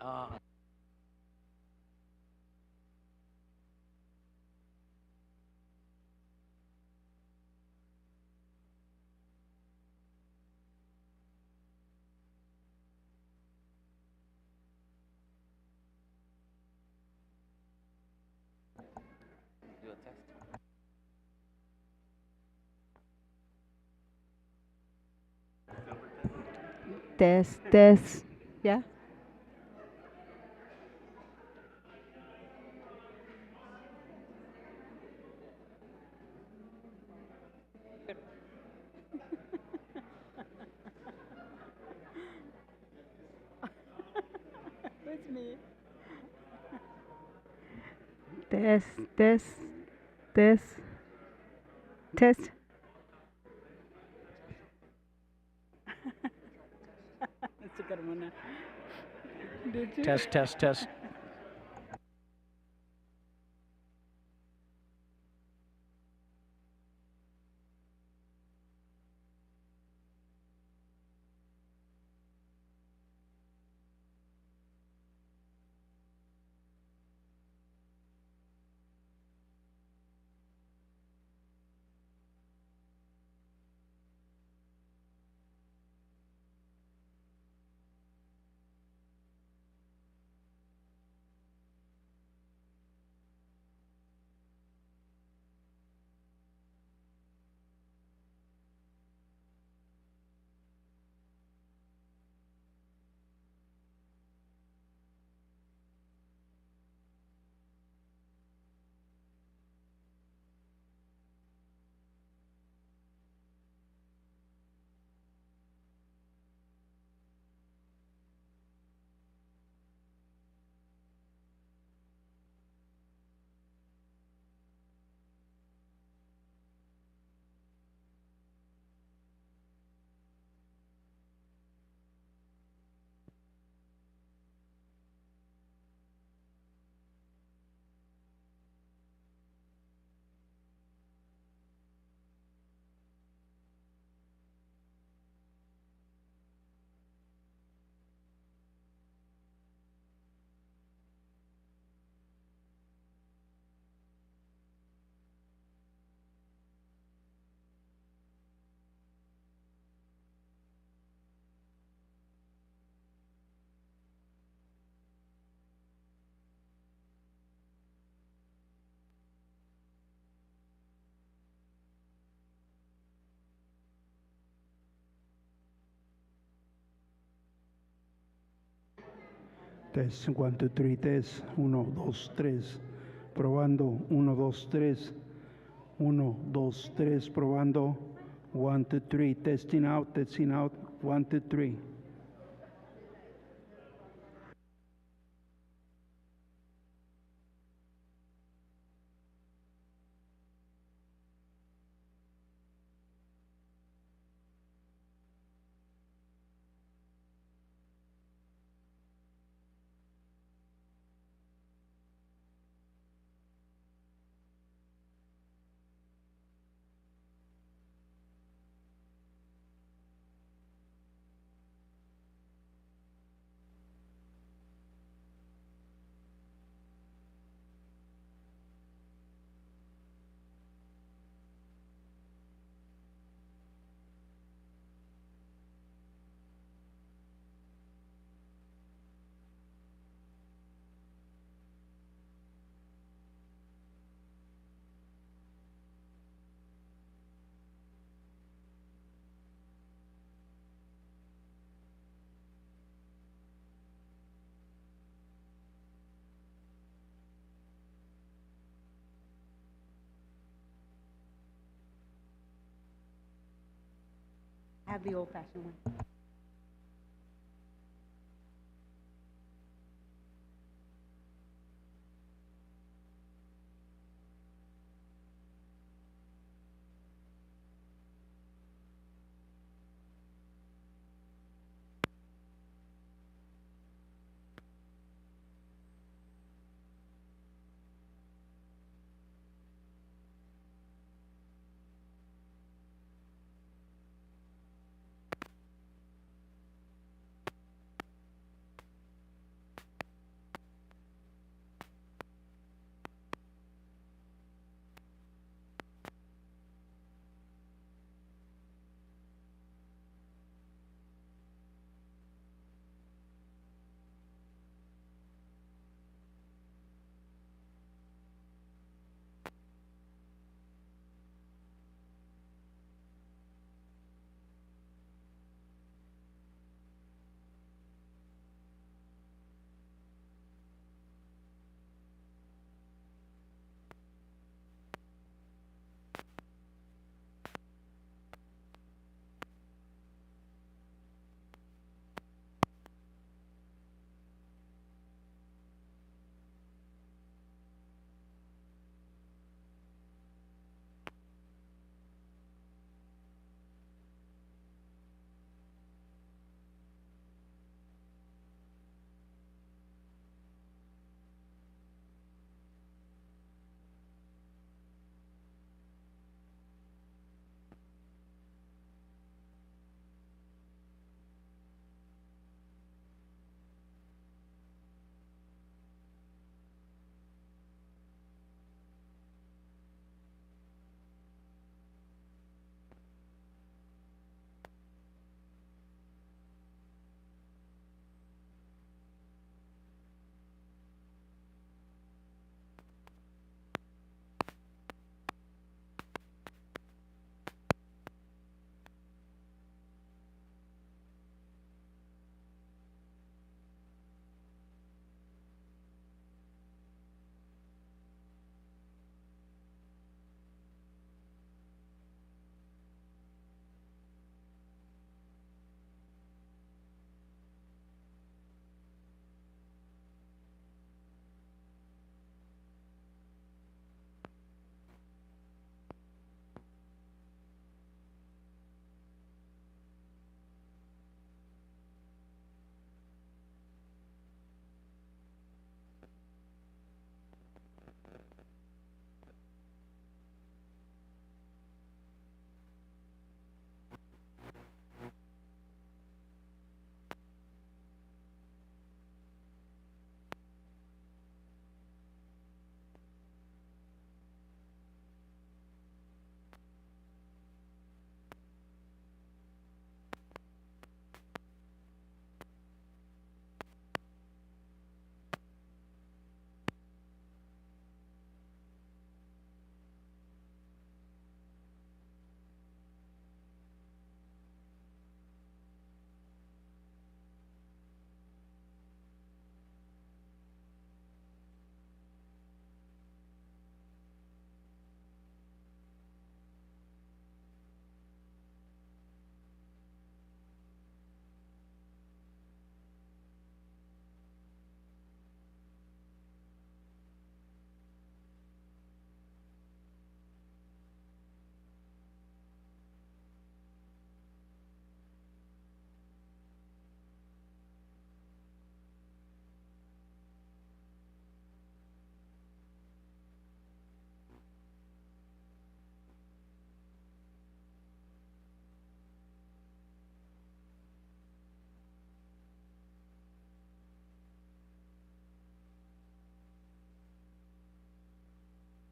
Do a test. Test. Yeah. That's me. Test. That's a good one. Did you? Test. Test 1, 2, 3, test 1, 2, 3. Probando 1, 2, 3. 1, 2, 3. Probando 1, 2, 3. Testing out. 1, 2, 3. I have the old-fashioned one.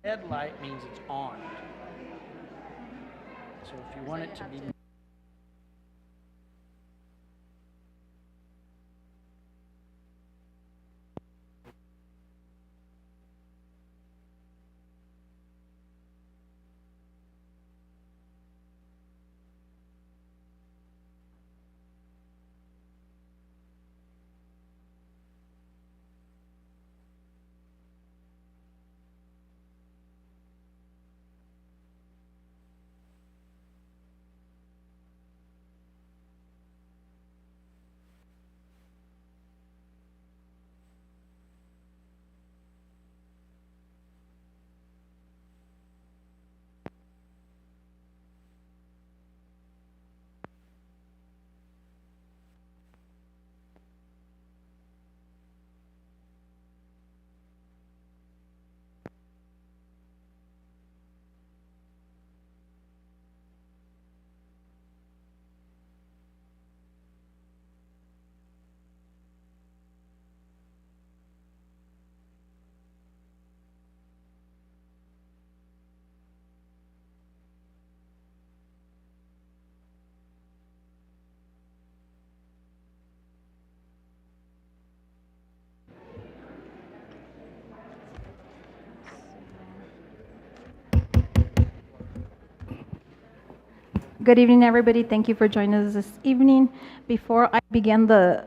Red light means it's on. So if you want it to be Good evening, everybody. Thank you for joining us this evening. Before I begin the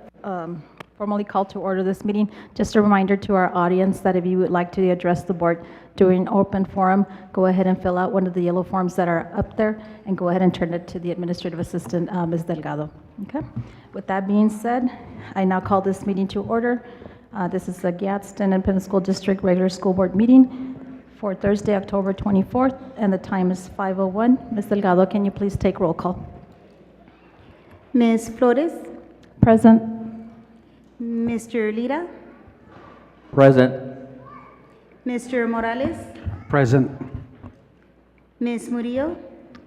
formally call to order this meeting, just a reminder to our audience that if you would like to address the board during open forum, go ahead and fill out one of the yellow forms that are up there and go ahead and turn it to the administrative assistant, Ms. Delgado. Okay. With that being said, I now call this meeting to order. This is the Gadsden Independent School District regular school board meeting for Thursday, October 24th, and the time is 5:01. Ms. Delgado, can you please take roll call? Ms. Flores, Present. Mr. Lira, Present. Mr. Morales, Present. Ms. Murillo,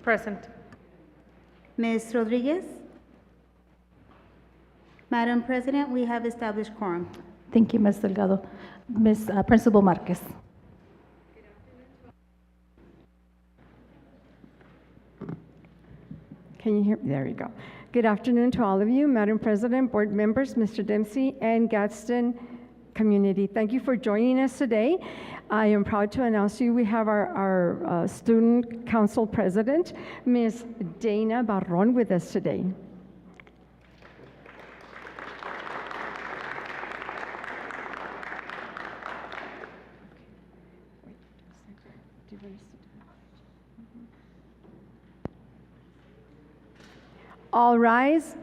Present. Ms. Rodriguez. Madam President, we have established quorum. Thank you, Ms. Delgado. Ms. Principal Marquez. Can you hear? There you go. Good afternoon to all of you, Madam President, board members, Mr. Dempsey, and Gadsden community. Thank you for joining us today. I am proud to announce to you we have our Student Council President, Ms. Dana Barron, with us today. All rise.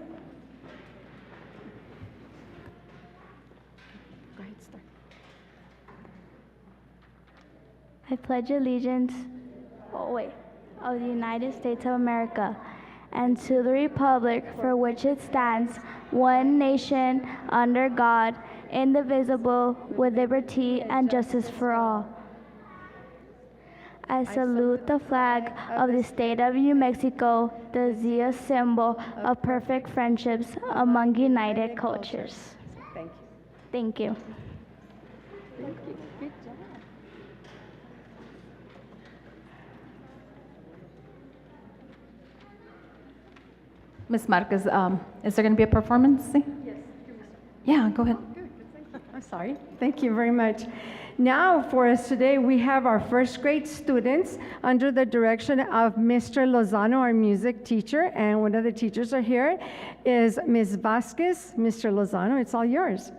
Go ahead, start. I pledge allegiance, of the United States of America, and to the republic for which it stands, one nation, under God, indivisible, with liberty and justice for all. I salute the flag of the state of New Mexico, the symbol of perfect friendships among united cultures. Thank you. Thank you. Thank you. Good job. Ms. Marquez, is there going to be a performance? Yes. Yeah, go ahead. I'm sorry. Thank you very much. Now for us today, we have our first grade students under the direction of Mr. Lozano, our music teacher, and one of the teachers are here is Ms. Vasquez. Mr. Lozano, it's all yours.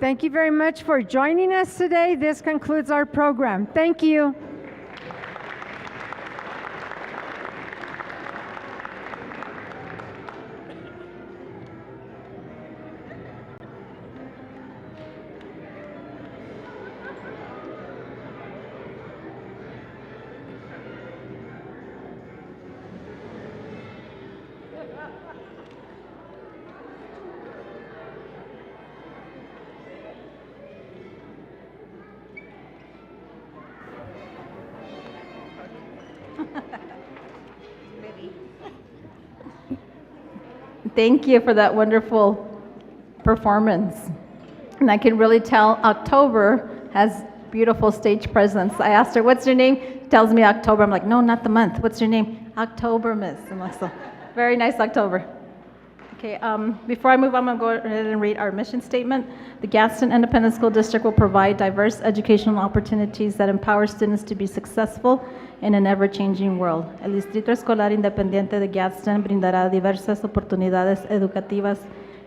Thank you very much for joining us today. This concludes our program. Thank you. Thank you for that wonderful performance. And I can really tell October has beautiful stage presence. I asked her, what's your name? Tells me October. I'm like, no, not the month. What's your name? October, miss. I'm like, so very nice October. Okay, before I move on, I'm going to go ahead and read our mission statement. The Gadsden Independent School District will provide diverse educational opportunities that empower students to be successful in an ever-changing world. El Distrito Escolar Independiente de Gadsden brindará diversas oportunidades educativas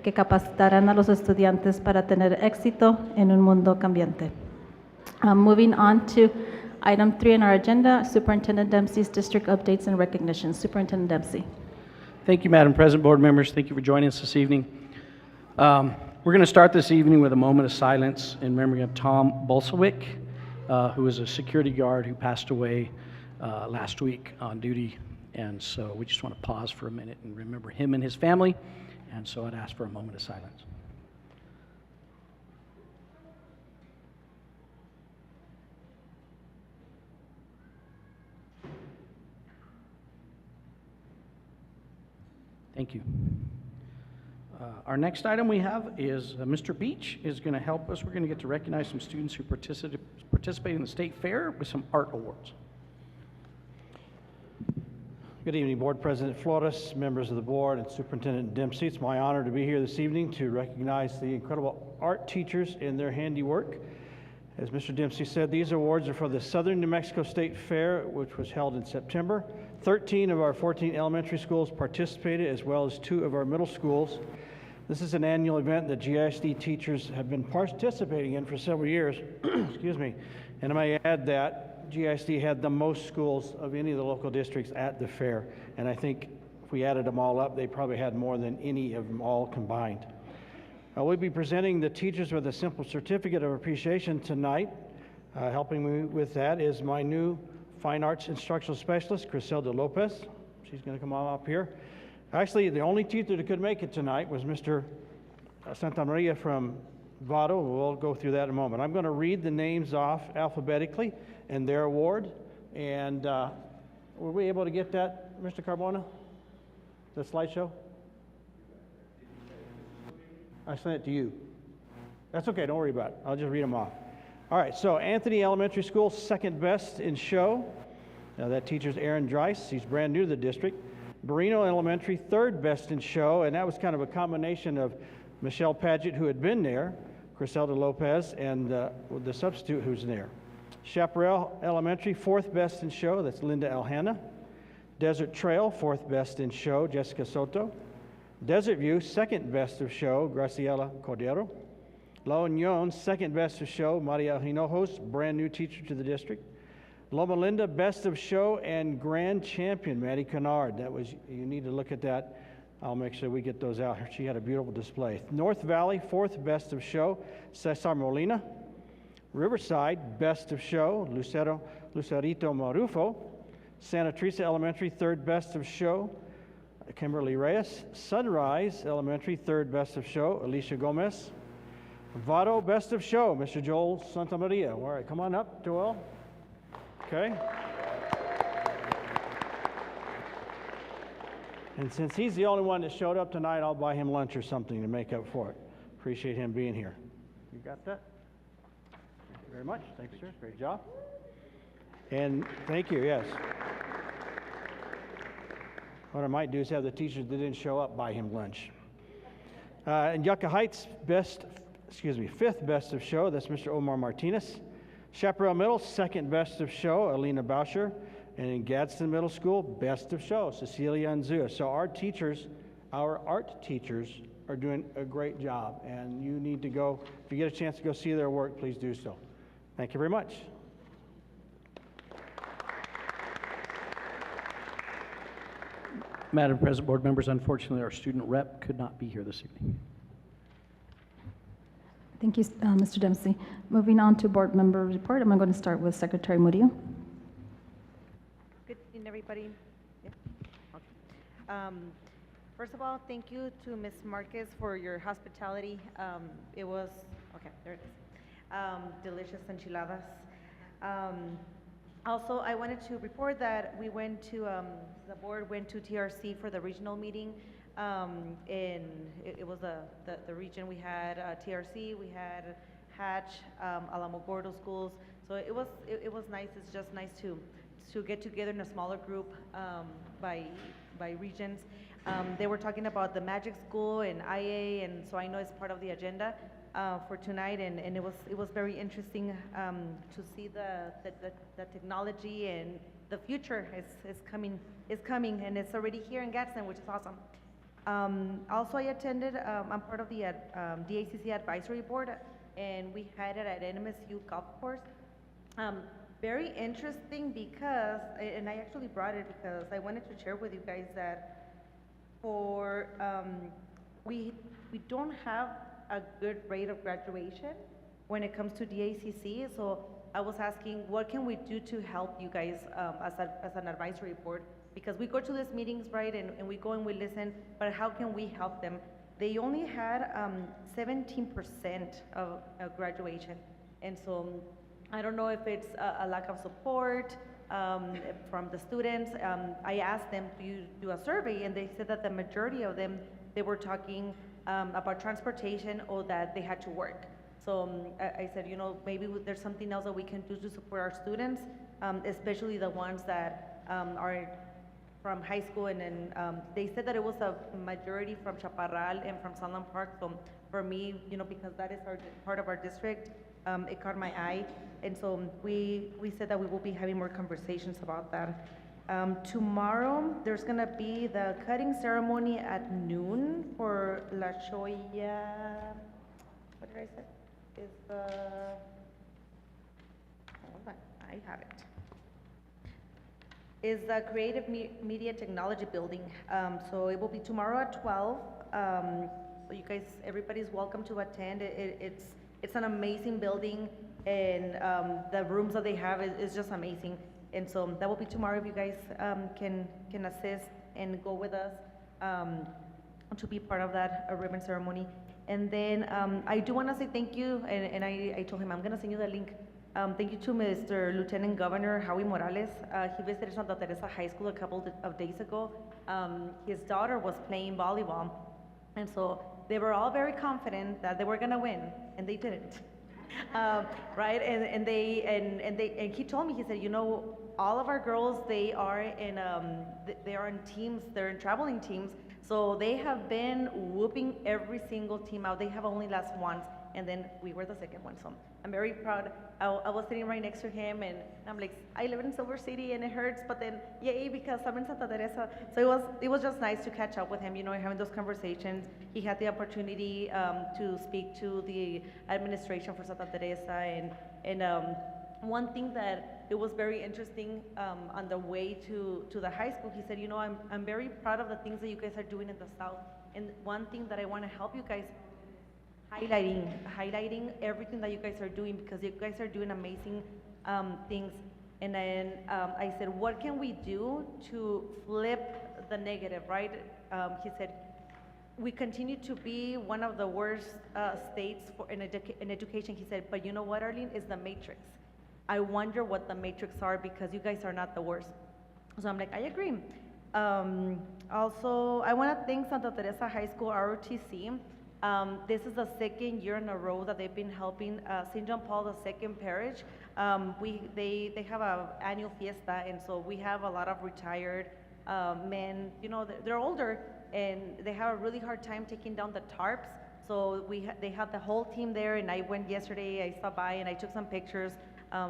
que capacitarán a los estudiantes para tener éxito en un mundo cambiante. Moving on to item 3 on our agenda, Superintendent Dempsey's district updates and recognitions. Superintendent Dempsey. Thank you, Madam President, board members. Thank you for joining us this evening. We're going to start this evening with a moment of silence in memory of Tom Bolsewick, who was a security guard who passed away last week on duty. And so we just want to pause for a minute and remember him and his family. And so I'd ask for a moment of silence. Thank you. Our next item we have is Mr. Beach is going to help us. We're going to get to recognize some students who participate in the state fair with some art awards. Good evening, Board President Flores, members of the board, and Superintendent Dempsey. It's my honor to be here this evening to recognize the incredible art teachers in their handiwork. As Mr. Dempsey said, these awards are for the Southern New Mexico State Fair, which was held in September. 13 of our 14 elementary schools participated, as well as 2 of our middle schools. This is an annual event that GISD teachers have been participating in for several years. Excuse me. And I may add that GISD had the most schools of any of the local districts at the fair. And I think if we added them all up, they probably had more than any of them all combined. We'll be presenting the teachers with a simple certificate of appreciation tonight. Helping me with that is my new Fine Arts Instructional Specialist, Griselda Lopez. She's going to come on up here. Actually, the only teacher that could make it tonight was Mr. Santa Maria from Vado. We'll go through that in a moment. I'm going to read the names off alphabetically and their award. And were we able to get that, Mr. Carbona? The slideshow? I sent it to you. That's okay, don't worry about it. I'll just read them off. All right, so Anthony Elementary School, second best in show. Now that teacher's Aaron Dreiss. He's brand new to the district. Barino Elementary, third best in show, and that was kind of a combination of Michelle Paget, who had been there, Griselda Lopez, and the substitute who's there. Chaparral Elementary, fourth best in show. That's Linda Alhana. Desert Trail, fourth best in show, Jessica Soto. Desert View, second best of show, Graciela Cordero. La Union, second best of show, Maria Hinojos, brand new teacher to the district. Loma Linda, best of show and grand champion, Maddie Kennard. That was, you need to look at that. I'll make sure we get those out. She had a beautiful display. North Valley, fourth best of show, Cesar Molina. Riverside, best of show, Lucerito Marufo. Santa Teresa Elementary, third best of show, Kimberly Reyes. Sunrise Elementary, third best of show, Alicia Gomez. Vado, best of show, Mr. Joel Santamaria. All right, come on up, Joel. Okay. And since he's the only one that showed up tonight, I'll buy him lunch or something to make up for it. Appreciate him being here. You got that? Thank you very much. Thanks, sir. Great job. And thank you, yes. What I might do is have the teachers that didn't show up buy him lunch. In Yucca Heights, fifth best of show, that's Mr. Omar Martinez. Chaparral Middle, second best of show, Alina Boucher. And in Gadsden Middle School, best of show, Cecilia Anzua. So our art teachers are doing a great job. And you need to go, if you get a chance to go see their work, please do so. Thank you very much. Madam President, board members, unfortunately, our student rep could not be here this evening. Thank you, Mr. Dempsey. Moving on to board member report, I'm going to start with Secretary Murillo. Good evening, everybody. Yeah. Okay. First of all, thank you to Ms. Marquez for your hospitality. It was, okay, there it is. Delicious enchiladas. Also, I wanted to report that we went to, the board went to TRC for the regional meeting. It was the region. We had TRC, we had Hatch, Alamo Gordo schools. So it was nice. It's just nice to get together in a smaller group by regions. They were talking about the magic school and IA, and so I know it's part of the agenda for tonight, and it was very interesting to see the technology, and the future is coming, and it's already here in Gadsden, which is awesome. Also, I attended, I'm part of the DACC advisory board, and we had it at NMSU Golf Course. Very interesting because, and I actually brought it because I wanted to share with you guys that for, we don't have a good rate of graduation when it comes to DACC, so I was asking, what can we do to help you guys as an advisory board? Because we go to these meetings, right, and we go and we listen, but how can we help them? They only had 17% of graduation, and so I don't know if it's a lack of support from the students. I asked them to do a survey, and they said that the majority of them, they were talking about transportation or that they had to work. So I said, you know, maybe there's something else that we can do to support our students, especially the ones that are from high school, and then they said that it was a majority from Chaparral and from Sunland Park. So for me, you know, because that is part of our district, it caught my eye, and so we said that we will be having more conversations about that. Tomorrow, there's gonna be the cutting ceremony at noon for La Choya, what did I say? Is the, hold on, I have it. Is the Creative Media Technology Building. So it will be tomorrow at 12. So you guys, everybody's welcome to attend. It's an amazing building, and the rooms that they have is just amazing. And so that will be tomorrow if you guys can assist and go with us to be part of that ribbon ceremony. And then I do want to say thank you, and I told him I'm going to send you the link. Thank you to Mr. Lieutenant Governor Howie Morales. He visited Santa Teresa High School a couple of days ago. His daughter was playing volleyball, and so they were all very confident that they were going to win, and they didn't. Right? And he told me, he said, you know, all of our girls, they are in teams, they're in traveling teams, so they have been whooping every single team out. They have only lost once, and then we were the second one, so I'm very proud. I was sitting right next to him, and I'm like, I live in Silver City, and it hurts, but then, yay, because I'm in Santa Teresa. So it was just nice to catch up with him, you know, having those conversations. He had the opportunity to speak to the administration for Santa Teresa, and one thing that it was very interesting on the way to the high school, he said, you know, I'm very proud of the things that you guys are doing in the South, and one thing that I want to help you guys highlighting everything that you guys are doing, because you guys are doing amazing things. And then I said, what can we do to flip the negative, right? He said, we continue to be one of the worst states in education. He said, but you know what, Arlene, is the matrix. I wonder what the matrix are, because you guys are not the worst. So I'm like, I agree. Also, I want to thank Santa Teresa High School ROTC. This is the second year in a row that they've been helping St. John Paul II Parish. They have an annual fiesta, and so we have a lot of retired men, you know, they're older, and they have a really hard time taking down the tarps. So they had the whole team there, and I went yesterday, I stopped by and I took some pictures.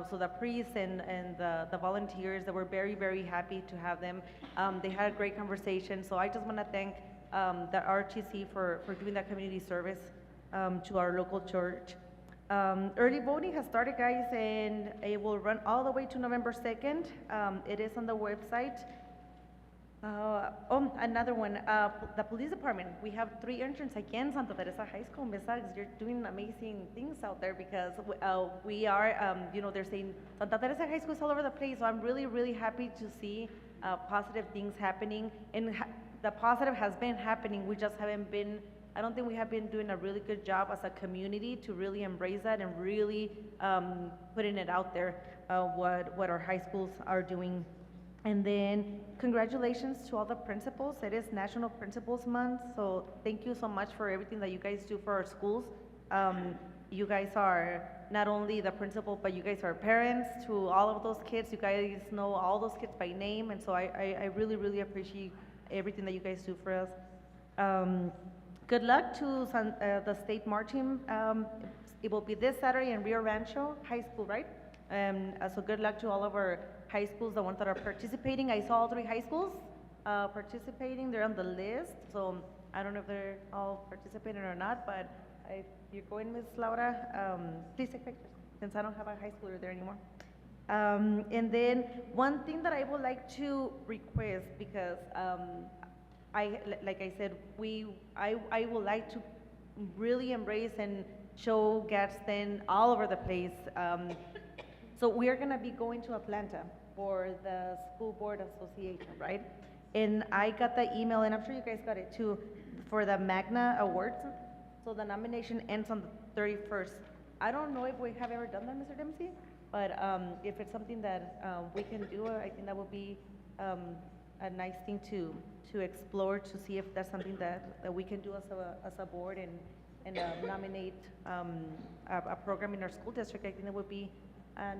So the priests and the volunteers, they were very, very happy to have them. They had a great conversation, so I just want to thank the RTC for doing that community service to our local church. Early voting has started, guys, and it will run all the way to November 2nd. It is on the website. Another one, the police department. We have 3 interns again, Santa Teresa High School. Ms. Alex, you're doing amazing things out there, because we are, you know, they're saying Santa Teresa High School is all over the place. So I'm really, really happy to see positive things happening. And the positive has been happening. We just haven't been, I don't think we have been doing a really good job as a community to really embrace that and really putting it out there, what our high schools are doing. And then congratulations to all the principals. It is National Principals Month, so thank you so much for everything that you guys do for our schools. You guys are not only the principal, but you guys are parents to all of those kids. You guys know all those kids by name, and so I really, really appreciate everything that you guys do for us. Good luck to the state marching. It will be this Saturday in Rio Rancho High School, right? So good luck to all of our high schools, the ones that are participating. I saw all 3 high schools participating. They're on the list, so I don't know if they're all participating or not, but if you're going, Ms. Laura, please take pictures, since I don't have a high schooler there anymore. And then one thing that I would like to request, because like I said, I would like to really embrace and show Gadsden all over the place. So we are gonna be going to Atlanta for the School Board Association, right? And I got the email, and I'm sure you guys got it too, for the Magna Awards. So the nomination ends on the 31st. I don't know if we have ever done that, Mr. Dempsey, but if it's something that we can do, I think that would be a nice thing to explore, to see if that's something that we can do as a board and nominate a program in our school district. I think that would be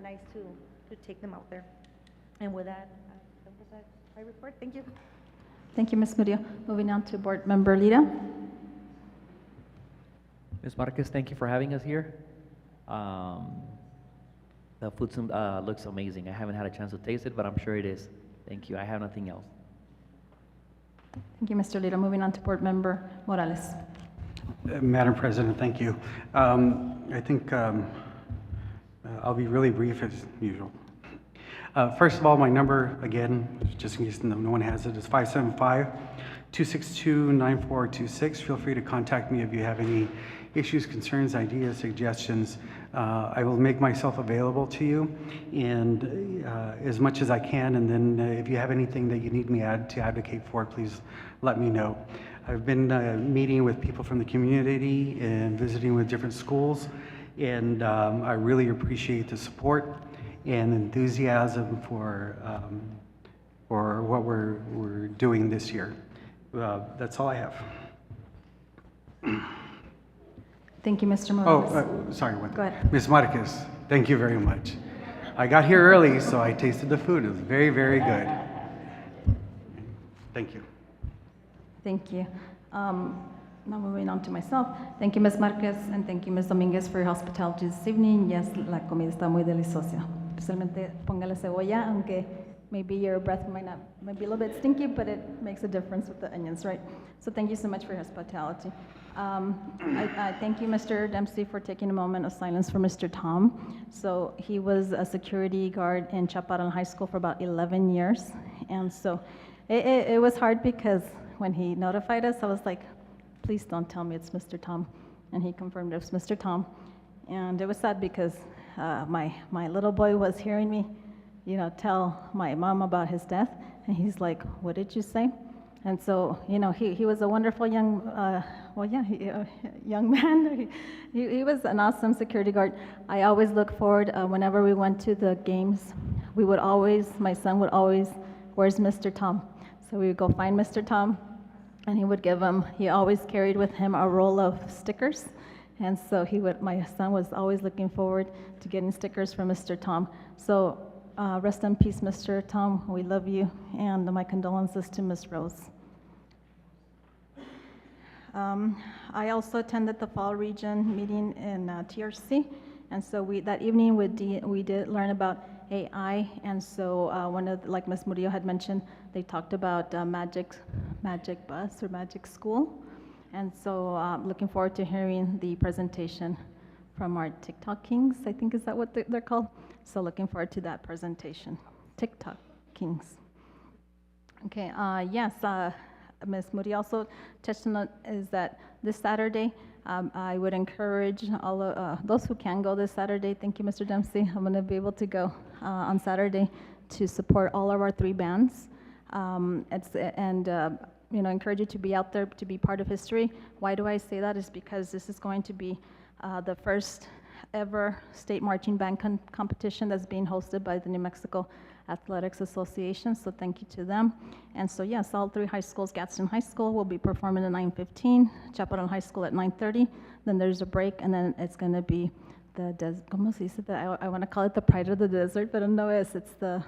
nice to take them out there. And with that, I report. Thank you. Thank you, Ms. Murillo. Moving on to Board Member Lira. Ms. Marquez, thank you for having us here. The food looks amazing. I haven't had a chance to taste it, but I'm sure it is. Thank you. I have nothing else. Thank you, Mr. Lira. Moving on to Board Member Morales. Madam President, thank you. I think I'll be really brief as usual. First of all, my number, again, just in case no one has it, is 575-262-9426. Feel free to contact me if you have any issues, concerns, ideas, suggestions. I will make myself available to you, and as much as I can, and then if you have anything that you need me to advocate for, please let me know. I've been meeting with people from the community and visiting with different schools, and I really appreciate the support and enthusiasm for what we're doing this year. That's all I have. Thank you, Mr. Morales. Sorry. Go ahead. Ms. Marquez, thank you very much. I got here early, so I tasted the food. It was very, very good. Thank you. Thank you. Now moving on to myself. Thank you, Ms. Marquez, and thank you, Ms. Dominguez, for your hospitality this evening. Yes, la comida está muy deliciosa. Especialmente póngale cebolla, aunque maybe your breath might be a little bit stinky, but it makes a difference with the onions, right? So thank you so much for your hospitality. I thank you, Mr. Dempsey, for taking a moment of silence for Mr. Tom. So he was a security guard in Chaparral High School for about 11 years. And so it was hard because when he notified us, I was like, please don't tell me it's Mr. Tom. And he confirmed it was Mr. Tom. And it was sad because my little boy was hearing me, tell my mom about his death. And he's like, what did you say? And so, he was a wonderful young, young man. He was an awesome security guard. I always look forward, whenever we went to the games, my son would always, where's Mr. Tom? So we would go find Mr. Tom, and he always carried with him a roll of stickers. And so my son was always looking forward to getting stickers from Mr. Tom. So rest in peace, Mr. Tom. We love you, and my condolences to Ms. Rose. I also attended the Fall Region meeting in TRC, and so that evening we did learn about AI, and so like Ms. Murillo had mentioned, they talked about magic bus or magic school, and so looking forward to hearing the presentation from our TikTok Kings, I think is that what they're called? So looking forward to that presentation, TikTok Kings. Okay, yes, Ms. Moody also touched on is that this Saturday, I would encourage all those who can go this Saturday. Thank you, Mr. Dempsey. I'm going to be able to go on Saturday to support all of our 3 bands. Encourage you to be out there to be part of history. Why do I say that? Is because this is going to be the first ever state marching band competition that's being hosted by the New Mexico Athletics Association, so thank you to them. And so yes, all 3 high schools, Gadsden High School will be performing at 9:15, Chaparral High School at 9:30, then there's a break, and then it's going to be the, ¿cómo se dice? I want to call it the Pride of the Desert, but no, it's the,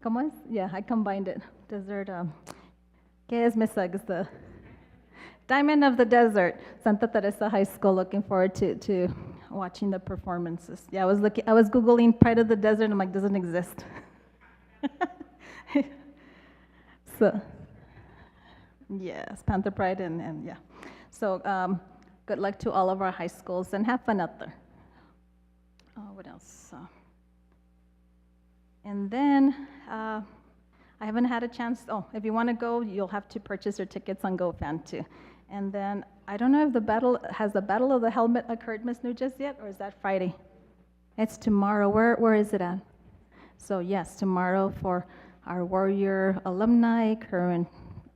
¿cómo es? Yeah, I combined it, desert, ¿Qué es Miss Suggs? The Diamond of the Desert, Santa Teresa High School. Looking forward to watching the performances. Yeah, I was Googling Pride of the Desert, and I'm like, doesn't exist. So, yes, Panther Pride, and yeah. So, good luck to all of our high schools, and have fun out there. What else? And then, I haven't had a chance, if you want to go, you'll have to purchase your tickets on GoFan too. And then, I don't know if has the Battle of the Helmet occurred, Ms. Nugent, yet, or is that Friday? It's tomorrow. Where is it at? So yes, tomorrow for our Warrior alumni, current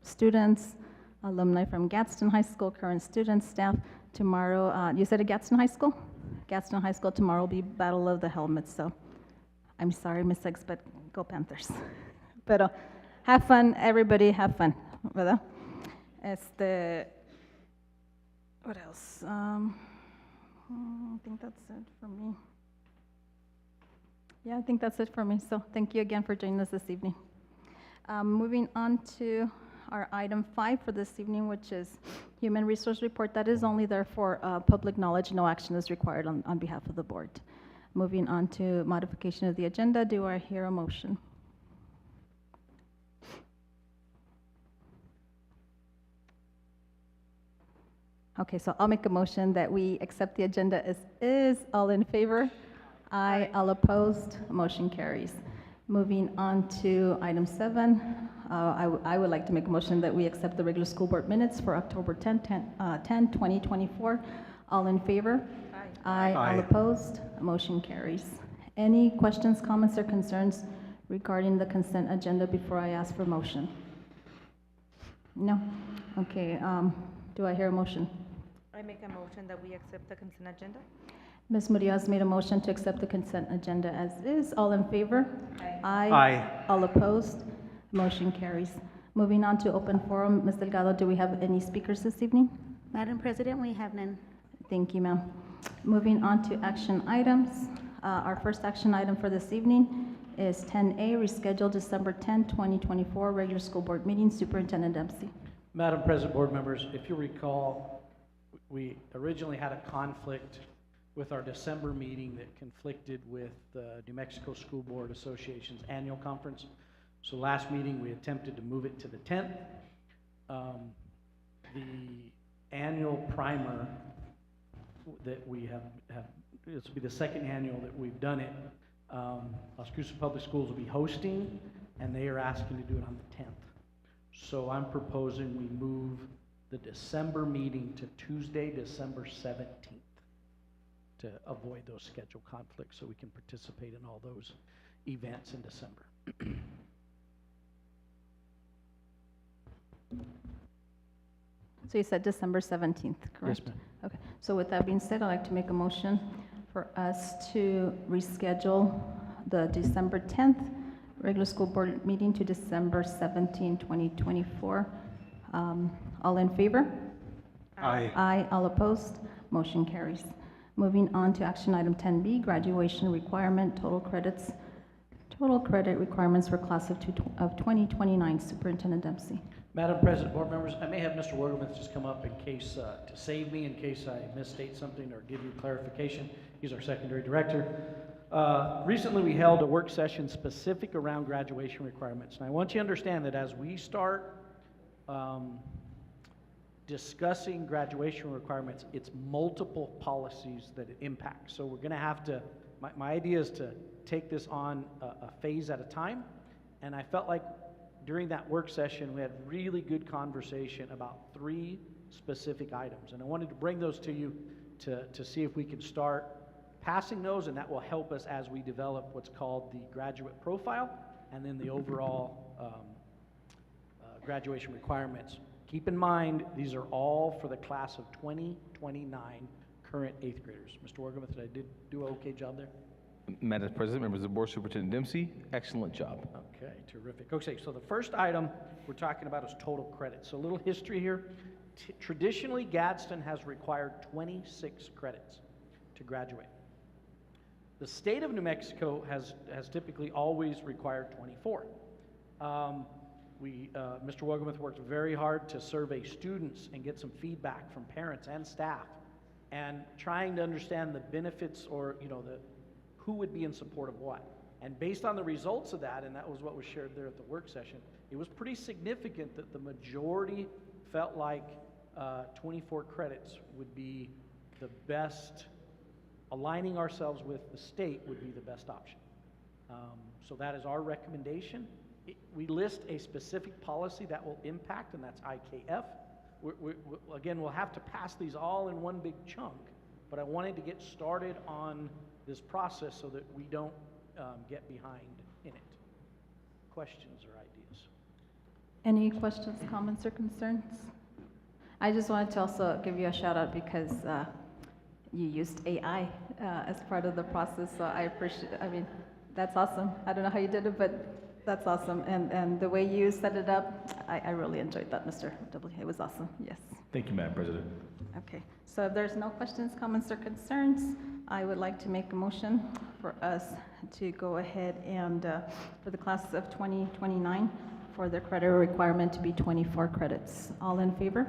students, alumni from Gadsden High School, current students, staff. Tomorrow, you said at Gadsden High School? Gadsden High School, tomorrow will be Battle of the Helmets, so I'm sorry, Ms. Suggs, but go Panthers. Pero have fun, everybody, have fun, ¿verdad? What else? I think that's it for me. Yeah, I think that's it for me. So thank you again for joining us this evening. Moving on to our item 5 for this evening, which is Human Resource Report. That is only there for public knowledge. No action is required on behalf of the board. Moving on to modification of the agenda. Do I hear a motion? Okay, so I'll make a motion that we accept the agenda as is. All in favor? Aye. All opposed? Motion carries. Moving on to item 7, I would like to make a motion that we accept the regular school board minutes for October 10, 2024. All in favor? Aye. All opposed? Motion carries. Any questions, comments, or concerns regarding the consent agenda before I ask for motion? No? Okay, do I hear a motion? I make a motion that we accept the consent agenda. Ms. Murillo has made a motion to accept the consent agenda as is. All in favor? Aye. Aye. All opposed? Motion carries. Moving on to open forum. Ms. Delgado, do we have any speakers this evening? Madam President, we have none. Thank you, ma'am. Moving on to action items. Our first action item for this evening is 10A, reschedule December 10, 2024, regular school board meeting. Superintendent Dempsey. Madam President, board members, if you recall, we originally had a conflict with our December meeting that conflicted with the New Mexico School Board Association's annual conference. So last meeting, we attempted to move it to the 10th. The annual primer that we have this will be the second annual that we've done it. Las Cruces Public Schools will be hosting, and they are asking to do it on the 10th. So I'm proposing we move the December meeting to Tuesday, December 17th to avoid those schedule conflicts so we can participate in all those events in December. So you said December 17th, correct? Yes, ma'am. Okay, so with that being said, I'd like to make a motion for us to reschedule the December 10th regular school board meeting to December 17, 2024. All in favor? Aye. Aye. All opposed? Motion carries. Moving on to action item 10B, graduation requirement, total credit requirements for class of 2029. Superintendent Dempsey. Madam President, board members, I may have Mr. Wogermuth just come up in case, to save me in case I misstate something or give you clarification. He's our secondary director. Recently we held a work session specific around graduation requirements. And I want you to understand that as we start discussing graduation requirements, it's multiple policies that it impacts. So we're going to have to, my idea is to take this on a phase at a time. And I felt like during that work session, we had really good conversation about 3 specific items. And I wanted to bring those to you to see if we can start passing those, and that will help us as we develop what's called the graduate profile and then the overall graduation requirements. Keep in mind, these are all for the class of 2029 current 8th graders. Mr. Wogermuth, did I do an okay job there? Madam President, members of the board, Superintendent Dempsey, excellent job. Okay, terrific. Okay, so the first item we're talking about is total credit. So a little history here. Traditionally, Gadsden has required 26 credits to graduate. The state of New Mexico has typically always required 24. Mr. Wogemuth worked very hard to survey students and get some feedback from parents and staff, and trying to understand the benefits or, who would be in support of what. And based on the results of that, and that was what was shared there at the work session, it was pretty significant that the majority felt like 24 credits would be the best, aligning ourselves with the state would be the best option. So that is our recommendation. We list a specific policy that will impact, and that's IKF. Again, we'll have to pass these all in one big chunk, but I wanted to get started on this process so that we don't get behind in it. Questions or ideas? Any questions, comments, or concerns? I just wanted to also give you a shout out because you used AI as part of the process, so I appreciate, that's awesome. I don't know how you did it, but that's awesome. And the way you set it up, I really enjoyed that, Mr. W. It was awesome, yes. Thank you, Madam President. Okay, so if there's no questions, comments, or concerns, I would like to make a motion for us to go ahead and, for the class of 2029, for their credit requirement to be 24 credits. All in favor?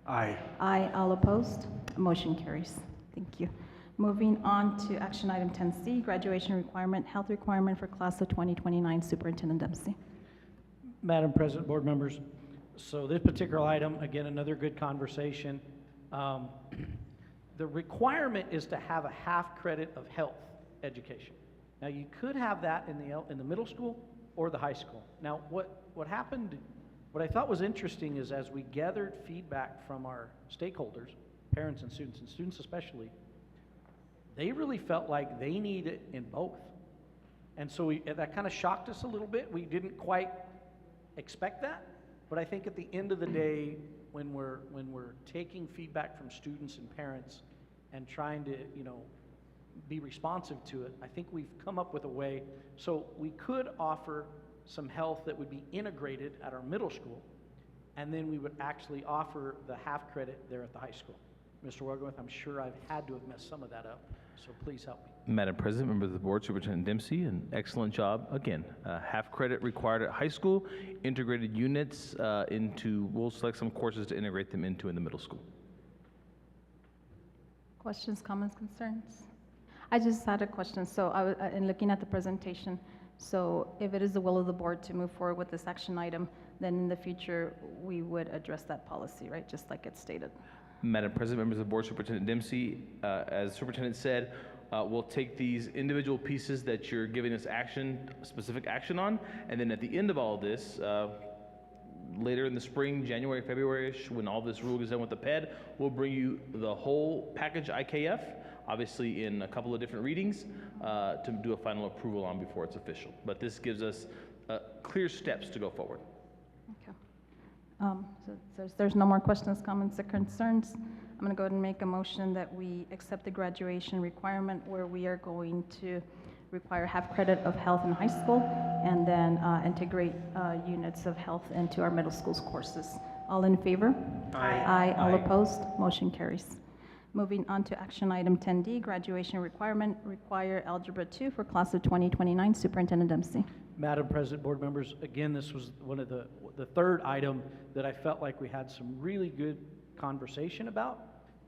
Aye. Aye, all opposed? Motion carries. Thank you. Moving on to action item 10C, graduation requirement, health requirement for class of 2029, Superintendent Dempsey. Madam President, board members, so this particular item, again, another good conversation. The requirement is to have a half credit of health education. Now, you could have that in the middle school or the high school. Now, what happened, what I thought was interesting is as we gathered feedback from our stakeholders, parents and students especially, they really felt like they need it in both. And so that kind of shocked us a little bit. We didn't quite expect that, but I think at the end of the day, when we're taking feedback from students and parents and trying to, be responsive to it, I think we've come up with a way. So we could offer some health that would be integrated at our middle school, and then we would actually offer the half credit there at the high school. Mr. Wogemuth, I'm sure I've had to have messed some of that up, so please help me. Madam President, members of the board, Superintendent Dempsey, an excellent job. Again, half credit required at high school, integrated units we'll select some courses to integrate them into in the middle school. Questions, comments, concerns? I just had a question. So in looking at the presentation, so if it is the will of the board to move forward with this action item, then in the future, we would address that policy, right? Just like it's stated. Madam President, members of the board, Superintendent Dempsey, as the Superintendent said, we'll take these individual pieces that you're giving us specific action on, and then at the end of all of this, later in the spring, January, February-ish, when all this rule is done with the PED, we'll bring you the whole package IKF, obviously in a couple of different readings, to do a final approval on before it's official. But this gives us clear steps to go forward. Okay. So there's no more questions, comments, or concerns. I'm going to go ahead and make a motion that we accept the graduation requirement where we are going to require half credit of health in high school and then integrate units of health into our middle school's courses. All in favor? Aye. Aye. All opposed? Motion carries. Moving on to action item 10D, graduation requirement, require Algebra 2 for class of 2029, Superintendent Dempsey. Madam President, board members, again, this was one of the third item that I felt like we had some really good conversation about,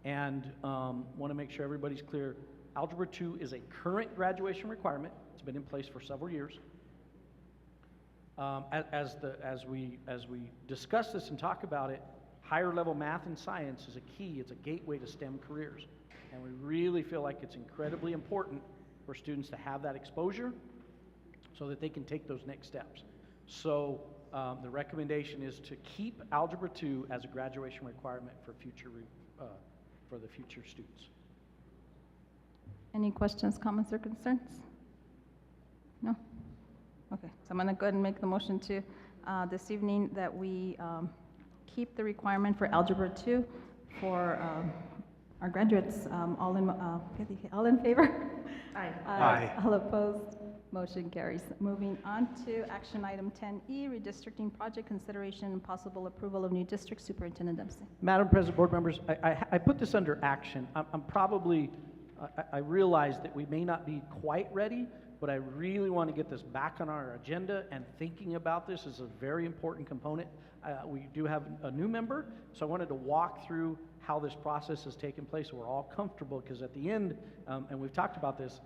and want to make sure everybody's clear. Algebra 2 is a current graduation requirement. It's been in place for several years. As we discuss this and talk about it, higher level math and science is a key. It's a gateway to STEM careers, and we really feel like it's incredibly important for students to have that exposure so that they can take those next steps. So the recommendation is to keep Algebra 2 as a graduation requirement for the future students. Any questions, comments, or concerns? No? Okay, so I'm going to go ahead and make the motion to this evening that we keep the requirement for Algebra 2 for our graduates. All in favor? Aye. Aye. All opposed? Motion carries. Moving on to action item 10E, redistricting project consideration and possible approval of new district. Superintendent Dempsey. Madam President, board members, I put this under action. I realize that we may not be quite ready, but I really want to get this back on our agenda, and thinking about this is a very important component. We do have a new member, so I wanted to walk through how this process has taken place so we're all comfortable, because at the end, and we've talked about this,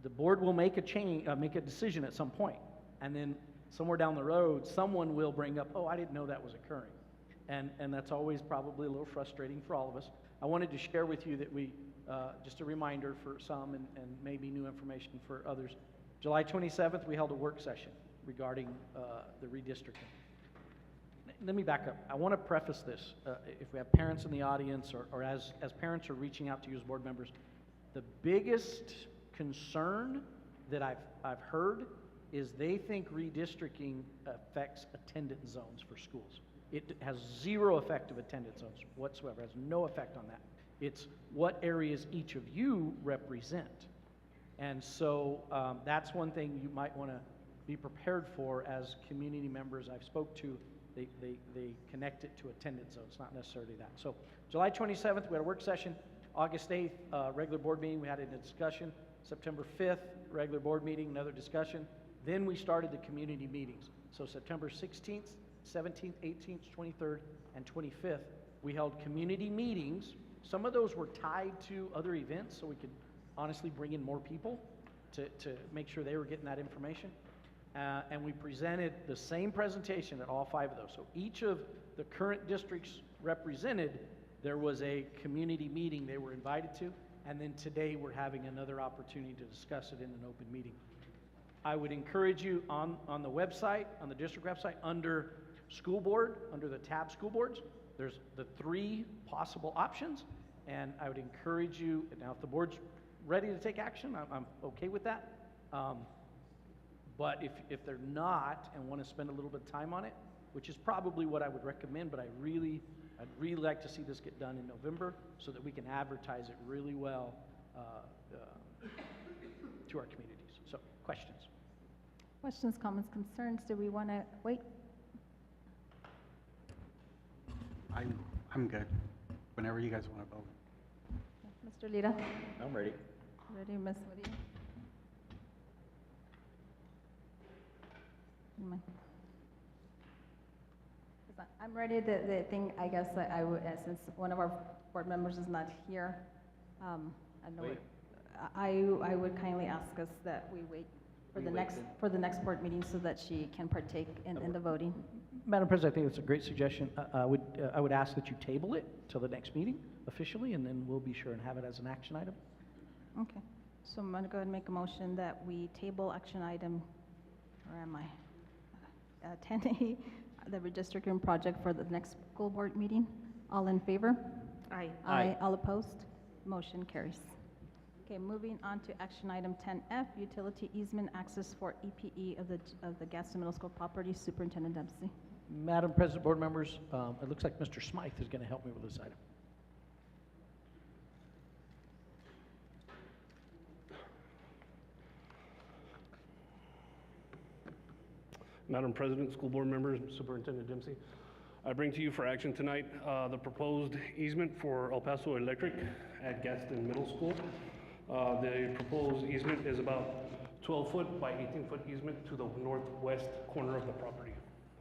the board will make a decision at some point, and then somewhere down the road, someone will bring up, oh, I didn't know that was occurring. And that's always probably a little frustrating for all of us. I wanted to share with you that we, just a reminder for some and maybe new information for others, July 27th, we held a work session regarding the redistricting. Let me back up. I want to preface this. If we have parents in the audience or as parents are reaching out to you as board members, the biggest concern that I've heard is they think redistricting affects attendance zones for schools. It has zero effect of attendance zones whatsoever, has no effect on that. It's what areas each of you represent. And so that's one thing you might want to be prepared for as community members I've spoke to. They connect it to attendance zones, not necessarily that. So July 27th, we had a work session. August 8th, regular board meeting, we had a discussion. September 5th, regular board meeting, another discussion. Then we started the community meetings. So September 16th, 17th, 18th, 23rd, and 25th, we held community meetings. Some of those were tied to other events, so we could honestly bring in more people to make sure they were getting that information. And we presented the same presentation at all 5 of those. So each of the current districts represented, there was a community meeting they were invited to, and then today we're having another opportunity to discuss it in an open meeting. I would encourage you on the website, on the district website, under school board, under the tab school boards, there's the 3 possible options, and I would encourage you, now if the board's ready to take action, I'm okay with that. But if they're not and want to spend a little bit of time on it, which is probably what I would recommend, but I'd really like to see this get done in November so that we can advertise it really well to our communities. So, questions? Questions, comments, concerns? Do we want to wait? I'm good. Whenever you guys want to vote. Mr. Lira? I'm ready. Ready, Ms. Woody? I'm ready. The thing, I guess, I would, since one of our board members is not here, I know Wait. I would kindly ask us that we wait for We the wait next, then. for the next board meeting so that she can partake in the voting. Madam President, I think that's a great suggestion. I would ask that you table it till the next meeting officially, and then we'll be sure and have it as an action item. Okay, so I'm gonna go ahead and make a motion that we table action item, where am I? 10A, the redistricting project for the next school board meeting. All in favor? Aye. Aye. All opposed? Motion carries. Okay, moving on to action item 10F, utility easement access for EPE of the Gadsden Middle School property. Superintendent Dempsey. Madam President, board members, it looks like Mr. Smythe is going to help me with this item. Madam President, school board members, Superintendent Dempsey, I bring to you for action tonight the proposed easement for El Paso Electric at Gadsden Middle School. The proposed easement is about 12-foot by 18-foot easement to the northwest corner of the property.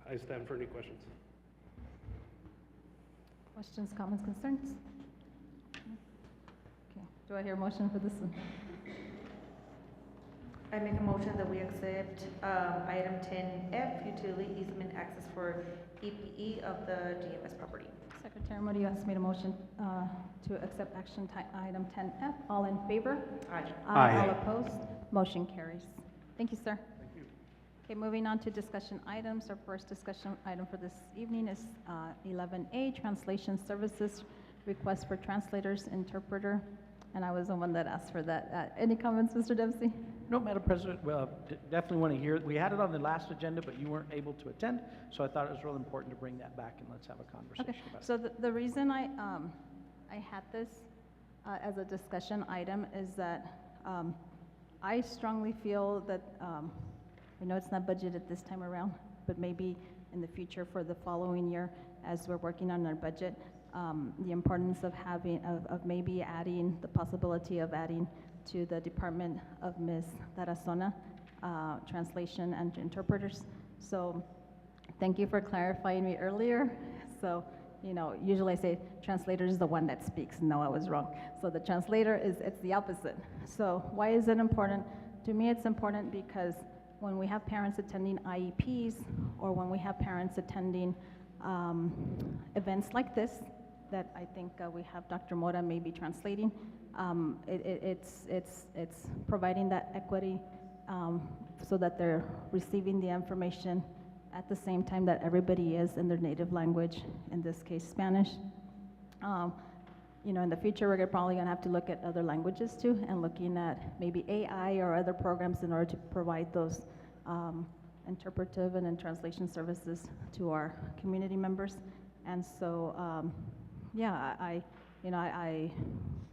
I stand for any questions. Questions, comments, concerns? Okay, do I hear a motion for this one? I make a motion that we accept item 10F, utility easement access for EPE of the GMS property. Secretary Murillo has made a motion to accept action item 10F. All in favor? Aye. Aye. All opposed? Motion carries. Thank you, sir. Thank you. Okay, moving on to discussion items. Our first discussion item for this evening is 11A, translation services, request for translators, interpreter, and I was the one that asked for that. Any comments, Mr. Dempsey? No, Madam President, well, definitely want to hear it. We had it on the last agenda, but you weren't able to attend, so I thought it was really important to bring that back and let's have a conversation Okay, about it. so the reason I had this as a discussion item is that I strongly feel that, I know it's not budgeted this time around, but maybe in the future for the following year, as we're working on our budget, the importance of having, of maybe adding, the possibility of adding to the department of Ms. Tarazona, translation and interpreters. So thank you for clarifying me earlier. So, usually I say translator is the one that speaks. No, I was wrong. So the translator it's the opposite. So why is it important? To me, it's important because when we have parents attending IEPs or when we have parents attending events like this, that I think we have Dr. Mora maybe translating, it's providing that equity so that they're receiving the information at the same time that everybody is in their native language, in this case Spanish. In the future we're probably going to have to look at other languages too, and looking at maybe AI or other programs in order to provide those interpretive and translation services to our community members. And so, I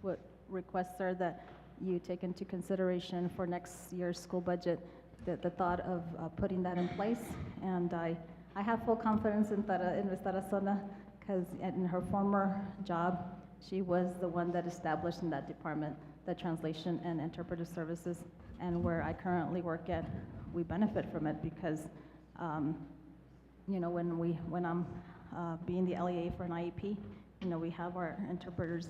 would request, sir, that you take into consideration for next year's school budget the thought of putting that in place. And I have full confidence in Ms. Tarazona, because in her former job, she was the one that established in that department the translation and interpretive services. And where I currently work at, we benefit from it because, when I'm being the LEA for an IEP, we have our interpreters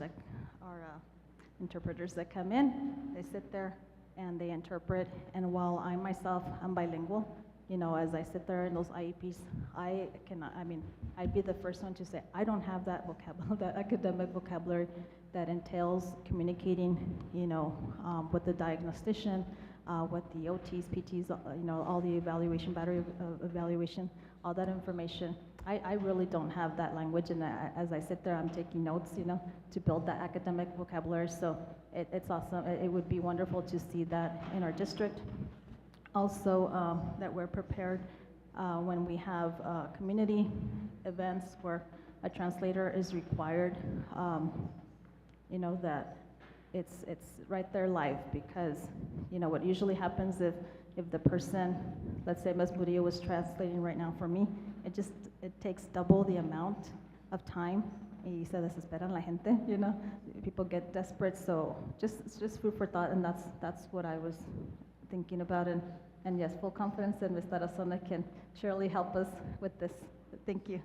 that come in, they sit there and they interpret. And while I myself am bilingual, as I sit there in those IEPs, I'd be the first one to say, I don't have that vocabulary, that academic vocabulary that entails communicating, with the diagnostician, with the OTs, PTs, all the evaluation, battery evaluation, all that information. I really don't have that language, and as I sit there, I'm taking notes, to build that academic vocabulary. So it's awesome. It would be wonderful to see that in our district. Also, that we're prepared when we have community events where a translator is required, that it's right there live, because what usually happens if the person, let's say Ms. Murillo was translating right now for me, it takes double the amount of time. Y se desesperan la gente, people get desperate. So just food for thought, and that's what I was thinking about. And yes, full confidence that Ms. Tarazona can surely help us with this. Thank you.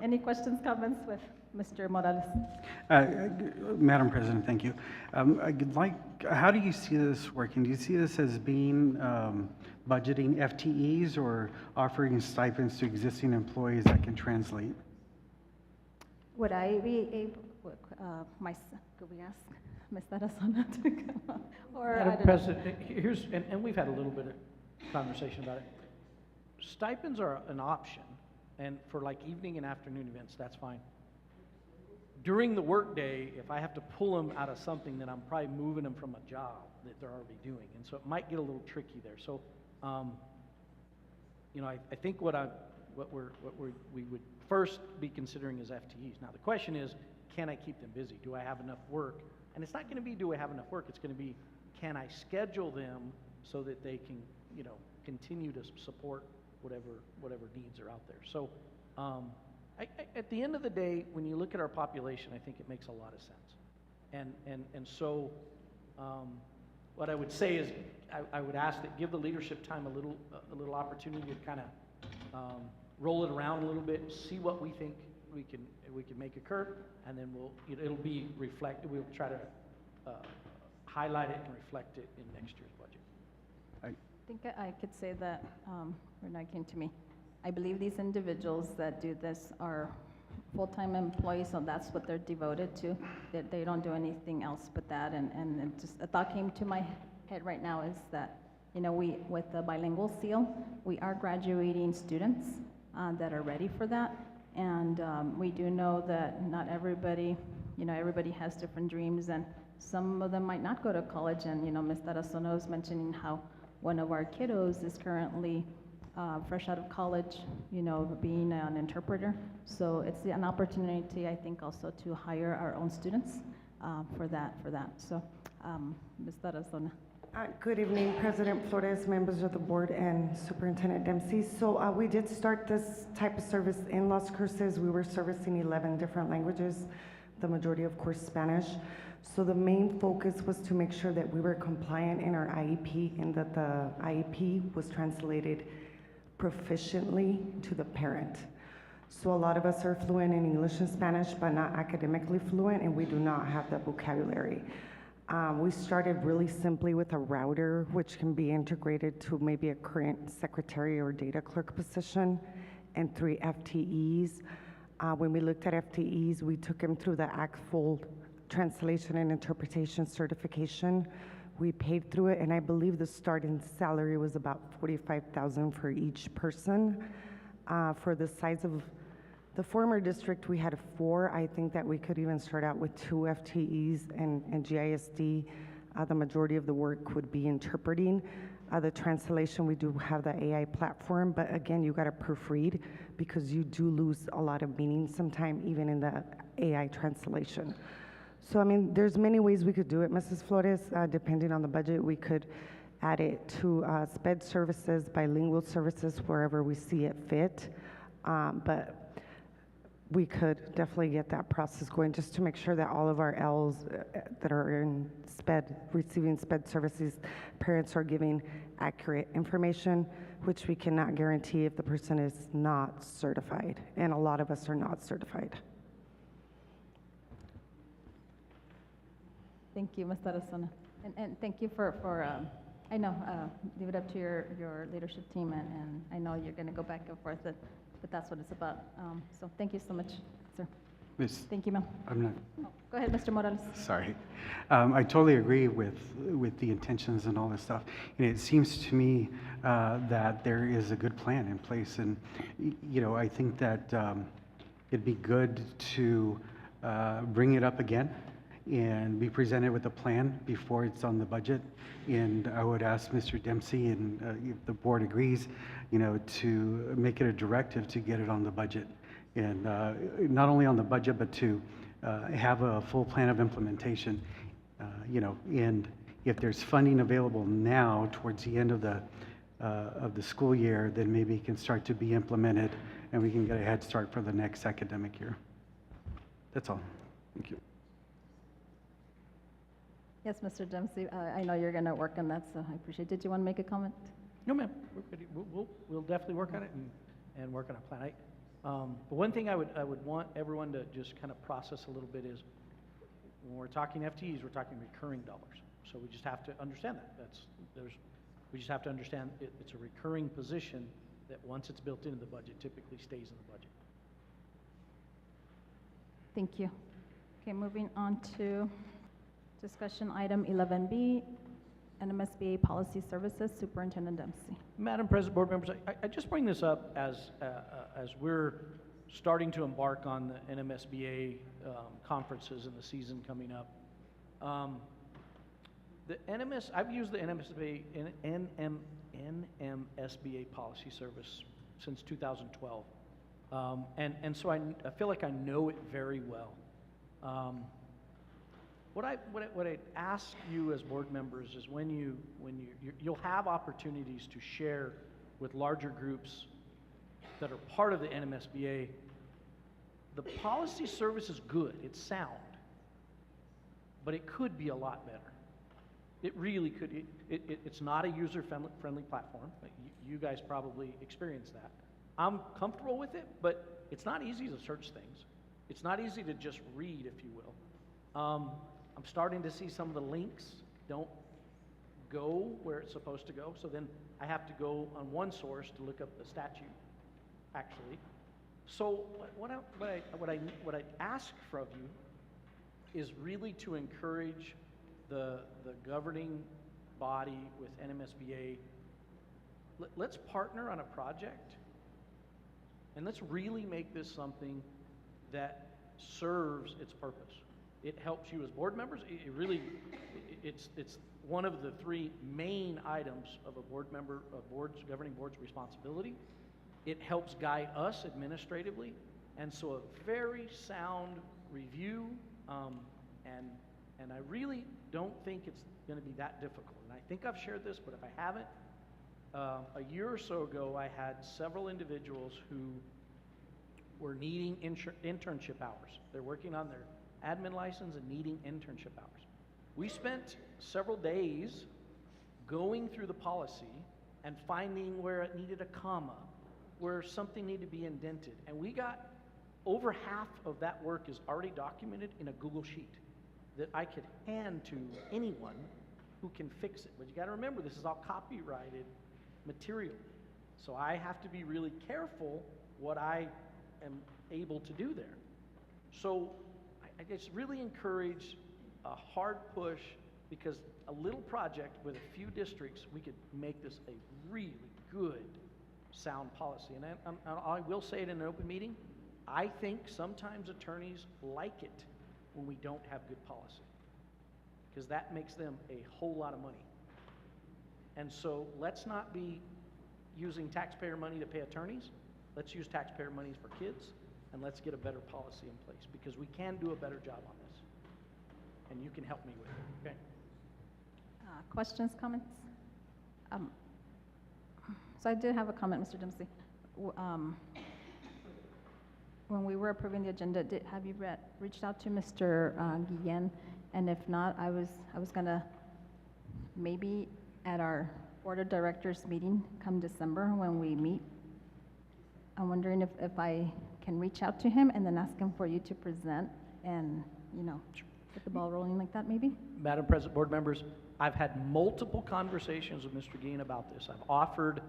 Any questions, comments with Mr. Morales? Madam President, thank you. How do you see this working? Do you see this as being budgeting FTEs or offering stipends to existing employees that can translate? Would I be able, could we ask Ms. Tarazona to come on? Or Madam President, here's, and we've had a little bit of conversation about it. Stipends are an option, and for like evening and afternoon events, that's fine. During the workday, if I have to pull them out of something, then I'm probably moving them from a job that they're already doing, and so it might get a little tricky there. So, I think what we would first be considering is FTEs. Now the question is, can I keep them busy? Do I have enough work? And it's not going to be, do I have enough work? It's going to be, can I schedule them so that they can, continue to support whatever needs are out there. So, at the end of the day, when you look at our population, I think it makes a lot of sense. And so, what I would say is, I would ask that give the leadership time a little opportunity to kind of roll it around a little bit, see what we think we can make occur, and then it'll be reflected. We'll try to highlight it and reflect it in next year's budget. I think I could say that, Renee came to me. I believe these individuals that do this are full-time employees, so that's what they're devoted to. That they don't do anything else but that. And just a thought came to my head right now is that, we, with the bilingual seal, we are graduating students that are ready for that. And we do know that not everybody, everybody has different dreams, and some of them might not go to college. And, Ms. Tarazona was mentioning how one of our kiddos is currently fresh out of college, being an interpreter. So it's an opportunity, I think, also to hire our own students for that. So, Ms. Tarazona. Good evening, President Flores, members of the board, and Superintendent Dempsey. So we did start this type of service in Las Cruces. We were servicing 11 different languages, the majority, of course, Spanish. So the main focus was to make sure that we were compliant in our IEP and that the IEP was translated proficiently to the parent. So a lot of us are fluent in English and Spanish, but not academically fluent, and we do not have that vocabulary. We started really simply with a router, which can be integrated to maybe a current secretary or data clerk position, and 3 FTEs. When we looked at FTEs, we took them through the ACFOL translation and interpretation certification. We paid through it, and I believe the starting salary was about $45,000 for each person. For the size of the former district, we had 4. I think that we could even start out with 2 FTEs, and GISD, the majority of the work would be interpreting. The translation, we do have the AI platform, but again, you gotta proofread because you do lose a lot of meaning sometime, even in the AI translation. So, I mean, there's many ways we could do it, Mrs. Flores. Depending on the budget, we could add it to SPED services, bilingual services, wherever we see it fit. But we could definitely get that process going just to make sure that all of our Ls that are in SPED, receiving SPED services, parents are giving accurate information, which we cannot guarantee if the person is not certified. And a lot of us are not certified. Thank you, Ms. Tarazona. And thank you for I know, leave it up to your leadership team, and I know you're going to go back and forth, but that's what it's about. So thank you so much, sir. Miss, Thank you, ma'am. I'm not, Oh, go ahead, Mr. Morales. sorry. I totally agree with the intentions and all this stuff. And it seems to me that there is a good plan in place. And, you know, I think that it'd be good to bring it up again and be presented with a plan before it's on the budget. And I would ask Mr. Dempsey, and if the board agrees, you know, to make it a directive to get it on the budget. And not only on the budget, but to have a full plan of implementation, you know, and if there's funding available now towards the end of the school year, then maybe it can start to be implemented and we can get a head start for the next academic year. That's all. Thank you. Yes, Mr. Dempsey, I know you're going to work on that, so I appreciate it. Did you want to make a comment? No, ma'am. We'll definitely work on it and work on a plan. But one thing I would want everyone to just kind of process a little bit is when we're talking FTEs, we're talking recurring dollars. So we just have to understand that. We just have to understand it's a recurring position that once it's built into the budget, typically stays in the budget. Thank you. Okay, moving on to discussion item 11B, NMSBA Policy Services, Superintendent Dempsey. Madam President, board members, I just bring this up as we're starting to embark on the NMSBA conferences and the season coming up. I've used the NMSBA Policy Service since 2012, and so I feel like I know it very well. What I ask you as board members is when you'll have opportunities to share with larger groups that are part of the NMSBA, the policy service is good, it's sound, but it could be a lot better. It really could. It's not a user-friendly platform. You guys probably experienced that. I'm comfortable with it, but it's not easy to search things. It's not easy to just read, if you will. I'm starting to see some of the links don't go where it's supposed to go, so then I have to go on one source to look up the statute, actually. So what I ask from you is really to encourage the governing body with NMSBA. Let's partner on a project, and let's really make this something that serves its purpose. It helps you as board members. It's one of the 3 main items of a board member, a governing board's responsibility. It helps guide us administratively, and so a very sound review, and I really don't think it's going to be that difficult. And I think I've shared this, but if I haven't, a year or so ago, I had several individuals who were needing internship hours. They're working on admin license and needing internship hours. We spent several days going through the policy and finding where it needed a comma, where something needed to be indented. And we got over half of that work is already documented in a Google Sheet that I could hand to anyone who can fix it. But you got to remember, this is all copyrighted material. So I have to be really careful what I am able to do there. So I just really encourage a hard push, because a little project with a few districts, we could make this a really good, sound policy. And I will say it in an open meeting, I think sometimes attorneys like it when we don't have good policy, because that makes them a whole lot of money. And so let's not be using taxpayer money to pay attorneys. Let's use taxpayer monies for kids, and let's get a better policy in place, because we can do a better job on this. And you can help me with it, okay? Questions, comments? So I did have a comment, Mr. Dempsey. When we were approving the agenda, have you reached out to Mr. Guillen? And if not, I was gonna maybe at our board of directors meeting come December when we meet, I'm wondering if I can reach out to him and then ask him for you to present and, you know, get the ball rolling like that maybe? Madam President, board members, I've had multiple conversations with Mr. Guillen about this. I've offered,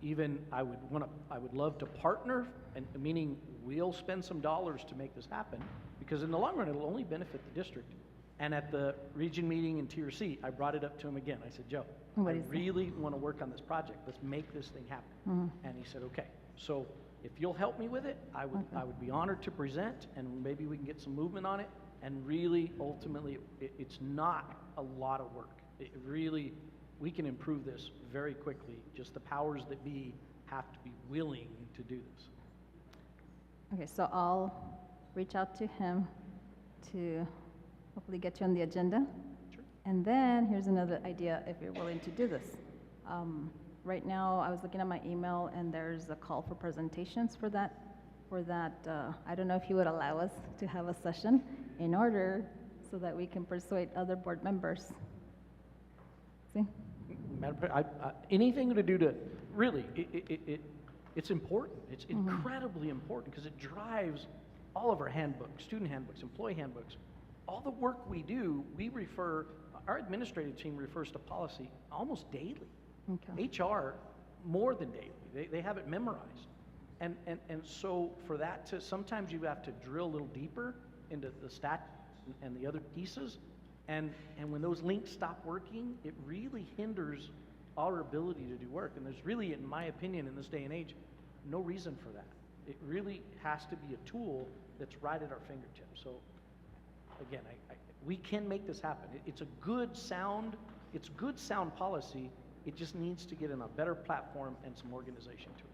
even I would love to partner, and meaning we'll spend some dollars to make this happen, because in the long run, it'll only benefit the district. And at the region meeting in Tier C, I brought it up to him again. I said, Joe, I really want to work on this project. Let's make this thing happen. Mm-hmm. And he said, okay. So if you'll help me with it, I would be honored to present, and maybe we can get some movement on it. And really, ultimately, it's not a lot of work. It really, we can improve this very quickly. Just the powers that be have to be willing to do this. Okay, so I'll reach out to him to hopefully get you on the agenda. Sure. And then here's another idea if you're willing to do this. Right now, I was looking at my email and there's a call for presentations for that. I don't know if you would allow us to have a session in order so that we can persuade other board members. See? Madam President, anything to do to, really, it's important. It's incredibly important, because it drives all of our handbooks, student handbooks, employee handbooks. All the work we do, our administrative team refers to policy almost daily. Okay. HR, more than daily. They have it memorized. And so for that to, sometimes you have to drill a little deeper into the stat and the other pieces. And when those links stop working, it really hinders our ability to do work. And there's really, in my opinion, in this day and age, no reason for that. It really has to be a tool that's right at our fingertips. So again, we can make this happen. It's good sound policy. It just needs to get in a better platform and some organization to it.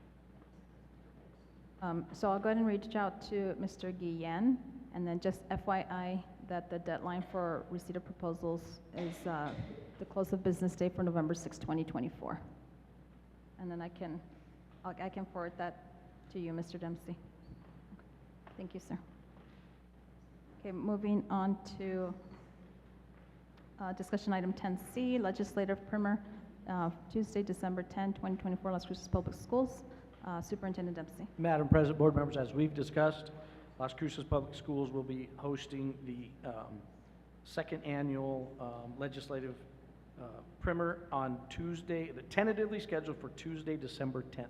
So I'll go ahead and reach out to Mr. Guillen, and then just FYI that the deadline for receipt of proposals is the close of business day for November 6, 2024. And then I can forward that to you, Mr. Dempsey. Thank you, sir. Okay, moving on to discussion item 10C, legislative primer, Tuesday, December 10, 2024, Las Cruces Public Schools. Superintendent Dempsey. Madam President, board members, as we've discussed, Las Cruces Public Schools will be hosting the second annual legislative primer on Tuesday, tentatively scheduled for Tuesday, December 10th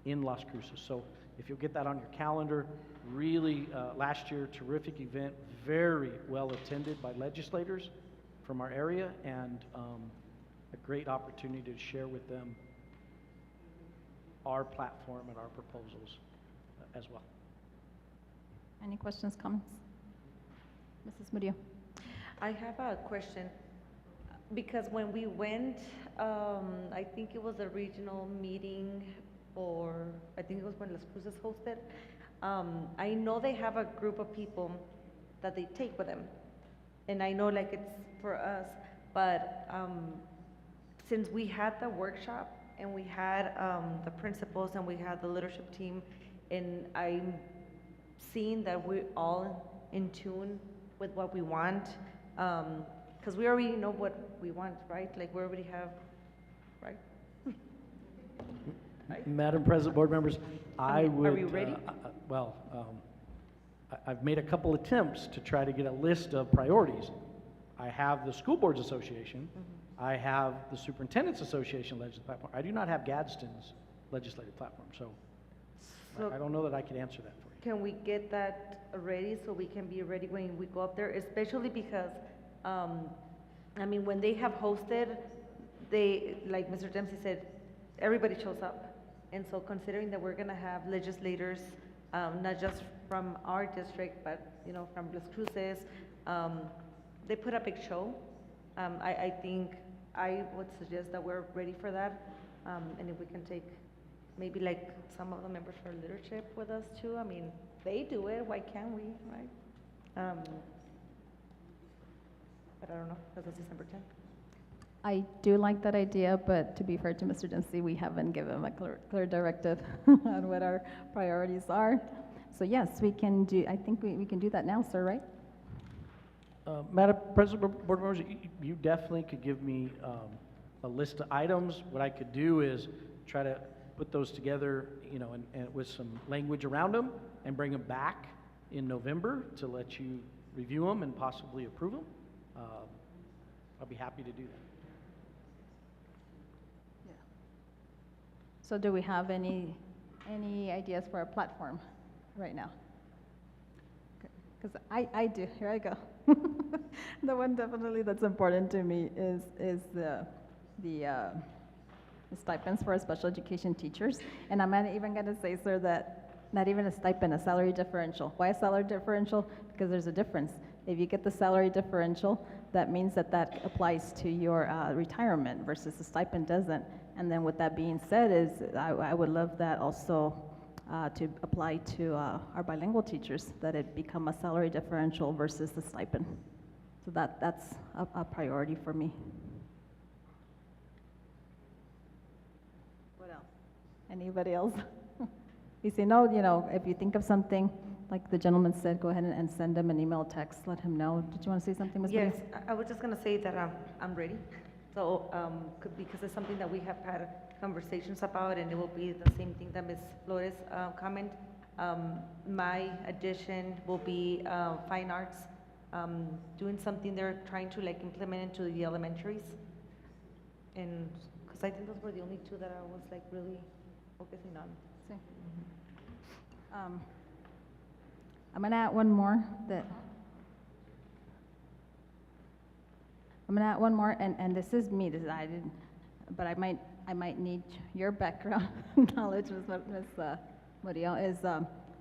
in Las Cruces. So if you'll get that on your calendar, really last year, terrific event, very well attended by legislators from our area, and a great opportunity to share with them our platform and our proposals as well. Any questions, comments? Mrs. Murillo. I have a question, because when we went, I think it was a regional meeting, or I think it was when Las Cruces hosted, I know they have a group of people that they take with them, and I know like it's for us, but since we had the workshop and we had the principals and we had the leadership team, and I'm seeing that we're all in tune with what we want, because we already know what we want, right? Like, we already have, right? Madam President, board members, I would. Are we ready? I've made a couple attempts to try to get a list of priorities. I have the School Boards Association. I have the Superintendent's Association legislative platform. I do not have Gadsden's legislative platform, so I don't know that I could answer that for you. Can we get that ready so we can be ready when we go up there? Especially because, I mean, when they have hosted, they, like Mr. Dempsey said, everybody shows up. And so considering that we're gonna have legislators, not just from our district, but, you know, from Las Cruces, they put a big show. I think I would suggest that we're ready for that. And if we can take maybe like some of the members for leadership with us too. I mean, they do it, why can't we, right? But I don't know, because it's December 10th. I do like that idea, but to be fair to Mr. Dempsey, we haven't given him a clear directive on what our priorities are. So yes, we can do, I think we can do that now, sir, right? Madam President, board members, you definitely could give me a list of items. What I could do is try to put those together, you know, and with some language around them, and bring them back in November to let you review them and possibly approve them. I'll be happy to do that. So do we have any ideas for a platform right now? Because I do, here I go. The one definitely that's important to me is the stipends for our special education teachers. And I'm not even gonna say, sir, that not even a stipend, a salary differential. Why a salary differential? Because there's a difference. If you get the salary differential, that means that applies to your retirement versus the stipend doesn't. And then with that being said is, I would love that also to apply to our bilingual teachers, that it become a salary differential versus the stipend. So that's a priority for me. What else? Anybody else? You say no, you know, if you think of something, like the gentleman said, go ahead and send him an email, text, let him know. Did you want to say something, Ms. Yes, Maria? I was just gonna say that I'm ready. So, because it's something that we have had conversations about, and it will be the same thing that Ms. Flores comment. My addition will be fine arts, doing something they're trying to like implement into the elementaries. And, because I think those were the only two that I was like really focusing on. Sí. I'm gonna add one more and this is me, I didn't, but I might need your background knowledge, Ms. Murillo, is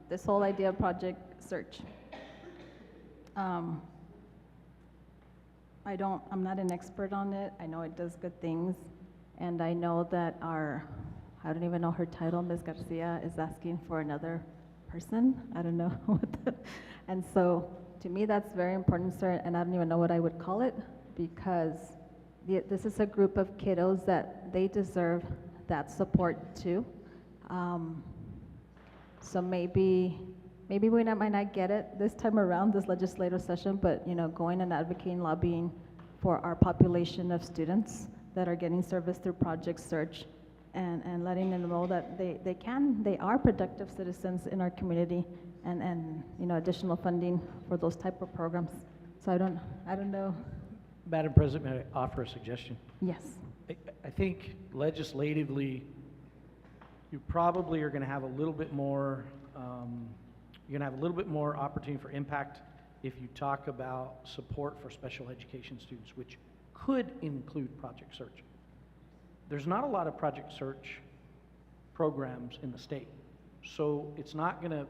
this whole idea of project search. I'm not an expert on it. I know it does good things, and I know that I don't even know her title, Ms. Garcia, is asking for another person. I don't know and so to me that's very important, sir, and I don't even know what I would call it, because this is a group of kiddos that they deserve that support too. So maybe we might not get it this time around, this legislative session, but you know, going and advocating, lobbying for our population of students that are getting service through Project Search, and letting them know that they are productive citizens in our community, and you know, additional funding for those type of programs. So I don't know. Madam President, may I offer a suggestion? Yes. I think legislatively, you probably are going to have a little bit more, you're going to have a little bit more opportunity for impact if you talk about support for special education students, which could include Project Search. There's not a lot of Project Search programs in the state, so it's not going to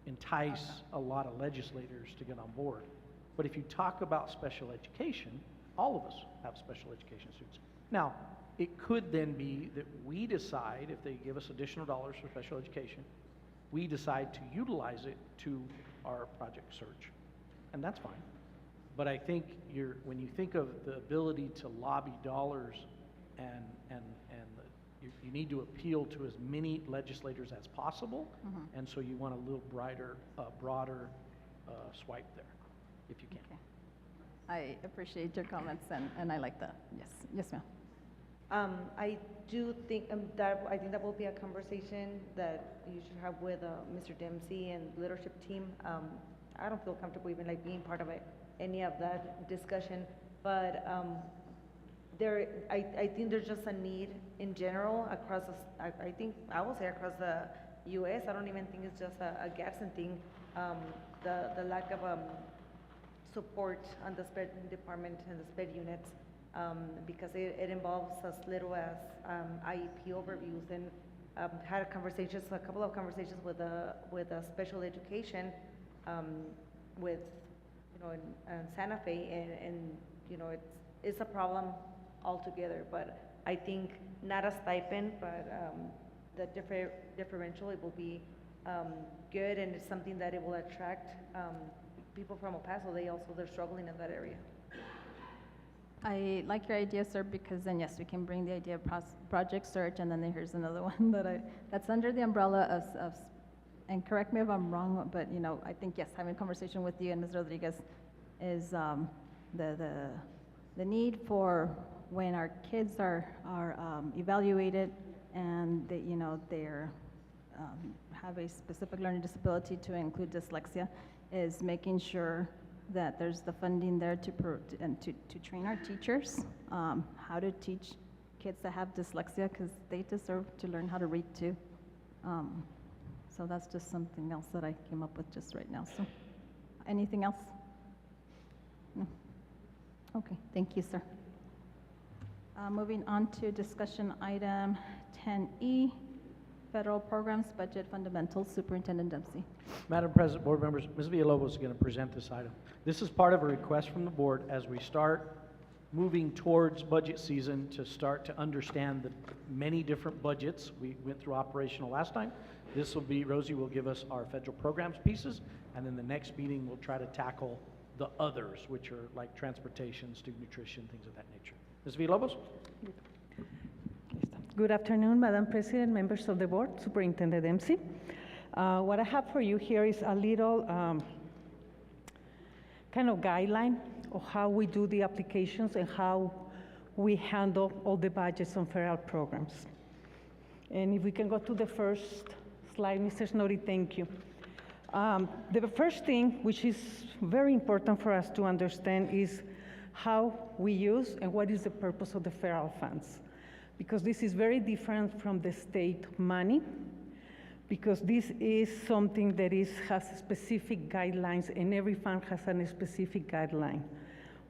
entice a lot of legislators to get on board. But if you talk about special education, all of us have special education students. Now, it could then be that we decide, if they give us additional dollars for special education, we decide to utilize it to our Project Search, and that's fine. But I think when you think of the ability to lobby dollars, and you need to appeal to as many legislators as possible, and so you want a little broader swipe there. if you can. Okay. I appreciate your comments, and I like that. Yes, yes, ma'am. I do think I think that will be a conversation that you should have with Mr. Dempsey and leadership team. I don't feel comfortable even like being part of any of that discussion, but I think there's just a need in general across I think I will say across the U.S. I don't even think it's just a Gadsden thing. The lack of support on the SPED department and the SPED units, because it involves as little as IEP overviews, and had a couple of conversations with special education, with in Santa Fe, and it's a problem altogether. But I think not a stipend, but the differential, it will be good, and it's something that it will attract people from El Paso. They're struggling in that area. I like your idea, sir, because then yes, we can bring the idea of project search, and then here's another one that's under the umbrella of, and correct me if I'm wrong, but I think yes, having a conversation with you and Ms. Rodriguez is the need for when our kids are evaluated and they they're have a specific learning disability, to include dyslexia, is making sure that there's the funding there to train our teachers how to teach kids that have dyslexia, because they deserve to learn how to read too. So that's just something else that I came up with just right now. So anything else? No? Okay, thank you, sir. Moving on to discussion item 10E, Federal Programs Budget Fundamentals, Superintendent Dempsey. Madam President, board members, Ms. Villalobos is going to present this item. This is part of a request from the board as we start moving towards budget season, to start to understand the many different budgets. We went through operational last time. This will be, Rosie will give us our federal programs pieces, and then the next meeting we'll try to tackle the others, which are like transportation, student nutrition, things of that nature. Ms. Villalobos? Good afternoon, Madam President, members of the board, Superintendent Dempsey. What I have for you here is a little kind of guideline of how we do the applications and how we handle all the budgets on federal programs. And if we can go to the first slide, Mr. Snowdy, thank you. The first thing, which is very important for us to understand, is how we use and what is the purpose of the federal funds. Because this is very different from the state money, because this is something that has specific guidelines, and every fund has a specific guideline.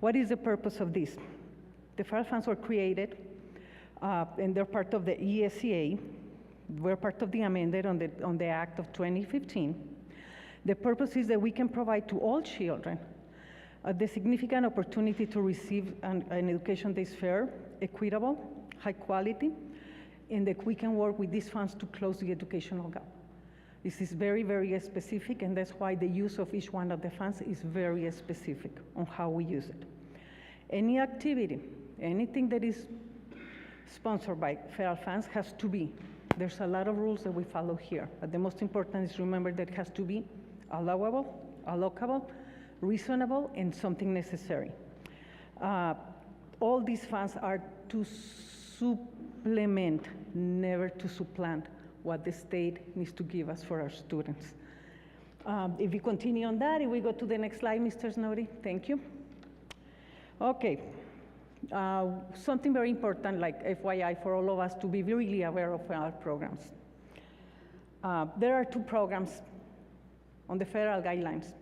What is the purpose of this? The federal funds were created, and they're part of the ESEA. We're part of the amendment on the Act of 2015. The purpose is that we can provide to all children the significant opportunity to receive an education that is fair, equitable, high quality, and that we can work with these funds to close the educational gap. This is very, very specific, and that's why the use of each one of the funds is very specific on how we use it. Any activity, anything that is sponsored by federal funds has to be, there's a lot of rules that we follow here, but the most important is remember that it has to be allowable, allocable, reasonable, and something necessary. All these funds are to supplement, never to supplant what the state needs to give us for our students. If we continue on that, if we go to the next slide, Mr. Snowdy, thank you. Okay, something very important, like FYI for all of us to be really aware of our programs. There are two programs on the federal guidelines.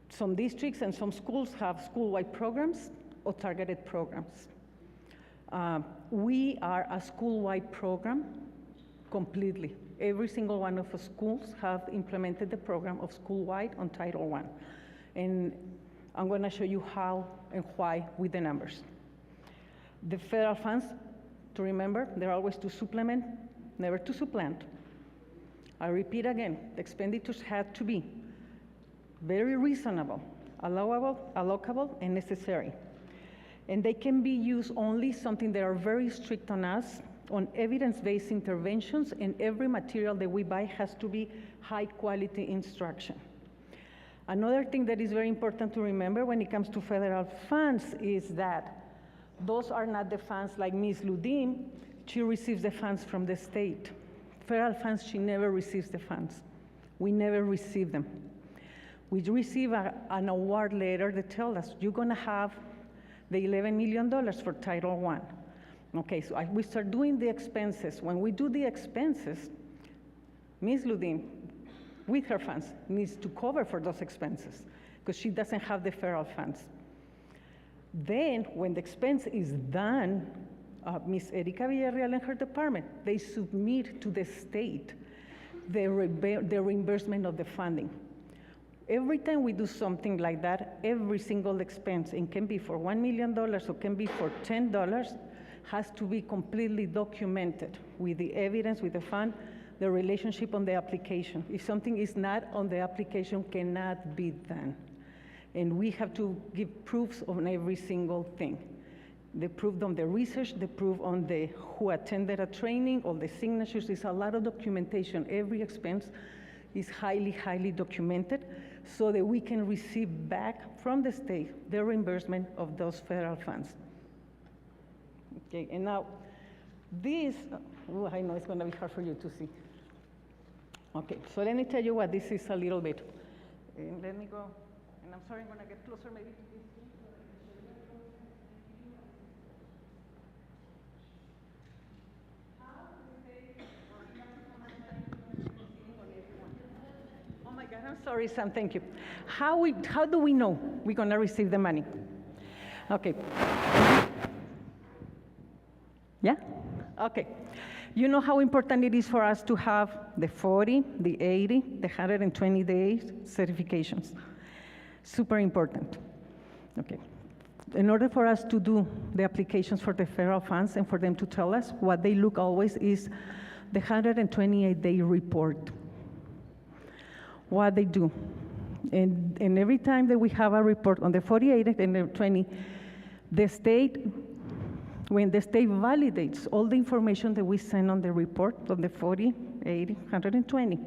Some districts and some schools have school-wide programs or targeted programs. We are a school-wide program completely. Every single one of the schools have implemented the program of school-wide on Title I. And I'm going to show you how and why with the numbers. The federal funds, to remember, they're always to supplement, never to supplant. I repeat again, the expenditures had to be very reasonable, allowable, allocable, and necessary. And they can be used only something that are very strict on us, on evidence-based interventions, and every material that we buy has to be high-quality instruction. Another thing that is very important to remember when it comes to federal funds is that those are not the funds like Ms. Ludim. She receives the funds from the state. Federal funds, she never receives the funds. We never receive them. We receive an award letter that tells us you're gonna have the $11 million for Title I. Okay, so we start doing the expenses. When we do the expenses, Ms. Ludim, with her funds, needs to cover for those expenses because she doesn't have the federal funds. Then, when the expense is done, Ms. Erika Villarreal and her department, they submit to the state the reimbursement of the funding. Every time we do something like that, every single expense, it can be for $1 million or can be for $10, has to be completely documented with the evidence, with the fund, the relationship on the application. If something is not on the application, cannot be done. And we have to give proofs on every single thing. The proof on the research, the proof on the who attended a training, all the signatures. There's a lot of documentation. Every expense is highly, highly documented so that we can receive back from the state the reimbursement of those federal funds. Okay, and now this, I know it's gonna be hard for you to see. Okay, so let me tell you what this is a little bit. And let me go, and I'm sorry, I'm gonna get closer maybe to this. Oh my God, I'm sorry, Sam, thank you. How do we know we're gonna receive the money? Okay. Yeah? Okay. You know how important it is for us to have the 40, the 80, the 120 days certifications. Super important. Okay. In order for us to do the applications for the federal funds and for them to tell us, what they look always is the 128-day report. What they do. And every time that we have a report on the 48 and the 20, the state, when the state validates all the information that we send on the report, on the 40, 80, 120,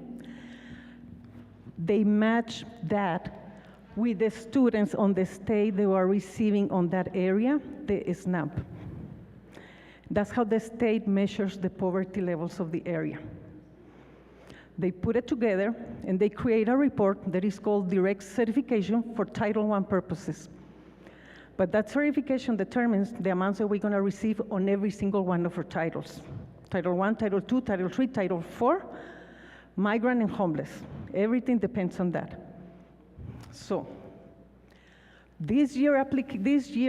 they match that with the students on the state they are receiving on that area, the SNAP. That's how the state measures the poverty levels of the area. They put it together and they create a report that is called direct certification for Title I purposes. But that certification determines the amounts that we're gonna receive on every single one of our titles. Title I, Title II, Title III, Title IV, migrant and homeless. Everything depends on that. So, this year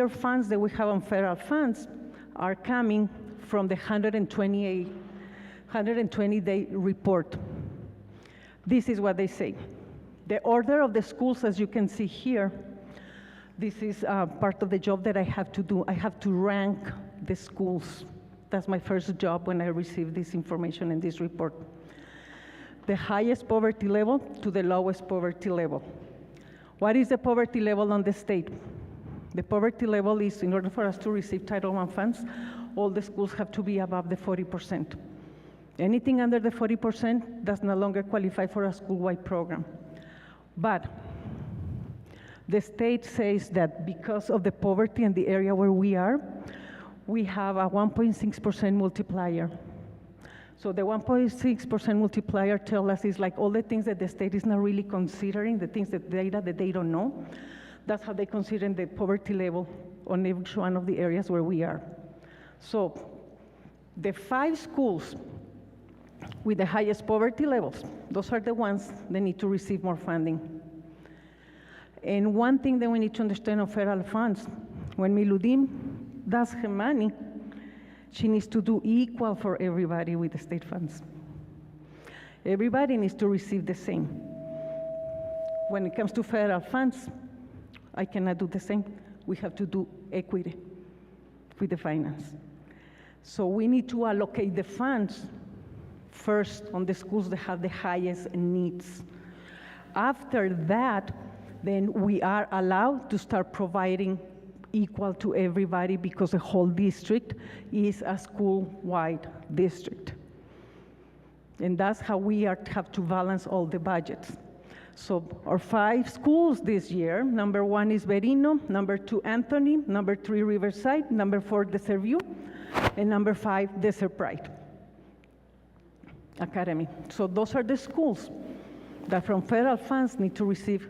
funds that we have on federal funds are coming from the 120-day report. This is what they say. The order of the schools, as you can see here, this is part of the job that I have to do. I have to rank the schools. That's my first job when I receive this information in this report. The highest poverty level to the lowest poverty level. What is the poverty level on the state? The poverty level is, in order for us to receive Title I funds, all the schools have to be above the 40%. Anything under the 40% does no longer qualify for a school-wide program. But the state says that because of the poverty in the area where we are, we have a 1.6% multiplier. So the 1.6% multiplier tells us is like all the things that the state is not really considering, the things that data that they don't know. That's how they consider the poverty level on each one of the areas where we are. So the 5 schools with the highest poverty levels, those are the ones that need to receive more funding. And one thing that we need to understand on federal funds, when Miludim does her money, she needs to do equal for everybody with the state funds. Everybody needs to receive the same. When it comes to federal funds, I cannot do the same. We have to do equity with the finance. So we need to allocate the funds first on the schools that have the highest needs. After that, then we are allowed to start providing equal to everybody because the whole district is a school-wide district. And that's how we have to balance all the budgets. So our 5 schools this year, number 1 is Verino, number 2 Anthony, number 3 Riverside, number 4 Desert View, and number 5 Desert Pride Academy. So those are the schools that from federal funds need to receive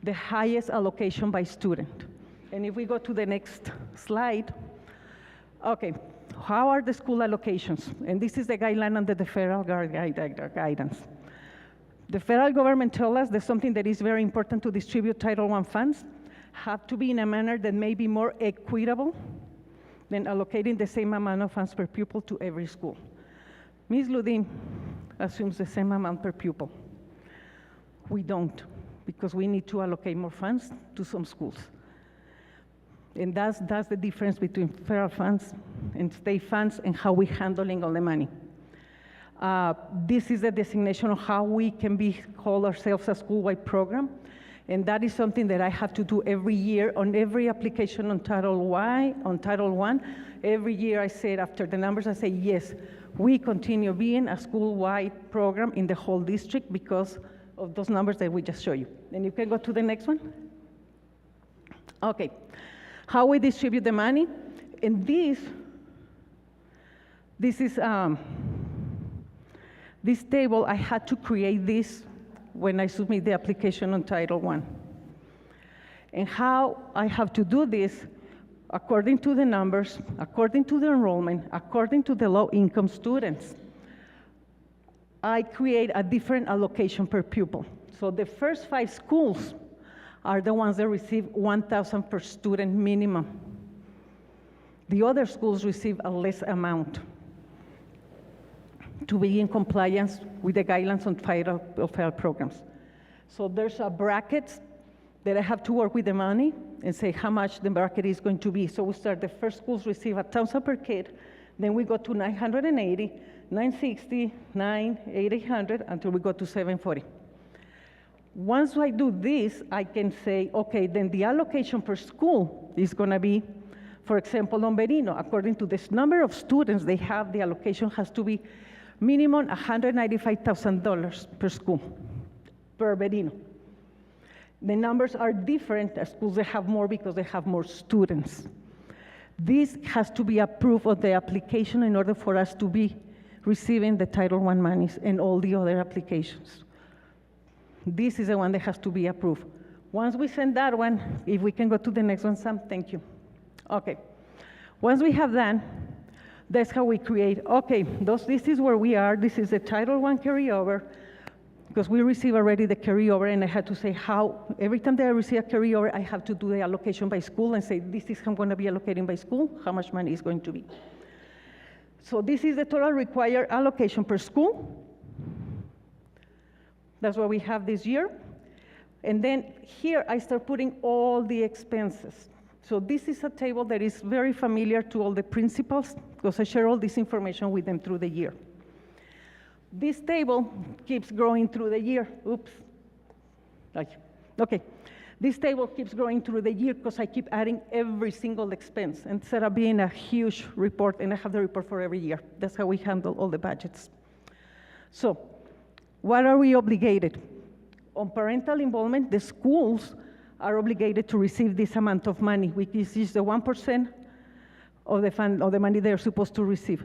the highest allocation by student. And if we go to the next slide, okay, how are the school allocations? And this is the guideline under the federal guidance. The federal government tells us there's something that is very important to distribute Title I funds, have to be in a manner that may be more equitable than allocating the same amount of funds per pupil to every school. Ms. Ludin assumes the same amount per pupil. We don't, because we need to allocate more funds to some schools. And that's the difference between federal funds and state funds and how we're handling all the money. This is the designation of how we can call ourselves a school-wide program. And that is something that I have to do every year on every application on Title I. Every year I say, after the numbers, I say, yes, we continue being a school-wide program in the whole district because of those numbers that we just showed you. And you can go to the next one. Okay, how we distribute the money. And this is, this table, I had to create this when I submit the application on Title I. And how I have to do this, according to the numbers, according to the enrollment, according to the low-income students, I create a different allocation per pupil. So the first 5 schools are the ones that receive $1,000 per student minimum. The other schools receive a less amount to be in compliance with the guidelines on federal programs. So there's a bracket that I have to work with the money and say how much the bracket is going to be. So we start, the first schools receive $1,000 per kid, then we go to 980, 960, 800, until we go to 740. Once I do this, I can say, okay, then the allocation per school is gonna be, for example, on Verino, according to this number of students they have, the allocation has to be minimum $195,000 per school, per Verino. The numbers are different at schools that have more because they have more students. This has to be approved of the application in order for us to be receiving the Title I monies and all the other applications. This is the one that has to be approved. Once we send that one, if we can go to the next one, Sam, thank you. Okay, once we have that, that's how we create, okay, this is where we are, this is the Title I carryover, because we receive already the carryover, and I had to say how, every time that I receive a carryover, I have to do the allocation by school and say, this is how I'm gonna be allocating by school, how much money is going to be. So this is the total required allocation per school. That's what we have this year. And then here I start putting all the expenses. So this is a table that is very familiar to all the principals because I share all this information with them through the year. This table keeps growing through the year. Oops. Okay. This table keeps growing through the year because I keep adding every single expense instead of being a huge report, and I have the report for every year. That's how we handle all the budgets. So what are we obligated? On parental involvement, the schools are obligated to receive this amount of money, which is the 1% of the fund, of the money they're supposed to receive.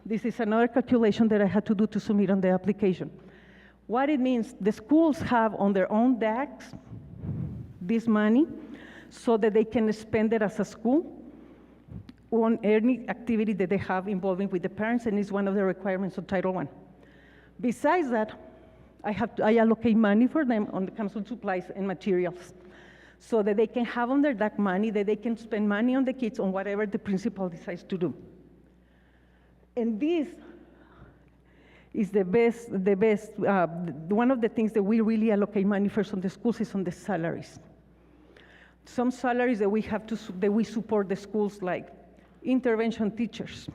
This is another calculation that I had to do to submit on the application. What it means, the schools have on their own DACs this money so that they can spend it as a school on any activity that they have involving with the parents, and it's one of the requirements of Title I. Besides that, I allocate money for them on the comes to supplies and materials so that they can have on their DAC money, that they can spend money on the kids on whatever the principal decides to do. And this is the best, one of the things that we really allocate money first on the schools is on the salaries. Some salaries that we have to, that we support the schools, like intervention teachers,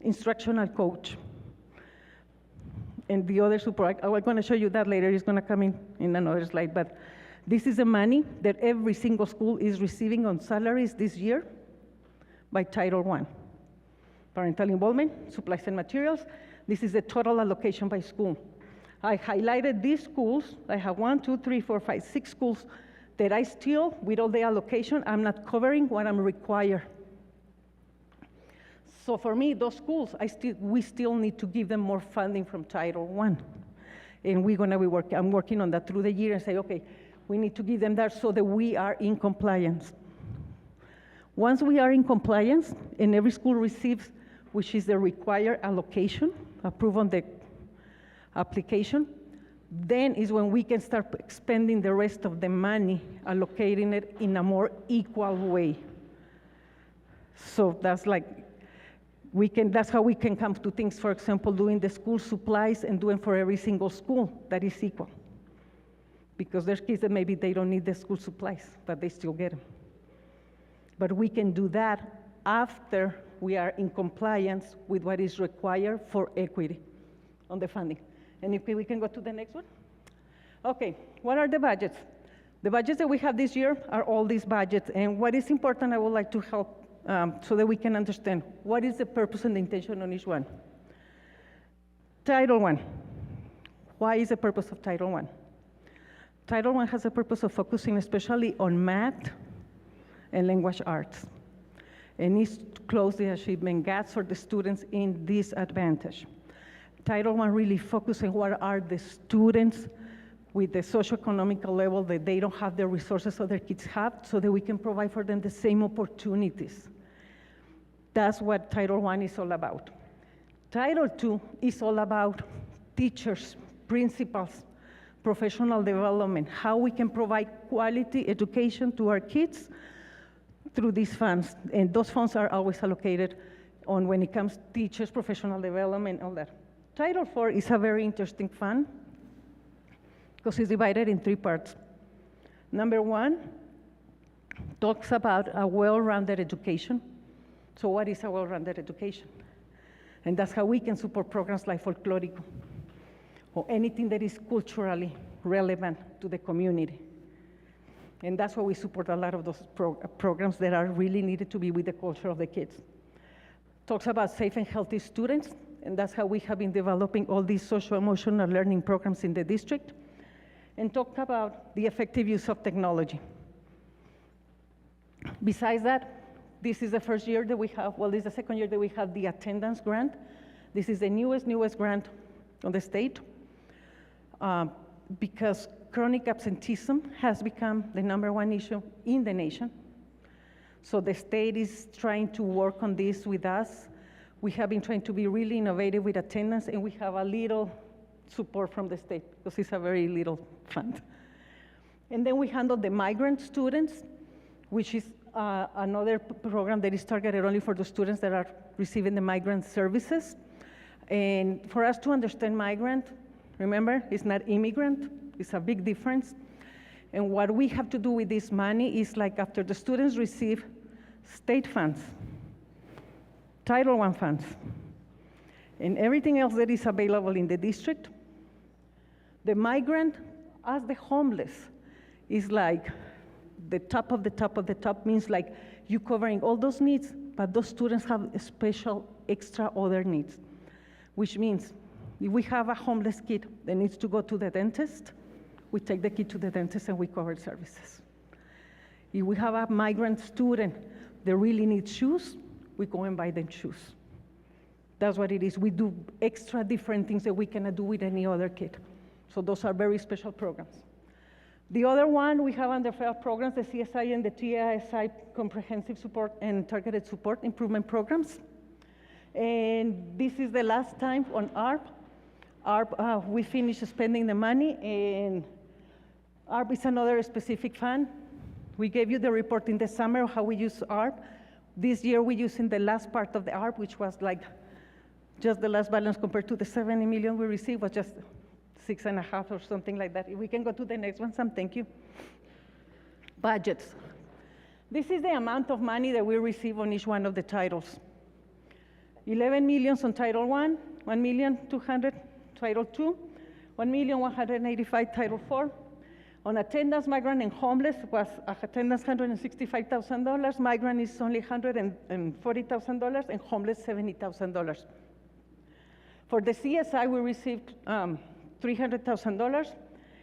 instructional coach, and the other support. I'm going to show you that later. It's going to come in another slide. But this is the money that every single school is receiving on salaries this year by Title I. Parental involvement, supplies and materials. This is the total allocation by school. I highlighted these schools. I have 1, 2, 3, 4, 5, 6 schools that I still, with all the allocation, I'm not covering what I'm required. So for me, those schools, we still need to give them more funding from Title I. And we're gonna be I'm working on that through the year and say, okay, we need to give them that so that we are in compliance. Once we are in compliance, and every school receives, which is the required allocation, approved on the application, then is when we can start spending the rest of the money, allocating it in a more equal way. So that's like, that's how we can come to things, for example, doing the school supplies and doing for every single school that is equal. Because there's kids that maybe they don't need the school supplies, but they still get them. But we can do that after we are in compliance with what is required for equity on the funding. And if we can go to the next one. Okay, what are the budgets? The budgets that we have this year are all these budgets. And what is important, I would like to help so that we can understand what is the purpose and the intention on each one. Title I. Why is the purpose of Title I? Title I has a purpose of focusing especially on math and language arts. And it's to close the achievement gaps for the students in disadvantage. Title I really focuses on what are the students with the socioeconomic level that they don't have the resources other kids have, so that we can provide for them the same opportunities. That's what Title I is all about. Title II is all about teachers, principals, professional development, how we can provide quality education to our kids through these funds. And those funds are always allocated on when it comes to teachers, professional development, all that. Title IV is a very interesting fund because it's divided in 3 parts. Number 1 talks about a well-rounded education. So what is a well-rounded education? And that's how we can support programs like Folklorico or anything that is culturally relevant to the community. And that's why we support a lot of those programs that are really needed to be with the culture of the kids. Talks about safe and healthy students, and that's how we have been developing all these social-emotional learning programs in the district. And talk about the effective use of technology. Besides that, this is the first year that we have, well, this is the second year that we have the attendance grant. This is the newest grant on the state because chronic absenteeism has become the #1 issue in the nation. So the state is trying to work on this with us. We have been trying to be really innovative with attendance, and we have a little support from the state because it's a very little fund. And then we handle the migrant students, which is another program that is targeted only for the students that are receiving the migrant services. And for us to understand migrant, remember, it's not immigrant, it's a big difference. And what we have to do with this money is like after the students receive state funds, Title I funds, and everything else that is available in the district, the migrant as the homeless is like the top of the top of the top, means like you covering all those needs, but those students have special extra other needs, which means if we have a homeless kid that needs to go to the dentist, we take the kid to the dentist and we cover services. If we have a migrant student that really needs shoes, we go and buy them shoes. That's what it is. We do extra different things that we cannot do with any other kid. So those are very special programs. The other one we have under federal programs, the CSI and the TISI comprehensive support and targeted support improvement programs. And this is the last time on ARP. ARP, we finished spending the money, and ARP is another specific fund. We gave you the report in the summer of how we use ARP. This year we're using the last part of the ARP, which was like just the last balance compared to the 70 million we received was just 6.5 or something like that. If we can go to the next one, Sam, thank you. Budgets. This is the amount of money that we receive on each one of the titles. 11 million on Title I, 1,200,000 Title II, 1,185,000 Title IV. On attendance, migrant and homeless was attendance $165,000, migrant is only $140,000, and homeless $70,000. For the CSI, we received $300,000.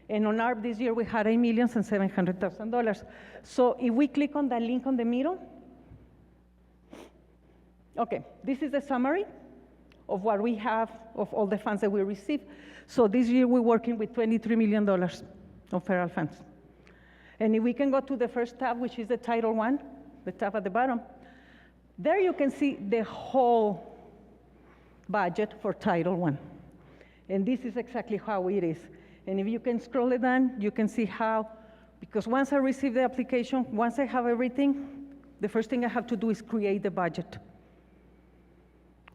And on ARP this year, we had $8,700,000. So if we click on that link on the middle, okay, this is the summary of what we have, of all the funds that we receive. So this year, we're working with $23 million of federal funds. And if we can go to the first tab, which is the Title I, the tab at the bottom, there you can see the whole budget for Title I. And this is exactly how it is. And if you can scroll it down, you can see how, because once I receive the application, once I have everything, the first thing I have to do is create the budget.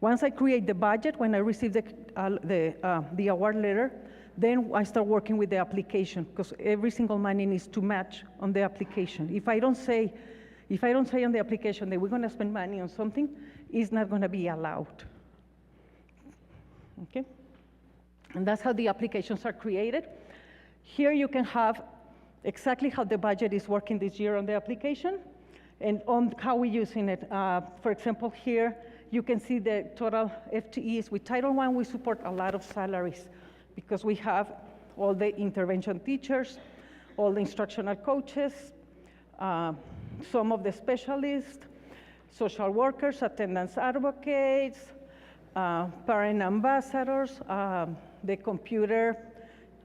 Once I create the budget, when I receive the award letter, then I start working with the application, because every single money needs to match on the application. If I don't say on the application that we're going to spend money on something, it's not going to be allowed. Okay? And that's how the applications are created. Here you can have exactly how the budget is working this year on the application and on how we're using it. For example, here you can see the total FTEs. With Title I, we support a lot of salaries because we have all the intervention teachers, all the instructional coaches, some of the specialists, social workers, attendance advocates, parent ambassadors, the computer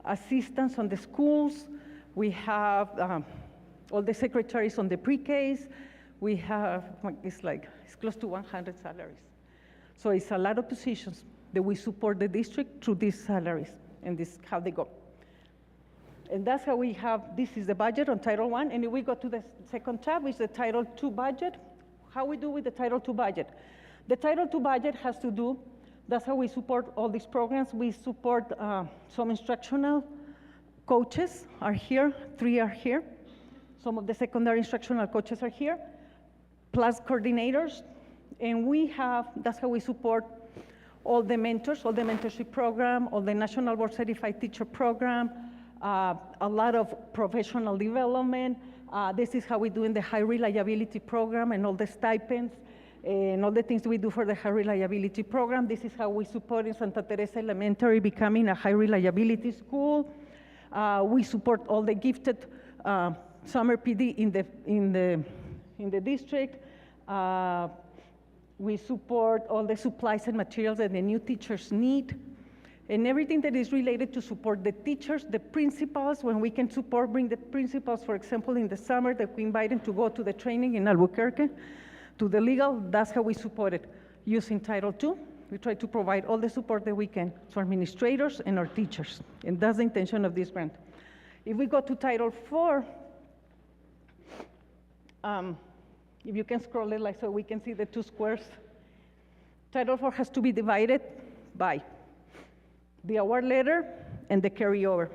assistants on the schools. We have all the secretaries on the pre-Ks. We have, it's close to 100 salaries. So it's a lot of positions that we support the district through these salaries, and this is how they go. And that's how we have, this is the budget on Title I, and if we go to the second tab, which is the Title II budget, how we do with the Title II budget. The Title II budget has to do, that's how we support all these programs. We support some instructional coaches are here, 3 are here. Some of the secondary instructional coaches are here, plus coordinators. And we have, that's how we support all the mentors, all the mentorship program, all the National Board Certified Teacher program, a lot of professional development. This is how we do in the high reliability program and all the stipends and all the things we do for the high reliability program. This is how we support in Santa Teresa Elementary becoming a high reliability school. We support all the gifted summer PD in the district. We support all the supplies and materials that the new teachers need, and everything that is related to support the teachers, the principals, when we can support, bring the principals, for example, in the summer that we invite them to go to the training in Albuquerque, to the legal, that's how we support it. Using Title II, we try to provide all the support that we can to administrators and our teachers, and that's the intention of this grant. If we go to Title IV, if you can scroll it so we can see the 2 squares. Title IV has to be divided by the award letter and the carryover.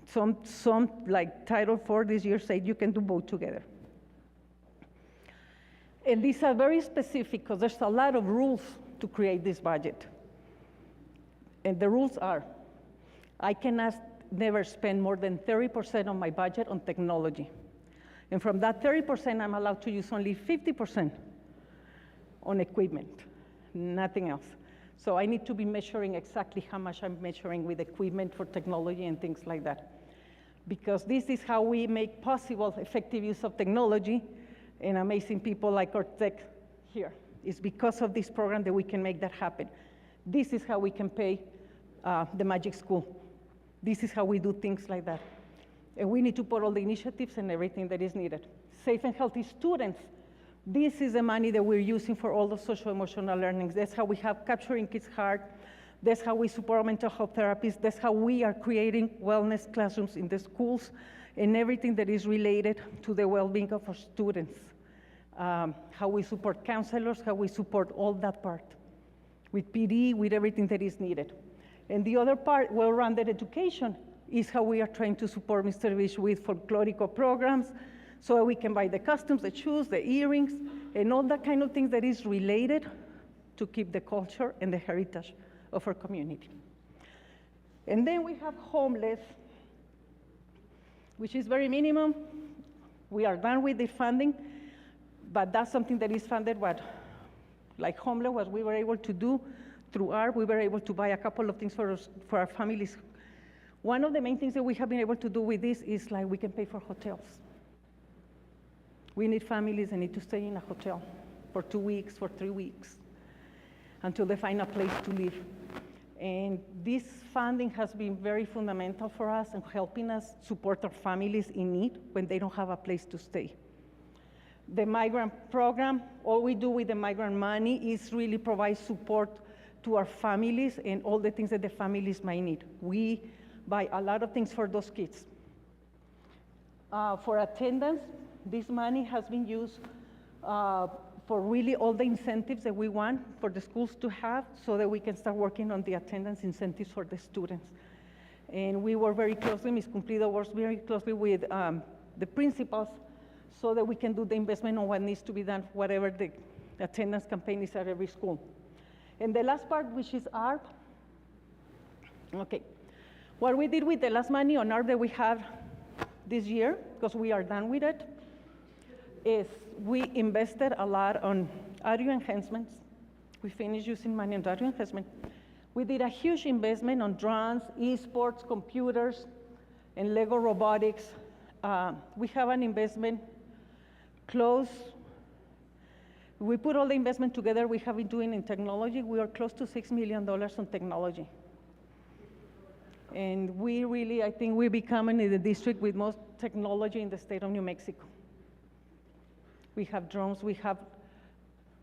Some like Title IV this year said you can do both together. And these are very specific because there's a lot of rules to create this budget. And the rules are, I cannot never spend more than 30% of my budget on technology. And from that 30%, I'm allowed to use only 50% on equipment, nothing else. So I need to be measuring exactly how much I'm measuring with equipment for technology and things like that. Because this is how we make possible effective use of technology and amazing people like our tech here. It's because of this program that we can make that happen. This is how we can pay the Magic School. This is how we do things like that. And we need to put all the initiatives and everything that is needed. Safe and healthy students. This is the money that we're using for all the social emotional learnings. That's how we have Capturing Kids' Heart. That's how we support mental health therapists. That's how we are creating wellness classrooms in the schools and everything that is related to the well-being of our students. How we support counselors, how we support all that part. With PD, with everything that is needed. And the other part, well-rounded education, is how we are trying to support Mr. Bish with folklorico programs, so we can buy the costumes, the shoes, the earrings, and all that kind of things that is related to keep the culture and the heritage of our community. And then we have homeless, which is very minimum. We are done with the funding, but that's something that is funded like homeless, what we were able to do through ARP, we were able to buy a couple of things for our families. One of the main things that we have been able to do with this is like we can pay for hotels. We need families that need to stay in a hotel for 2 weeks, for 3 weeks, until they find a place to live. And this funding has been very fundamental for us in helping us support our families in need when they don't have a place to stay. The migrant program, all we do with the migrant money is really provide support to our families and all the things that the families might need. We buy a lot of things for those kids. For attendance, this money has been used for really all the incentives that we want for the schools to have so that we can start working on the attendance incentives for the students. And we work very closely, Ms. Cumplido works very closely with the principals so that we can do the investment on what needs to be done, whatever the attendance campaign is at every school. And the last part, which is ARP. Okay, what we did with the last money on ARP that we have this year, because we are done with it, is we invested a lot on audio enhancements. We finished using money on audio enhancement. We did a huge investment on drones, esports, computers, and Lego robotics. We have an investment close. We put all the investment together we have been doing in technology. We are close to $6 million on technology. And we really, I think we're becoming the district with most technology in the state of New Mexico. We have drones, we have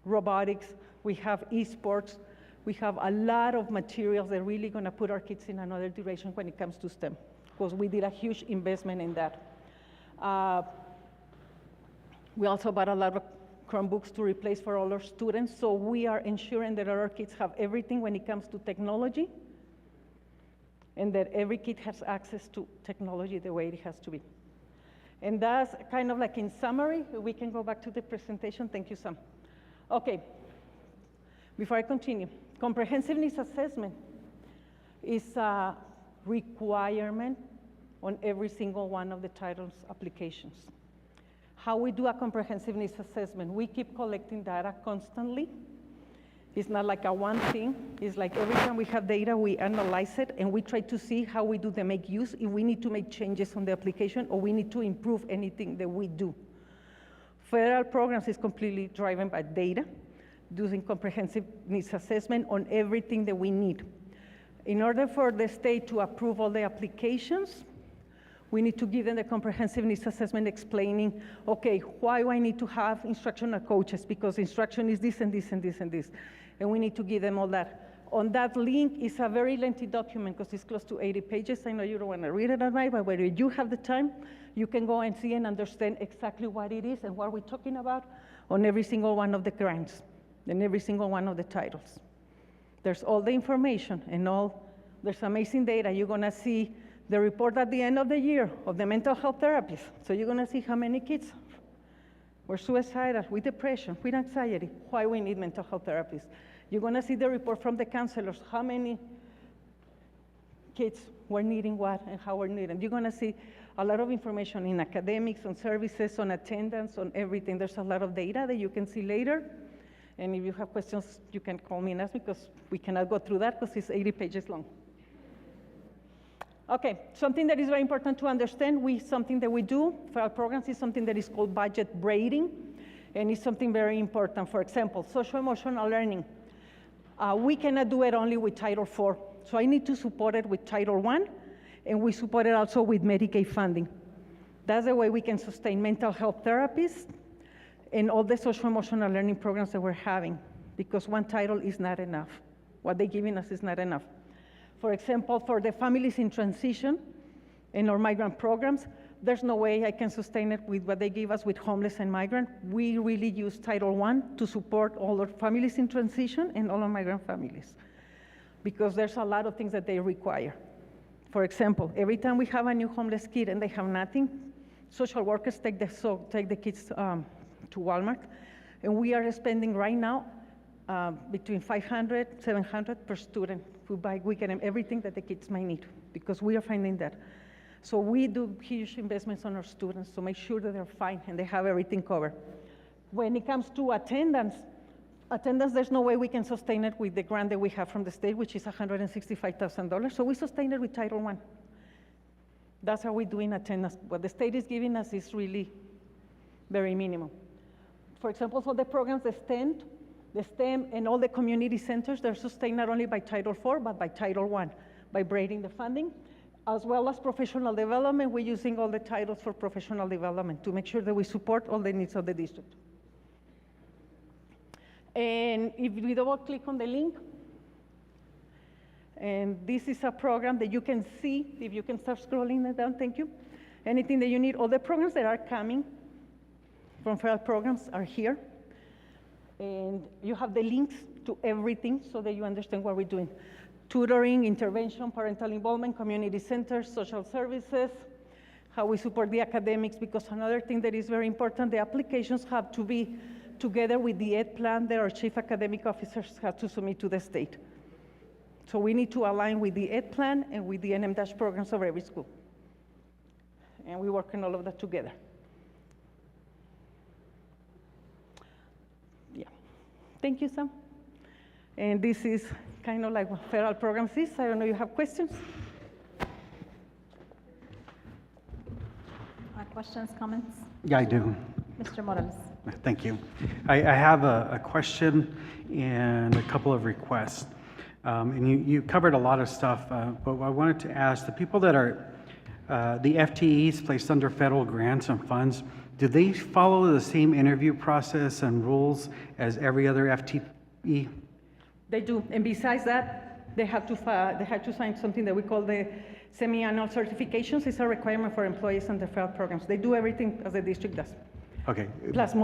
robotics, we have esports, we have a lot of materials that are really gonna put our kids in another direction when it comes to STEM, because we did a huge investment in that. We also bought a lot of Chromebooks to replace for all our students, so we are ensuring that our kids have everything when it comes to technology, and that every kid has access to technology the way it has to be. And that's kind of like in summary. We can go back to the presentation. Thank you, Sam. Okay, before I continue, comprehensive needs assessment is a requirement on every single one of the titles applications. How we do a comprehensive needs assessment, we keep collecting data constantly. It's not like a one thing. It's like every time we have data, we analyze it, and we try to see how we do the make use, if we need to make changes on the application, or we need to improve anything that we do. Federal programs is completely driven by data, doing comprehensive needs assessment on everything that we need. In order for the state to approve all the applications, we need to give them the comprehensive needs assessment explaining, okay, why do I need to have instructional coaches? Because instruction is this and this and this and this. And we need to give them all that. On that link is a very lengthy document because it's close to 80 pages. I know you don't want to read it at night, but when you have the time, you can go and see and understand exactly what it is and what we're talking about on every single one of the grants and every single one of the titles. There's all the information and there's amazing data. You're gonna see the report at the end of the year of the mental health therapists. So you're gonna see how many kids were suicidal, with depression, with anxiety, why we need mental health therapists. You're gonna see the report from the counselors, how many kids were needing what and how we're needing. You're gonna see a lot of information in academics, on services, on attendance, on everything. There's a lot of data that you can see later. And if you have questions, you can call me and ask me because we cannot go through that because it's 80 pages long. Okay, something that is very important to understand, something that we do for our programs is something that is called budget braiding, and it's something very important. For example, social emotional learning. We cannot do it only with Title IV, so I need to support it with Title I, and we support it also with Medicaid funding. That's the way we can sustain mental health therapists and all the social emotional learning programs that we're having, because one title is not enough. What they're giving us is not enough. For example, for the families in transition in our migrant programs, there's no way I can sustain it with what they give us with homeless and migrant. We really use Title I to support all our families in transition and all our migrant families, because there's a lot of things that they require. For example, every time we have a new homeless kid and they have nothing, social workers take the kids to Walmart, and we are spending right now between $500, $700 per student. We get them everything that the kids might need, because we are finding that. So we do huge investments on our students to make sure that they're fine and they have everything covered. When it comes to attendance, Attendance, there's no way we can sustain it with the grant that we have from the state, which is $165,000. So we sustain it with Title I. That's how we're doing attendance. What the state is giving us is really very minimum. For example, for the programs, the STEM, and all the community centers, they're sustained not only by Title IV, but by Title I, by braiding the funding, as well as professional development. We're using all the titles for professional development to make sure that we support all the needs of the district. And if we double click on the link, and this is a program that you can see, if you can start scrolling it down, thank you. Anything that you need, all the programs that are coming from federal programs are here. And you have the links to everything so that you understand what we're doing. Tutoring, intervention, parental involvement, community centers, social services, how we support the academics, because another thing that is very important, the applications have to be together with the ed plan that our chief academic officers have to submit to the state. So we need to align with the ed plan and with the NM- programs of every school. And we work on all of that together. Yeah. Thank you, Sam. And this is kind of like what federal programs is. I don't know if you have questions? Questions, comments? Yeah, I do. Mr. Morales. Thank you. I have a question and a couple of requests. And you covered a lot of stuff, but I wanted to ask, the people that are, the FTEs placed under federal grants and funds, do they follow the same interview process and rules as every other FTE? They do, and besides that, they have to sign something that we call the semi-annual certifications. It's a requirement for employees under federal programs. They do everything as the district does. Okay. Plus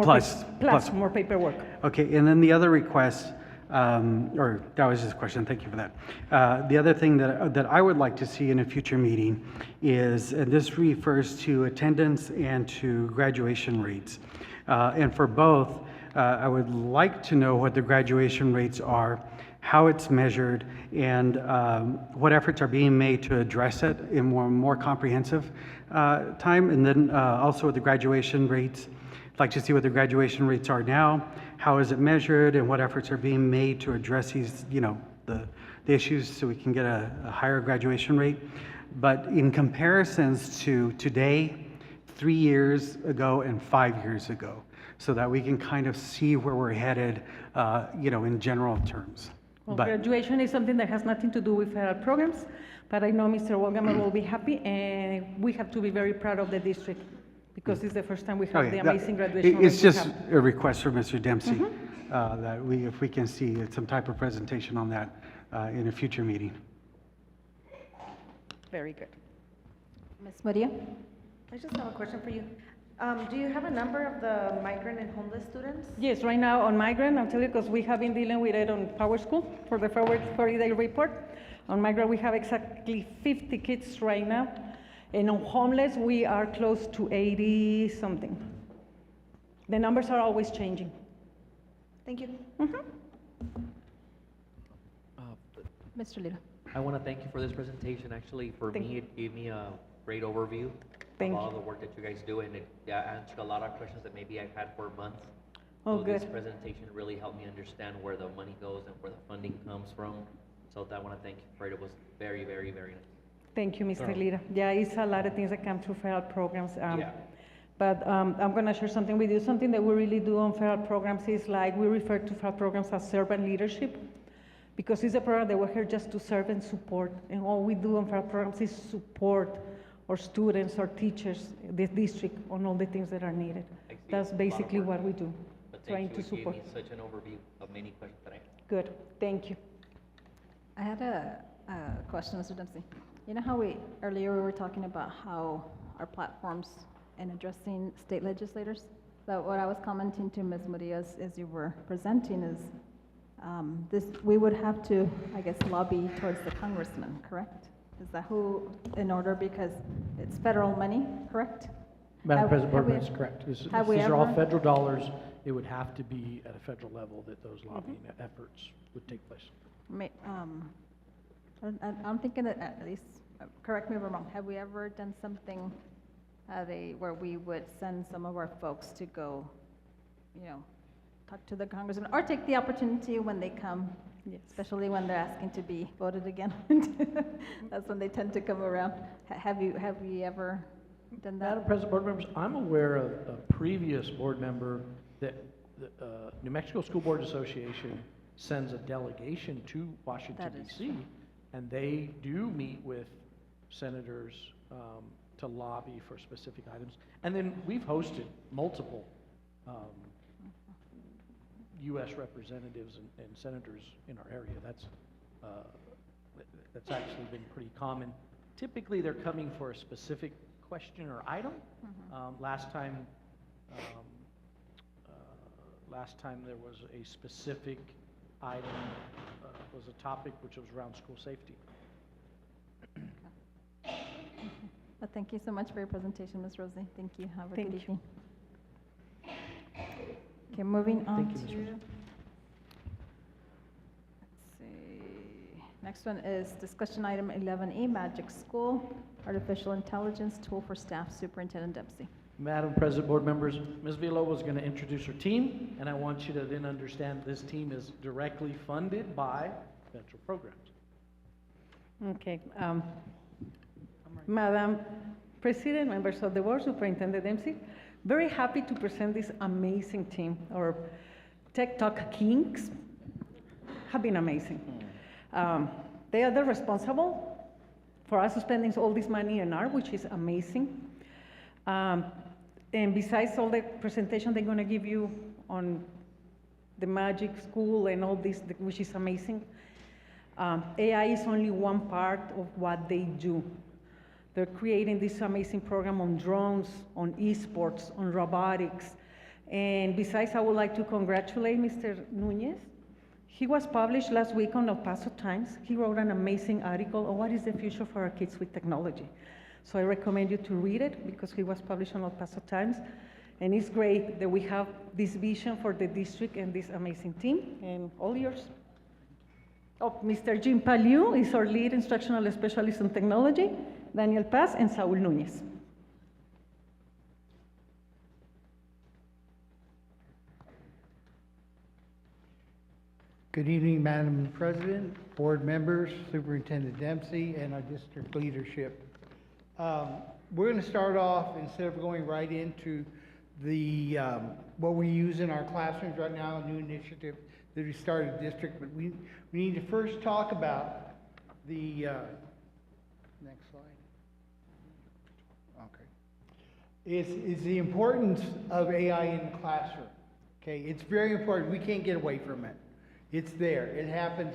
more paperwork. Okay, and then the other request, or that was just a question, thank you for that. The other thing that I would like to see in a future meeting is, and this refers to attendance and to graduation rates. And for both, I would like to know what the graduation rates are, how it's measured, and what efforts are being made to address it in more comprehensive time. And then also with the graduation rates, I'd like to see what the graduation rates are now, how is it measured, and what efforts are being made to address these, the issues so we can get a higher graduation rate. But in comparisons to today, 3 years ago, and 5 years ago, so that we can kind of see where we're headed, in general terms. Well, graduation is something that has nothing to do with federal programs, but I know Mr. Wolgamer will be happy, and we have to be very proud of the district because it's the first time we have the amazing graduation rate. It's just a request for Mr. Dempsey that if we can see some type of presentation on that in a future meeting. Very good. Ms. Maria? I just have a question for you. Do you have a number of the migrant and homeless students? Yes, right now on migrant, I'll tell you because we have been dealing with it on Power School for the 40-day report. On migrant, we have exactly 50 kids right now. And on homeless, we are close to 80 something. The numbers are always changing. Thank you. Mr. Lira. I want to thank you for this presentation. Actually, for me, it gave me a great overview of all the work that you guys do, and it answered a lot of questions that maybe I've had for months. Oh, so good. This presentation really helped me understand where the money goes and where the funding comes from. So I want to thank you for it. It was very, very, very nice. Thank you, Mr. Lira. Yeah, it's a lot of things that come through federal programs. But I'm going to share something with you. Something that we really do on federal programs is like we refer to federal programs as servant leadership, because it's a program that we're here just to serve and support. And all we do on federal programs is support our students, our teachers, the district on all the things that are needed. That's basically what we do, trying to support. You gave me such an overview of many questions that I had. Good, thank you. I had a question, Mr. Dempsey. You know how earlier we were talking about how our platforms in addressing state legislators? So what I was commenting to Ms. Maria as you were presenting is we would have to, I guess, lobby towards the congressman, correct? Is that who, in order, because it's federal money, correct? Madam President, Board members, correct. These are all federal dollars. It would have to be at a federal level that those lobbying efforts would take place. I'm thinking that, at least, correct me if I'm wrong, have we ever done something where we would send some of our folks to go, talk to the congressman, or take the opportunity when they come, especially when they're asking to be voted again. That's when they tend to come around. Have you ever done that? Madam President, board members, I'm aware of a previous board member that the New Mexico School Board Association sends a delegation to Washington That is DC, and they do meet with senators to lobby for specific items. And then we've hosted multiple U.S. representatives and senators in our area. That's actually been pretty common. Typically, they're coming for a specific question or item. Last time there was a specific item, was a topic which was around school safety. Well, thank you so much for your presentation, Ms. Rosie. Thank you. Have a good evening. Okay, moving on Thank you, Ms. to, Rosie. let's see, next one is discussion item 11E, Magic School, Artificial Intelligence Tool for Staff, Superintendent Dempsey. Madam President, board members, Ms. Villalobos is going to introduce her team, and I want you to then understand this team is directly funded by federal programs. Okay. Madam President, members of the board, Superintendent Dempsey, very happy to present this amazing team. Our Tech Talk Kings have been amazing. They are the responsible for us spending all this money in art, which is amazing. And besides all the presentation they're going to give you on the Magic School and all this, which is amazing, AI is only one part of what they do. They're creating this amazing program on drones, on esports, on robotics. And besides, I would like to congratulate Mr. Nunez. He was published last week on El Paso Times. He wrote an amazing article on what is the future for our kids with technology. So I recommend you to read it because he was published on El Paso Times. And it's great that we have this vision for the district and this amazing team, and all yours. Oh, Mr. Jim Paliu is our lead instructional specialist in technology, Daniel Paz, and Saul Nunez. Good evening, Madam President, board members, Superintendent Dempsey, and our district leadership. We're going to start off, instead of going right into the what we use in our classrooms right now, a new initiative that we started district, but we need to first talk about the next slide. Okay. Is the importance of AI in the classroom. Okay, it's very important. We can't get away from it. It's there. It happens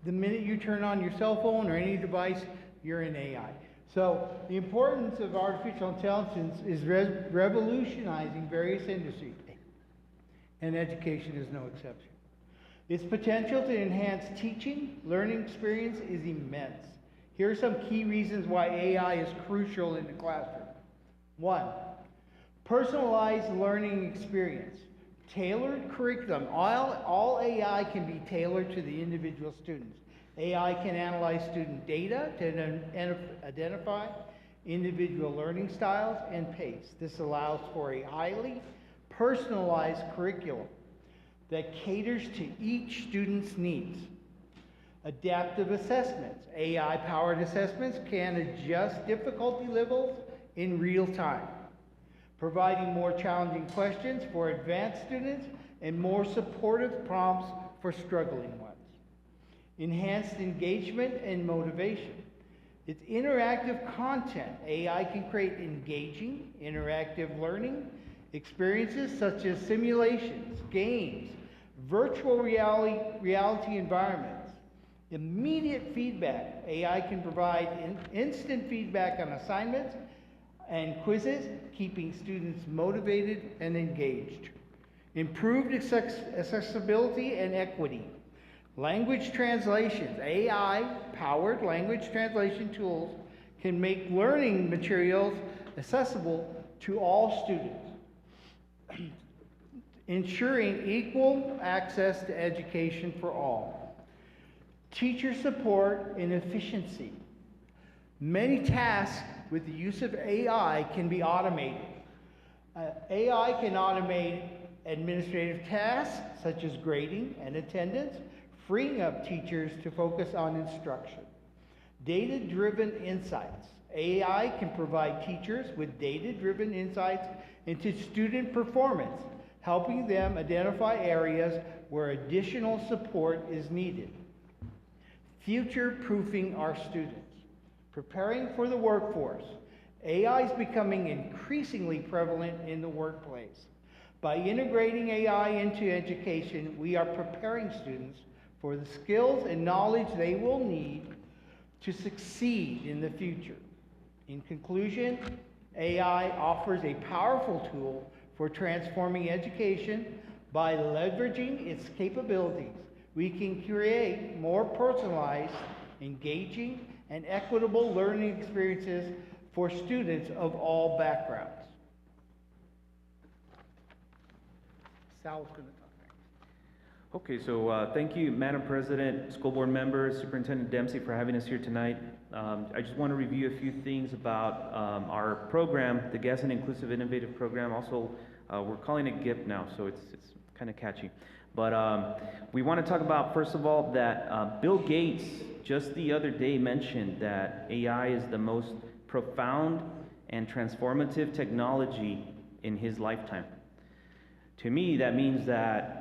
the minute you turn on your cell phone or any device, you're in AI. So the importance of artificial intelligence is revolutionizing various industries, and education is no exception. Its potential to enhance teaching, learning experience is immense. Here are some key reasons why AI is crucial in the classroom. 1, personalized learning experience. Tailored curriculum. All AI can be tailored to the individual students. AI can analyze student data to identify individual learning styles and pace. This allows for a highly personalized curriculum that caters to each student's needs. Adaptive assessments. AI-powered assessments can adjust difficulty levels in real time, providing more challenging questions for advanced students and more supportive prompts for struggling ones. Enhanced engagement and motivation. It's interactive content. AI can create engaging, interactive learning experiences such as simulations, games, virtual reality environments. Immediate feedback. AI can provide instant feedback on assignments and quizzes, keeping students motivated and engaged. Improved accessibility and equity. Language translations. AI-powered language translation tools can make learning materials accessible to all students, ensuring equal access to education for all. Teacher support and efficiency. Many tasks with the use of AI can be automated. AI can automate administrative tasks such as grading and attendance, freeing up teachers to focus on instruction. Data-driven insights. AI can provide teachers with data-driven insights into student performance, helping them identify areas where additional support is needed. Future-proofing our students. Preparing for the workforce. AI is becoming increasingly prevalent in the workplace. By integrating AI into education, we are preparing students for the skills and knowledge they will need to succeed in the future. In conclusion, AI offers a powerful tool for transforming education. By leveraging its capabilities, we can create more personalized, engaging, and equitable learning experiences for students of all backgrounds. Sal's going to talk. Okay, so thank you, Madam President, school board members, Superintendent Dempsey, for having us here tonight. I just want to review a few things about our program, the Gadsden Inclusive Innovative Program. Also, we're calling it GIP now, so it's kind of catchy. But we want to talk about, first of all, that Bill Gates just the other day mentioned that AI is the most profound and transformative technology in his lifetime. To me, that means that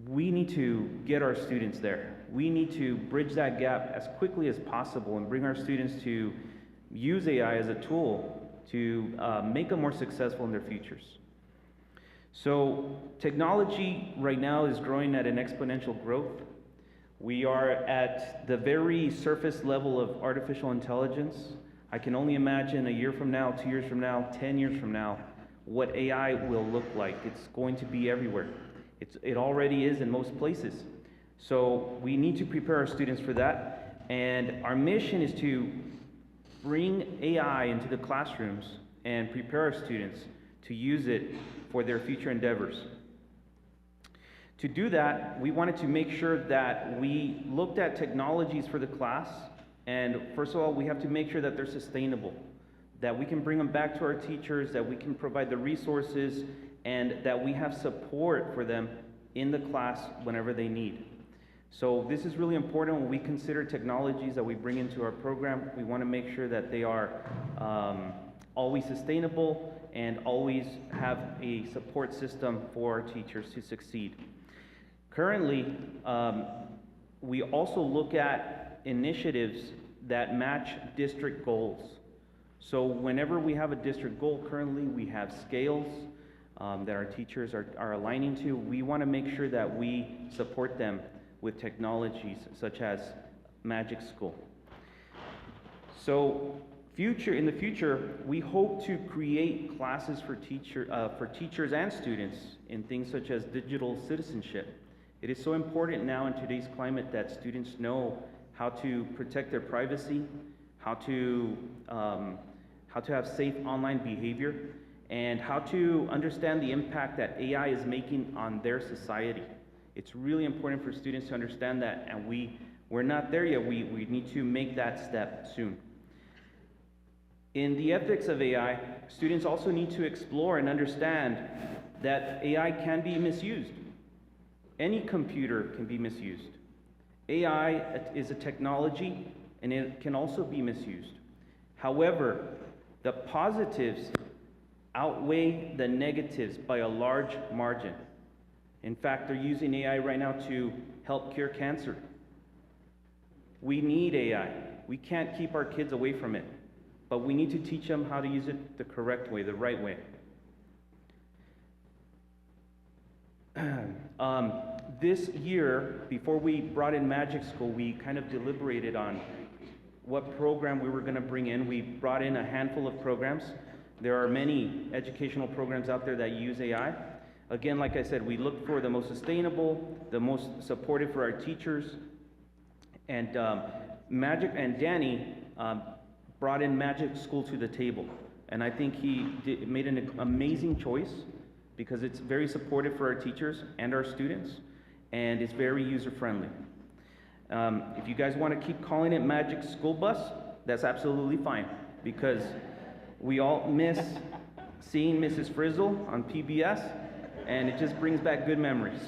we need to get our students there. We need to bridge that gap as quickly as possible and bring our students to use AI as a tool to make them more successful in their futures. So technology right now is growing at an exponential growth. We are at the very surface level of artificial intelligence. I can only imagine a year from now, 2 years from now, 10 years from now, what AI will look like. It's going to be everywhere. It already is in most places. So we need to prepare our students for that. And our mission is to bring AI into the classrooms and prepare our students to use it for their future endeavors. To do that, we wanted to make sure that we looked at technologies for the class. And first of all, we have to make sure that they're sustainable, that we can bring them back to our teachers, that we can provide the resources, and that we have support for them in the class whenever they need. So this is really important when we consider technologies that we bring into our program. We want to make sure that they are always sustainable and always have a support system for our teachers to succeed. Currently, we also look at initiatives that match district goals. So whenever we have a district goal, currently we have scales that our teachers are aligning to. We want to make sure that we support them with technologies such as Magic School. So in the future, we hope to create classes for teachers and students in things such as digital citizenship. It is so important now in today's climate that students know how to protect their privacy, how to have safe online behavior, and how to understand the impact that AI is making on their society. It's really important for students to understand that, and we're not there yet. We need to make that step soon. In the ethics of AI, students also need to explore and understand that AI can be misused. Any computer can be misused. AI is a technology, and it can also be misused. However, the positives outweigh the negatives by a large margin. In fact, they're using AI right now to help cure cancer. We need AI. We can't keep our kids away from it, but we need to teach them how to use it the correct way, the right way. This year, before we brought in Magic School, we kind of deliberated on what program we were going to bring in. We brought in a handful of programs. There are many educational programs out there that use AI. Again, like I said, we look for the most sustainable, the most supportive for our teachers. And Danny brought in Magic School to the table. And I think he made an amazing choice because it's very supportive for our teachers and our students, and it's very user-friendly. If you guys want to keep calling it Magic School Bus, that's absolutely fine, because we all miss seeing Mrs. Frizzle on PBS, and it just brings back good memories.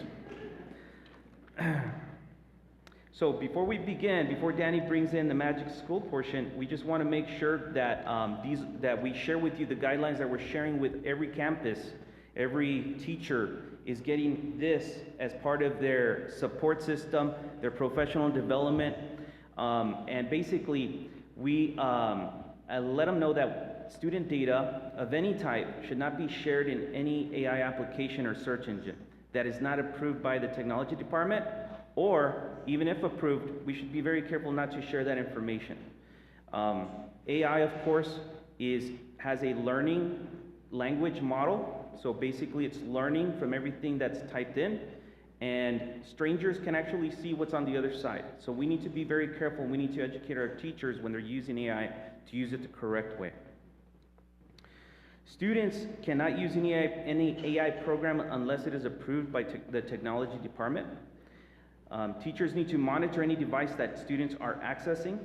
So before we begin, before Danny brings in the Magic School portion, we just want to make sure that that we share with you the guidelines that we're sharing with every campus. Every teacher is getting this as part of their support system, their professional development, and basically we let them know that student data of any type should not be shared in any AI application or search engine that is not approved by the technology department, or even if approved, we should be very careful not to share that information. AI, of course, has a learning language model. So basically it's learning from everything that's typed in, and strangers can actually see what's on the other side. So we need to be very careful. We need to educate our teachers when they're using AI to use it the correct way. Students cannot use any AI program unless it is approved by the technology department. Teachers need to monitor any device that students are accessing.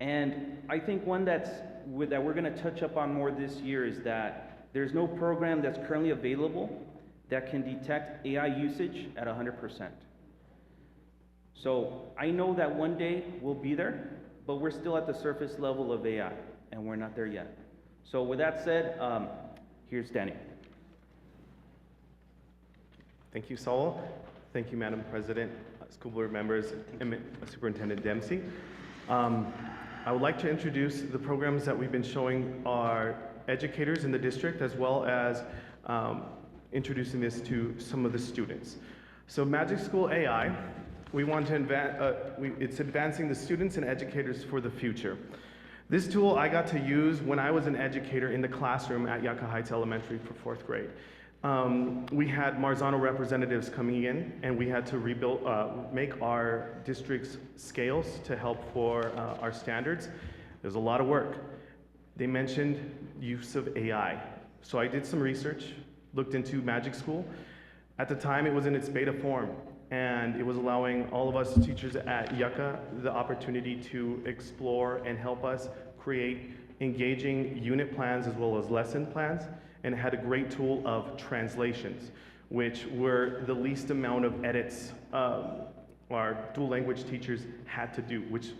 And I think one that we're going to touch up on more this year is that there's no program that's currently available that can detect AI usage at 100%. So I know that one day we'll be there, but we're still at the surface level of AI, and we're not there yet. So with that said, here's Danny. Thank you, Saul. Thank you, Madam President, school board members, and Superintendent Dempsey. I would like to introduce the programs that we've been showing our educators in the district, as well as introducing this to some of the students. So Magic School AI, we want to it's advancing the students and educators for the future. This tool I got to use when I was an educator in the classroom at Yucca Heights Elementary for 4th grade. We had Marzano representatives coming in, and we had to rebuild, make our district's scales to help for our standards. There's a lot of work. They mentioned use of AI. So I did some research, looked into Magic School. At the time, it was in its beta form, and it was allowing all of us teachers at Yucca the opportunity to explore and help us create engaging unit plans as well as lesson plans, and it had a great tool of translations, which were the least amount of edits our dual language teachers had to do, which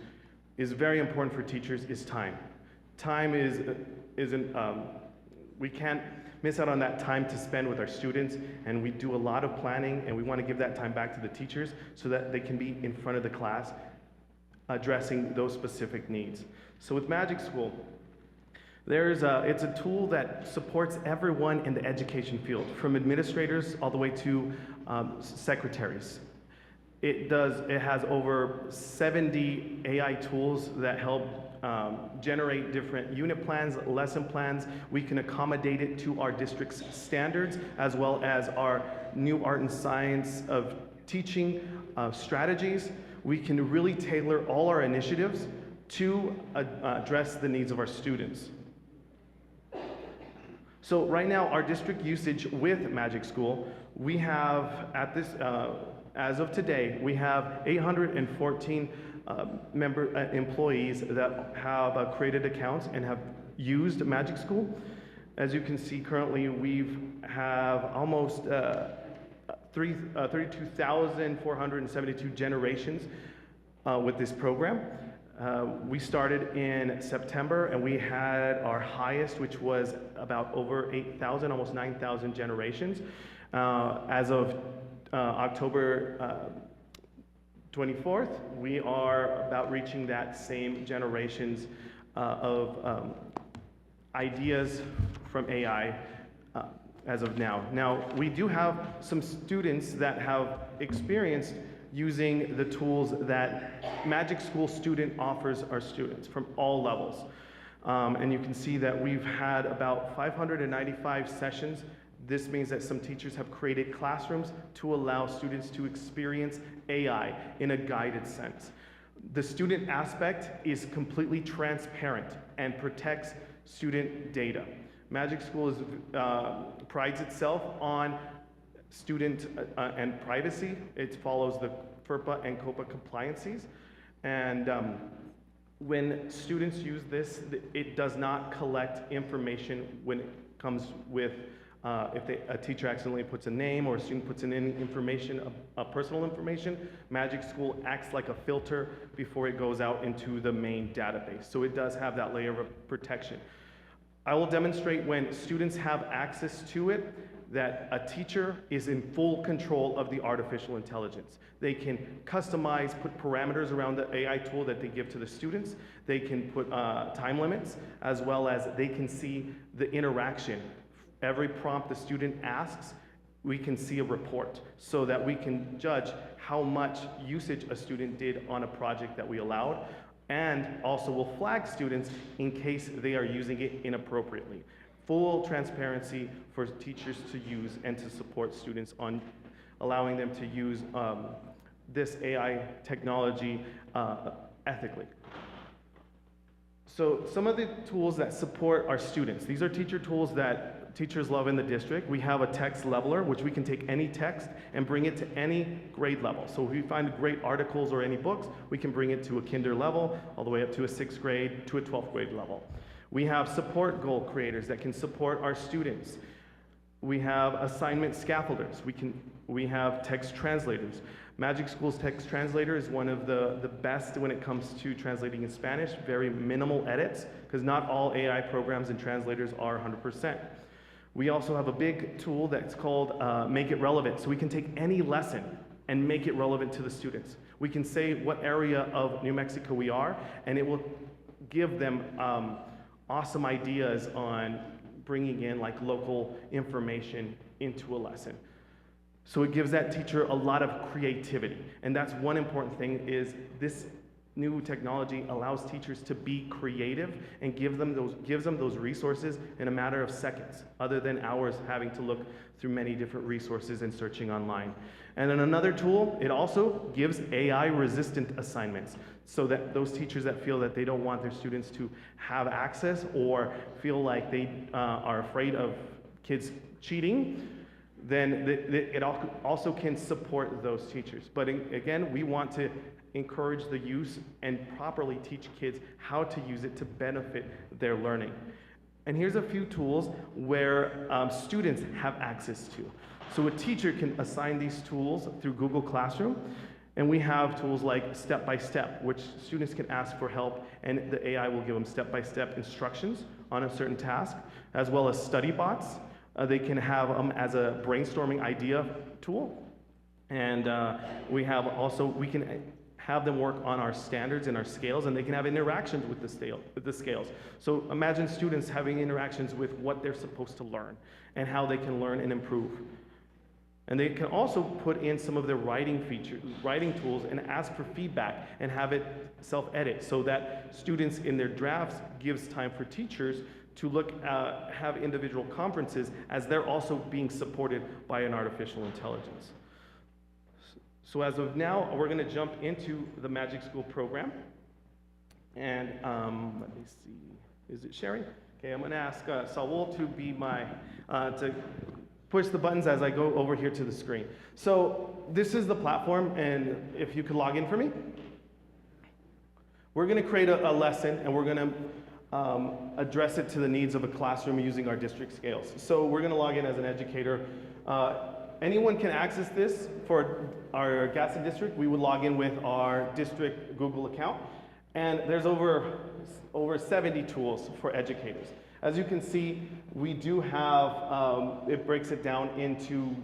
is very important for teachers, is time. Time we can't miss out on that time to spend with our students, and we do a lot of planning, and we want to give that time back to the teachers so that they can be in front of the class addressing those specific needs. So with Magic School, it's a tool that supports everyone in the education field, from administrators all the way to secretaries. It has over 70 AI tools that help generate different unit plans, lesson plans. We can accommodate it to our district's standards, as well as our new art and science of teaching strategies. We can really tailor all our initiatives to address the needs of our students. So right now, our district usage with Magic School, we have at this, as of today, we have 814 employees that have created accounts and have used Magic School. As you can see, currently we have almost 32,472 generations with this program. We started in September, and we had our highest, which was about over 8,000, almost 9,000 generations. As of October 24th, we are about reaching that same generations of ideas from AI as of now. Now, we do have some students that have experienced using the tools that Magic School student offers our students from all levels. And you can see that we've had about 595 sessions. This means that some teachers have created classrooms to allow students to experience AI in a guided sense. The student aspect is completely transparent and protects student data. Magic School prides itself on student and privacy. It follows the FERPA and COPA compliances. And when students use this, it does not collect information when it comes with If a teacher accidentally puts a name or a student puts in any information, personal information, Magic School acts like a filter before it goes out into the main database. So it does have that layer of protection. I will demonstrate when students have access to it that a teacher is in full control of the artificial intelligence. They can customize, put parameters around the AI tool that they give to the students. They can put time limits, as well as they can see the interaction. Every prompt the student asks, we can see a report so that we can judge how much usage a student did on a project that we allowed, and also will flag students in case they are using it inappropriately. Full transparency for teachers to use and to support students on allowing them to use this AI technology ethically. So some of the tools that support our students, these are teacher tools that teachers love in the district. We have a text leveler, which we can take any text and bring it to any grade level. So if we find great articles or any books, we can bring it to a kinder level, all the way up to a 6th grade, to a 12th grade level. We have support goal creators that can support our students. We have assignment scaffolders. We have text translators. Magic School's text translator is one of the best when it comes to translating in Spanish, very minimal edits, because not all AI programs and translators are 100%. We also have a big tool that's called Make It Relevant. So we can take any lesson and make it relevant to the students. We can say what area of New Mexico we are, and it will give them awesome ideas on bringing in like local information into a lesson. So it gives that teacher a lot of creativity. And that's one important thing, is this new technology allows teachers to be creative and gives them those resources in a matter of seconds, other than hours having to look through many different resources and searching online. And then another tool, it also gives AI-resistant assignments, so that those teachers that feel that they don't want their students to have access or feel like they are afraid of kids cheating, then it also can support those teachers. But again, we want to encourage the use and properly teach kids how to use it to benefit their learning. And here's a few tools where students have access to. So a teacher can assign these tools through Google Classroom, and we have tools like step-by-step, which students can ask for help, and the AI will give them step-by-step instructions on a certain task, as well as study bots. They can have them as a brainstorming idea tool, and we can have them work on our standards and our scales, and they can have interactions with the scales. So imagine students having interactions with what they're supposed to learn and how they can learn and improve. And they can also put in some of their writing tools, and ask for feedback and have it self-edit, so that students in their drafts gives time for teachers to have individual conferences as they're also being supported by an artificial intelligence. So as of now, we're going to jump into the Magic School program. And let me see, is it sharing? Okay, I'm going to ask Saul to be to push the buttons as I go over here to the screen. So this is the platform, and if you could log in for me. We're going to create a lesson, and we're going to address it to the needs of a classroom using our district scales. So we're going to log in as an educator. Anyone can access this. For our Gadsden district, we would log in with our district Google account, and there's over 70 tools for educators. As you can see, we do have, it breaks it down into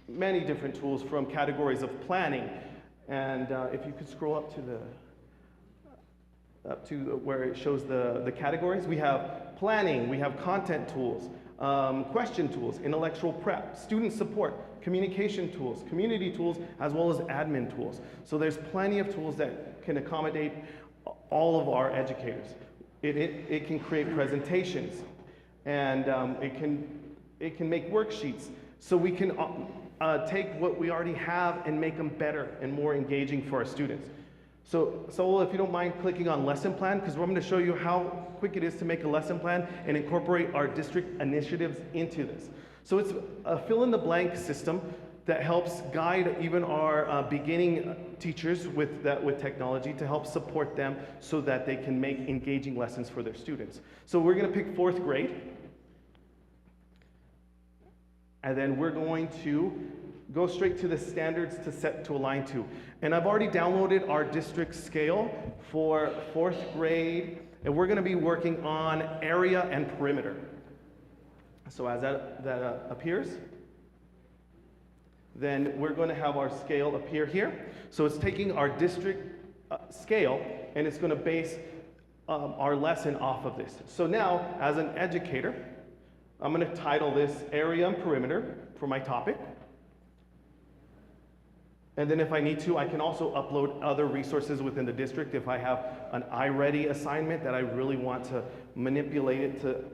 many different tools, from categories of planning, and if you could scroll up to where it shows the categories, we have planning, we have content tools, question tools, intellectual prep, student support, communication tools, community tools, as well as admin tools. So there's plenty of tools that can accommodate all of our educators. It can create presentations, and it can make worksheets. So we can take what we already have and make them better and more engaging for our students. So if you don't mind clicking on lesson plan, because we're going to show you how quick it is to make a lesson plan and incorporate our district initiatives into this. So it's a fill-in-the-blank system that helps guide even our beginning teachers with technology, to help support them so that they can make engaging lessons for their students. So we're going to pick 4th grade. And then we're going to go straight to the standards to set to align to. And I've already downloaded our district scale for 4th grade, and we're gonna be working on area and perimeter. So as that appears, then we're going to have our scale appear here. So it's taking our district scale, and it's going to base our lesson off of this. So now, as an educator, I'm going to title this area and perimeter for my topic. And then if I need to, I can also upload other resources within the district. If I have an iReady assignment that I really want to manipulate it to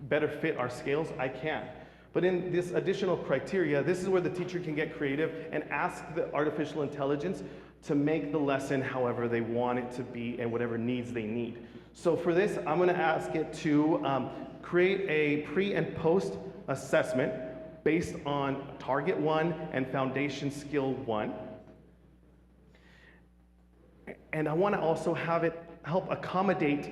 better fit our scales, I can. But in this additional criteria, this is where the teacher can get creative and ask the artificial intelligence to make the lesson however they want it to be and whatever needs they need. So for this, I'm going to ask it to create a pre and post assessment based on Target 1 and Foundation Skill 1. And I want to also have it help accommodate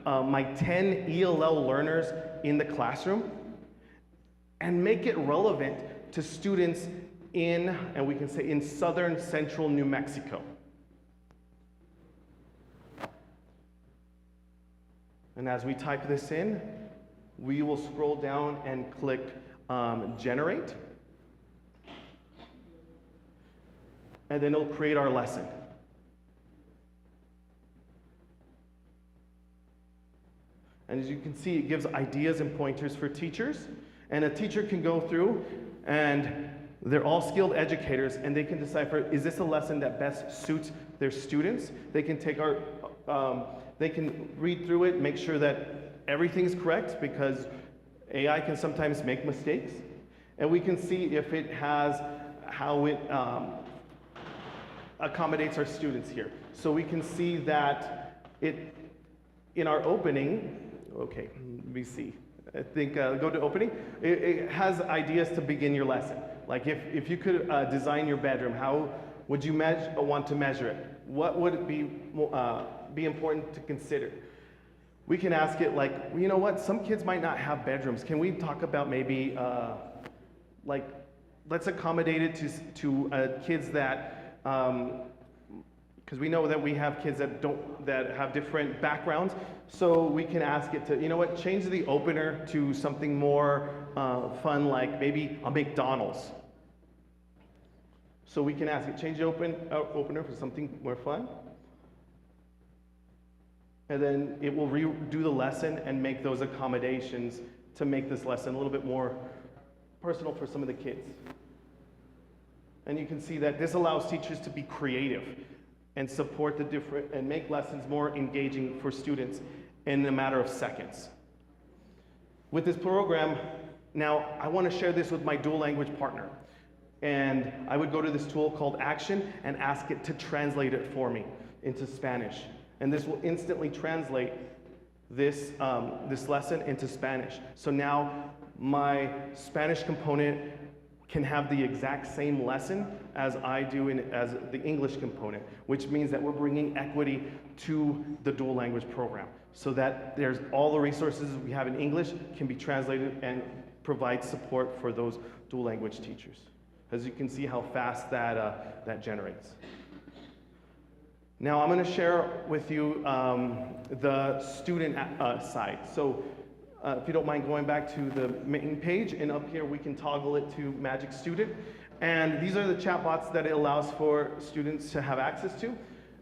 my 10 ELL learners in the classroom and make it relevant to students in, and we can say in southern central New Mexico. And as we type this in, we will scroll down and click generate. And then it'll create our lesson. And as you can see, it gives ideas and pointers for teachers. And a teacher can go through, and they're all skilled educators, and they can decipher, is this a lesson that best suits their students? They can take our, they can read through it, make sure that everything's correct, because AI can sometimes make mistakes. And we can see if it has, how it accommodates our students here. So we can see that it, in our opening, okay, let me see. I think, go to opening. It has ideas to begin your lesson. Like if you could design your bedroom, how would you want to measure it? What would it be important to consider? We can ask it like, you know what, some kids might not have bedrooms. Can we talk about maybe, like, let's accommodate it to kids that, because we know that we have kids that have different backgrounds, so we can ask it to, you know what, change the opener to something more fun, like maybe a McDonald's. So we can ask it, change the opener for something more fun. And then it will redo the lesson and make those accommodations to make this lesson a little bit more personal for some of the kids. And you can see that this allows teachers to be creative and support the different, and make lessons more engaging for students in a matter of seconds. With this program, now I want to share this with my dual language partner. And I would go to this tool called Action and ask it to translate it for me into Spanish. And this will instantly translate this, this lesson into Spanish. So now my Spanish component can have the exact same lesson as I do as the English component, which means that we're bringing equity to the dual language program so that there's all the resources we have in English can be translated and provide support for those dual language teachers. As you can see how fast that generates. Now I'm going to share with you the student side. So if you don't mind going back to the main page, and up here we can toggle it to Magic Student. And these are the chatbots that it allows for students to have access to.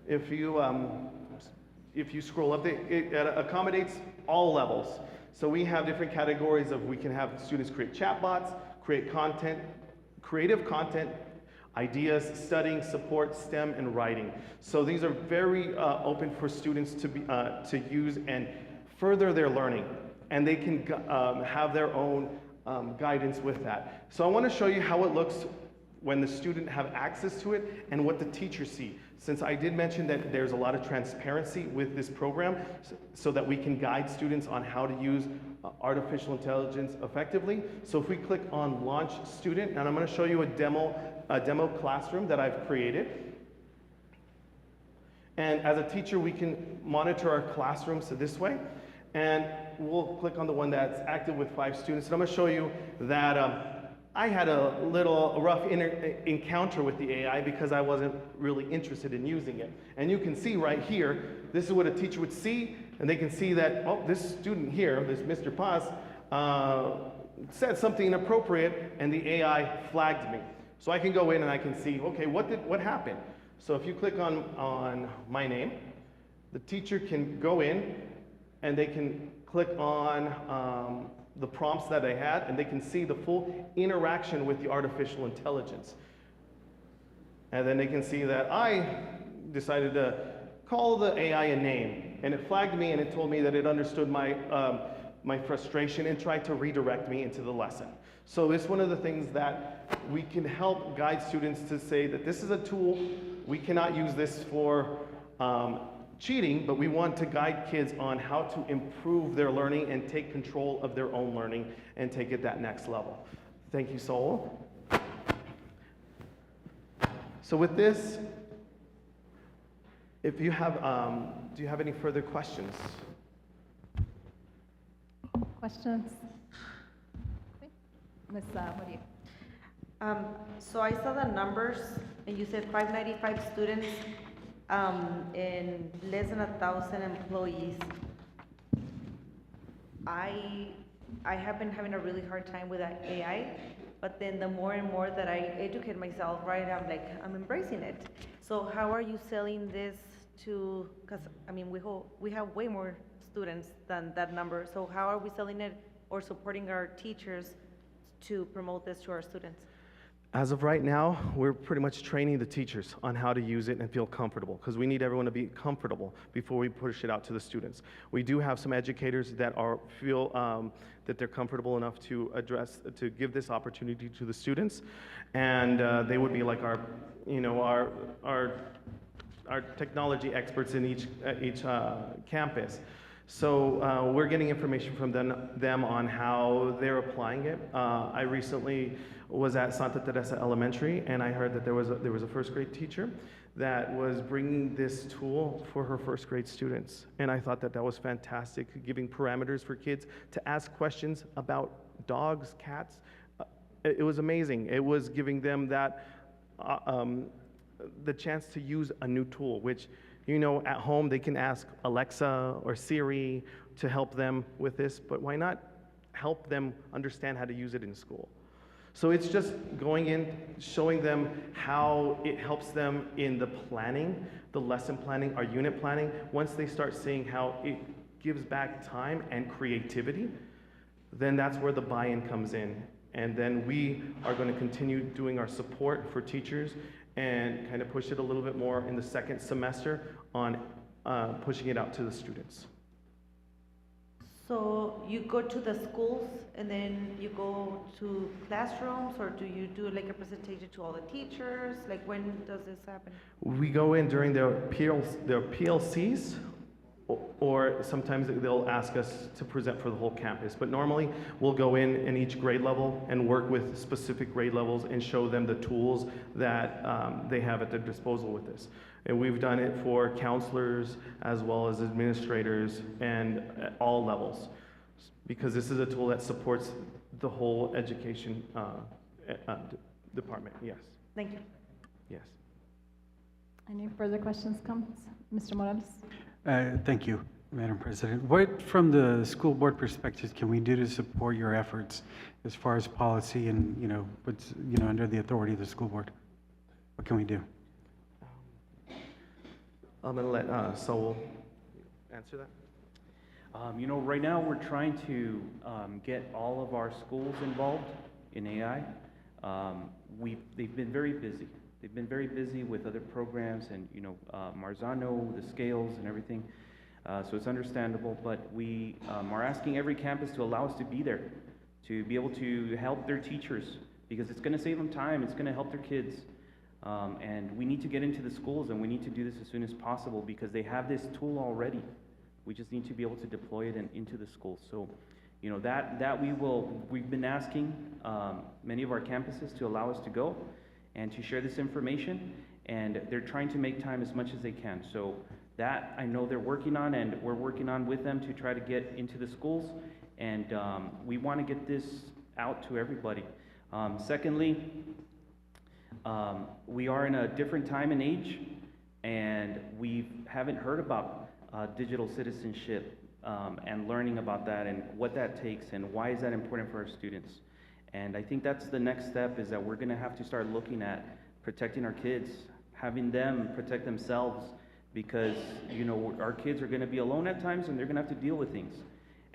If you scroll up, it accommodates all levels. So we have different categories of, we can have students create chatbots, create content, creative content, ideas, studying, support, STEM, and writing. So these are very open for students to use and further their learning. And they can have their own guidance with that. So I want to show you how it looks when the student have access to it and what the teachers see. Since I did mention that there's a lot of transparency with this program so that we can guide students on how to use artificial intelligence effectively. So if we click on Launch Student, and I'm going to show you a demo classroom that I've created. And as a teacher, we can monitor our classrooms this way. And we'll click on the one that's active with 5 students. And I'm going to show you that I had a rough encounter with the AI because I wasn't really interested in using it. And you can see right here, this is what a teacher would see, and they can see that, oh, this student here, this Mr. Paz, said something inappropriate, and the AI flagged me. So I can go in and I can see, okay, what happened? So if you click on my name, the teacher can go in and they can click on the prompts that I had, and they can see the full interaction with the artificial intelligence. And then they can see that I decided to call the AI a name, and it flagged me and it told me that it understood my, my frustration and tried to redirect me into the lesson. So it's one of the things that we can help guide students to say that this is a tool. We cannot use this for cheating, but we want to guide kids on how to improve their learning and take control of their own learning and take it that next level. Thank you, Saul. So with this, if you have, do you have any further questions? Questions? Ms. what do you? So I saw the numbers, and you said 595 students and less than 1,000 employees. I have been having a really hard time with that AI, but then the more and more that I educate myself, right, I'm embracing it. So how are you selling this to, because I mean, we have way more students than that number, so how are we selling it or supporting our teachers to promote this to our students? As of right now, we're pretty much training the teachers on how to use it and feel comfortable, because we need everyone to be comfortable before we push it out to the students. We do have some educators that feel that they're comfortable enough to give this opportunity to the students, and they would be like our, you know, our technology experts in each campus. So we're getting information from them on how they're applying it. I recently was at Santa Teresa Elementary, and I heard that there was a first grade teacher that was bringing this tool for her first grade students. And I thought that was fantastic, giving parameters for kids to ask questions about dogs, cats. It was amazing. It was giving them that, the chance to use a new tool, which, you know, at home they can ask Alexa or Siri to help them with this, but why not help them understand how to use it in school? So it's just going in, showing them how it helps them in the planning, the lesson planning, our unit planning. Once they start seeing how it gives back time and creativity, then that's where the buy-in comes in. And then we are going to continue doing our support for teachers and kind of push it a little bit more in the second semester on pushing it out to the students. So you go to the schools and then you go to classrooms, or do you do like a presentation to all the teachers? Like, when does this happen? We go in during their PLCs, or sometimes they'll ask us to present for the whole campus. But normally we'll go in each grade level and work with specific grade levels and show them the tools that they have at their disposal with this. And we've done it for counselors as well as administrators and at all levels, because this is a tool that supports the whole education department. Yes. Thank you. Yes. Any further questions, comments? Mr. Morales? Thank you, Madam President. What, from the school board perspective, can we do to support your efforts as far as policy and, you know, what's, you know, under the authority of the school board? What can we do? I'm going to let Saul answer that. You know, right now we're trying to get all of our schools involved in AI. They've been very busy. They've been very busy with other programs and, you know, Marzano, the scales and everything. So it's understandable, but we are asking every campus to allow us to be there, to be able to help their teachers, because it's going to save them time, it's going to help their kids. And we need to get into the schools, and we need to do this as soon as possible, because they have this tool already. We just need to be able to deploy it into the schools. So, you know, we've been asking many of our campuses to allow us to go and to share this information, and they're trying to make time as much as they can. So that I know they're working on, and we're working on with them to try to get into the schools, and we want to get this out to everybody. Secondly, we are in a different time and age, and we haven't heard about digital citizenship and learning about that and what that takes and why is that important for our students. And I think that's the next step, is that we're going to have to start looking at protecting our kids, having them protect themselves, because, you know, our kids are going to be alone at times and they're going to have to deal with things.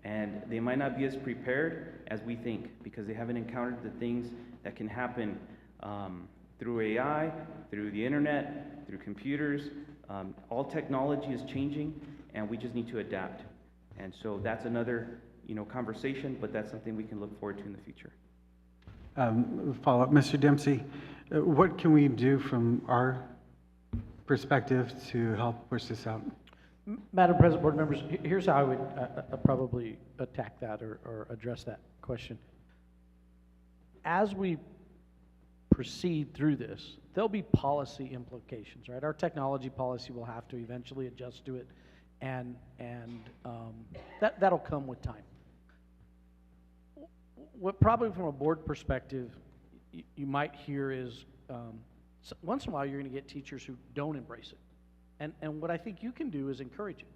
And they might not be as prepared as we think, because they haven't encountered the things that can happen through AI, through the internet, through computers. All technology is changing, and we just need to adapt. And so that's another, you know, conversation, but that's something we can look forward to in the future. Follow-up, Mr. Dempsey, what can we do from our perspective to help push this out? Madam President, board members, here's how I would probably attack that or address that question. As we proceed through this, there'll be policy implications, right? Our technology policy will have to eventually adjust to it, and that'll come with time. What probably from a board perspective you might hear is once in a while you're going to get teachers who don't embrace it. And what I think you can do is encourage it.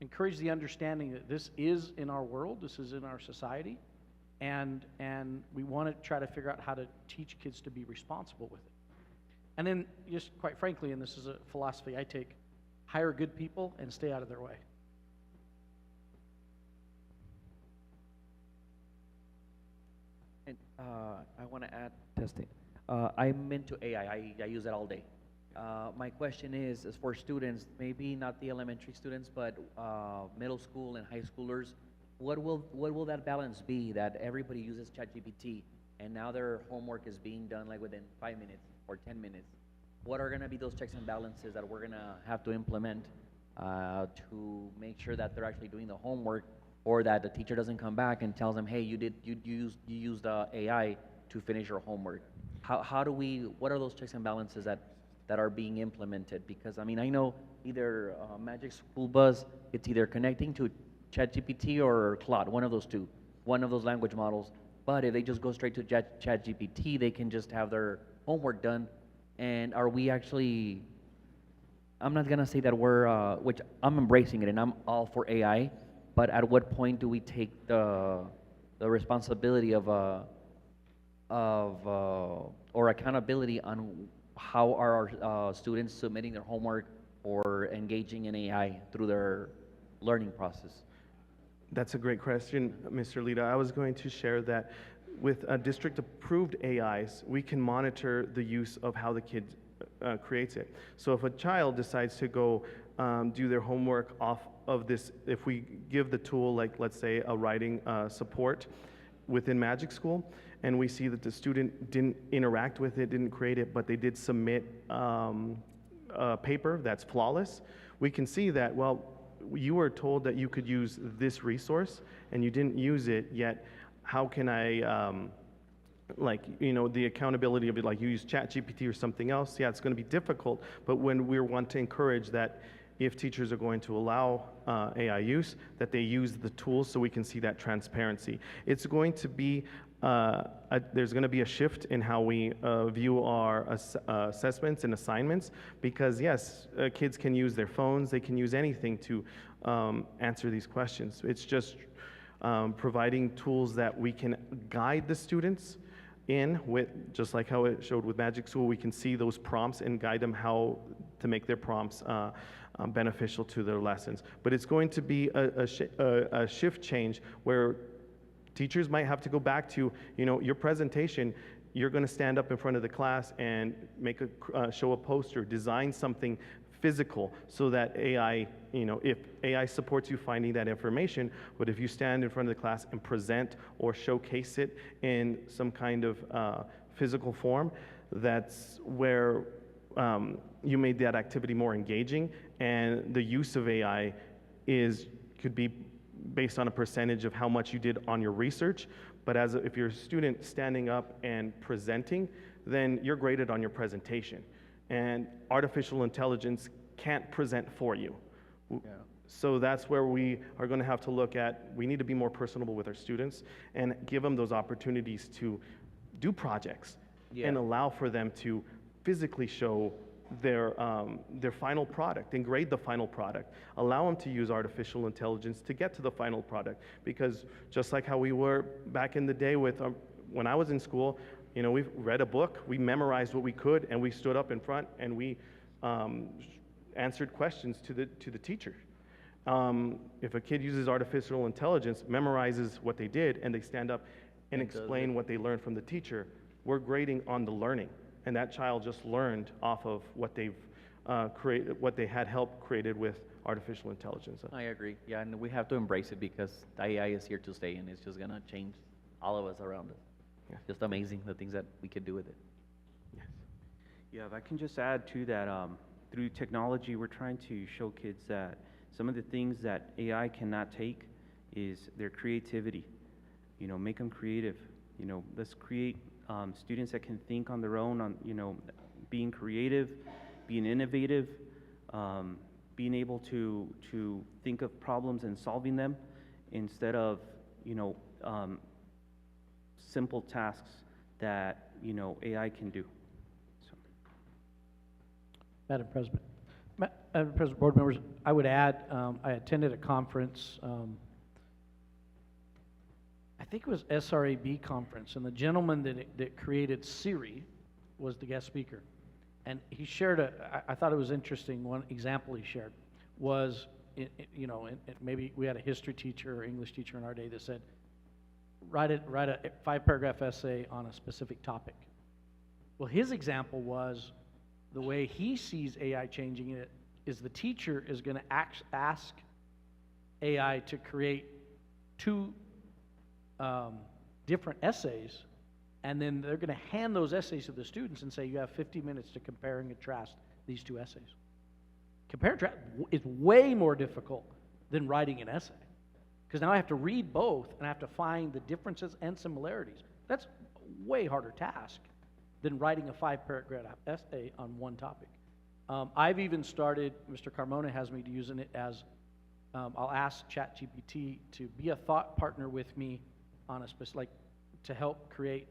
Encourage the understanding that this is in our world, this is in our society, and we want to try to figure out how to teach kids to be responsible with it. And then, just quite frankly, and this is a philosophy I take, hire good people and stay out of their way. And I want to add testing. I'm into AI. I use it all day. My question is for students, maybe not the elementary students, but middle school and high schoolers, what will that balance be, that everybody uses ChatGPT and now their homework is being done like within 5 minutes or 10 minutes? What are going to be those checks and balances that we're going to have to implement to make sure that they're actually doing the homework, or that the teacher doesn't come back and tells them, hey, you used AI to finish your homework? What are those checks and balances that are being implemented? Because, I mean, I know either Magic School Bus, it's either connecting to ChatGPT or Claude, one of those two, one of those language models. But if they just go straight to ChatGPT, they can just have their homework done. And are we actually, I'm not gonna say that we're, which I'm embracing it and I'm all for AI, but at what point do we take the responsibility of or accountability on how are our students submitting their homework or engaging in AI through their learning process? That's a great question, Mr. Lita. I was going to share that with district-approved AIs, we can monitor the use of how the kid creates it. So if a child decides to go do their homework off of this, if we give the tool, like let's say a writing support within Magic School, and we see that the student didn't interact with it, didn't create it, but they did submit a paper that's flawless, we can see that, well, you were told that you could use this resource and you didn't use it, yet how can I, like, you know, the accountability of it, like you use ChatGPT or something else, yeah, it's going to be difficult, but when we want to encourage that if teachers are going to allow AI use, that they use the tools so we can see that transparency. It's going to be, there's going to be a shift in how we view our assessments and assignments, because yes, kids can use their phones, they can use anything to answer these questions. It's just providing tools that we can guide the students in with, just like how it showed with Magic School, we can see those prompts and guide them how to make their prompts beneficial to their lessons. But it's going to be a shift change where teachers might have to go back to, you know, your presentation, you're going to stand up in front of the class and make show a poster, design something physical so that AI, you know, if AI supports you finding that information, but if you stand in front of the class and present or showcase it in some kind of physical form, that's where you made that activity more engaging, and the use of AI could be based on a percentage of how much you did on your research, but if you're a student standing up and presenting, then you're graded on your presentation. And artificial intelligence can't present for you. Yeah. So that's where we are going to have to look at, we need to be more personable with our students and give them those opportunities to do projects Yeah. and allow for them to physically show their final product and grade the final product. Allow them to use artificial intelligence to get to the final product. Because just like how we were back in the day with, when I was in school, you know, we read a book, we memorized what we could, and we stood up in front and we answered questions to the teacher. If a kid uses artificial intelligence, memorizes what they did, and they stand up and explain what they learned from the teacher, we're grading on the learning. And that child just learned off of what they've created, what they had helped created with artificial intelligence. I agree. Yeah, and we have to embrace it because AI is here to stay, and it's just gonna change all of us around us. Yeah. Just amazing the things that we could do with it. Yeah, if I can just add to that, through technology, we're trying to show kids that some of the things that AI cannot take is their creativity. You know, make them creative. You know, let's create students that can think on their own, on, you know, being creative, being innovative, being able to think of problems and solving them instead of, you know, simple tasks that, you know, AI can do. So. Madam President. Madam President, board members, I would add, I attended a conference, I think it was SRAB conference, and the gentleman that created Siri was the guest speaker. And he shared I thought it was interesting, one example he shared was, you know, maybe we had a history teacher or English teacher in our day that said, write a 5-paragraph essay on a specific topic. Well, his example was the way he sees AI changing it is the teacher is going to ask AI to create 2 different essays, and then they're going to hand those essays to the students and say, you have 50 minutes to compare and contrast these 2 essays. Compare and contrast is way more difficult than writing an essay, because now I have to read both and I have to find the differences and similarities. That's a way harder task than writing a 5-paragraph essay on one topic. I've even started, Mr. Carmona has me using it as, I'll ask ChatGPT to be a thought partner with me on a specific, like, to help create,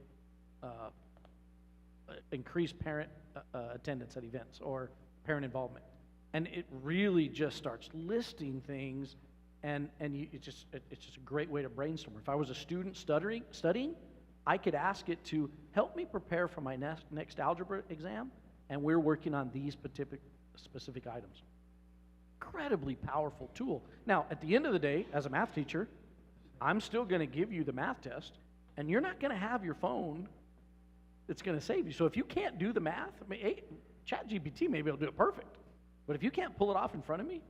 increase parent attendance at events or parent involvement. And it really just starts listing things, and it's just a great way to brainstorm. If I was a student studying, I could ask it to help me prepare for my next algebra exam, and we're working on these specific items. Incredibly powerful tool. Now, at the end of the day, as a math teacher, I'm still going to give you the math test, and you're not going to have your phone that's going to save you. So if you can't do the math, I mean, ChatGPT may be able to do it perfect, but if you can't pull it off in front of me,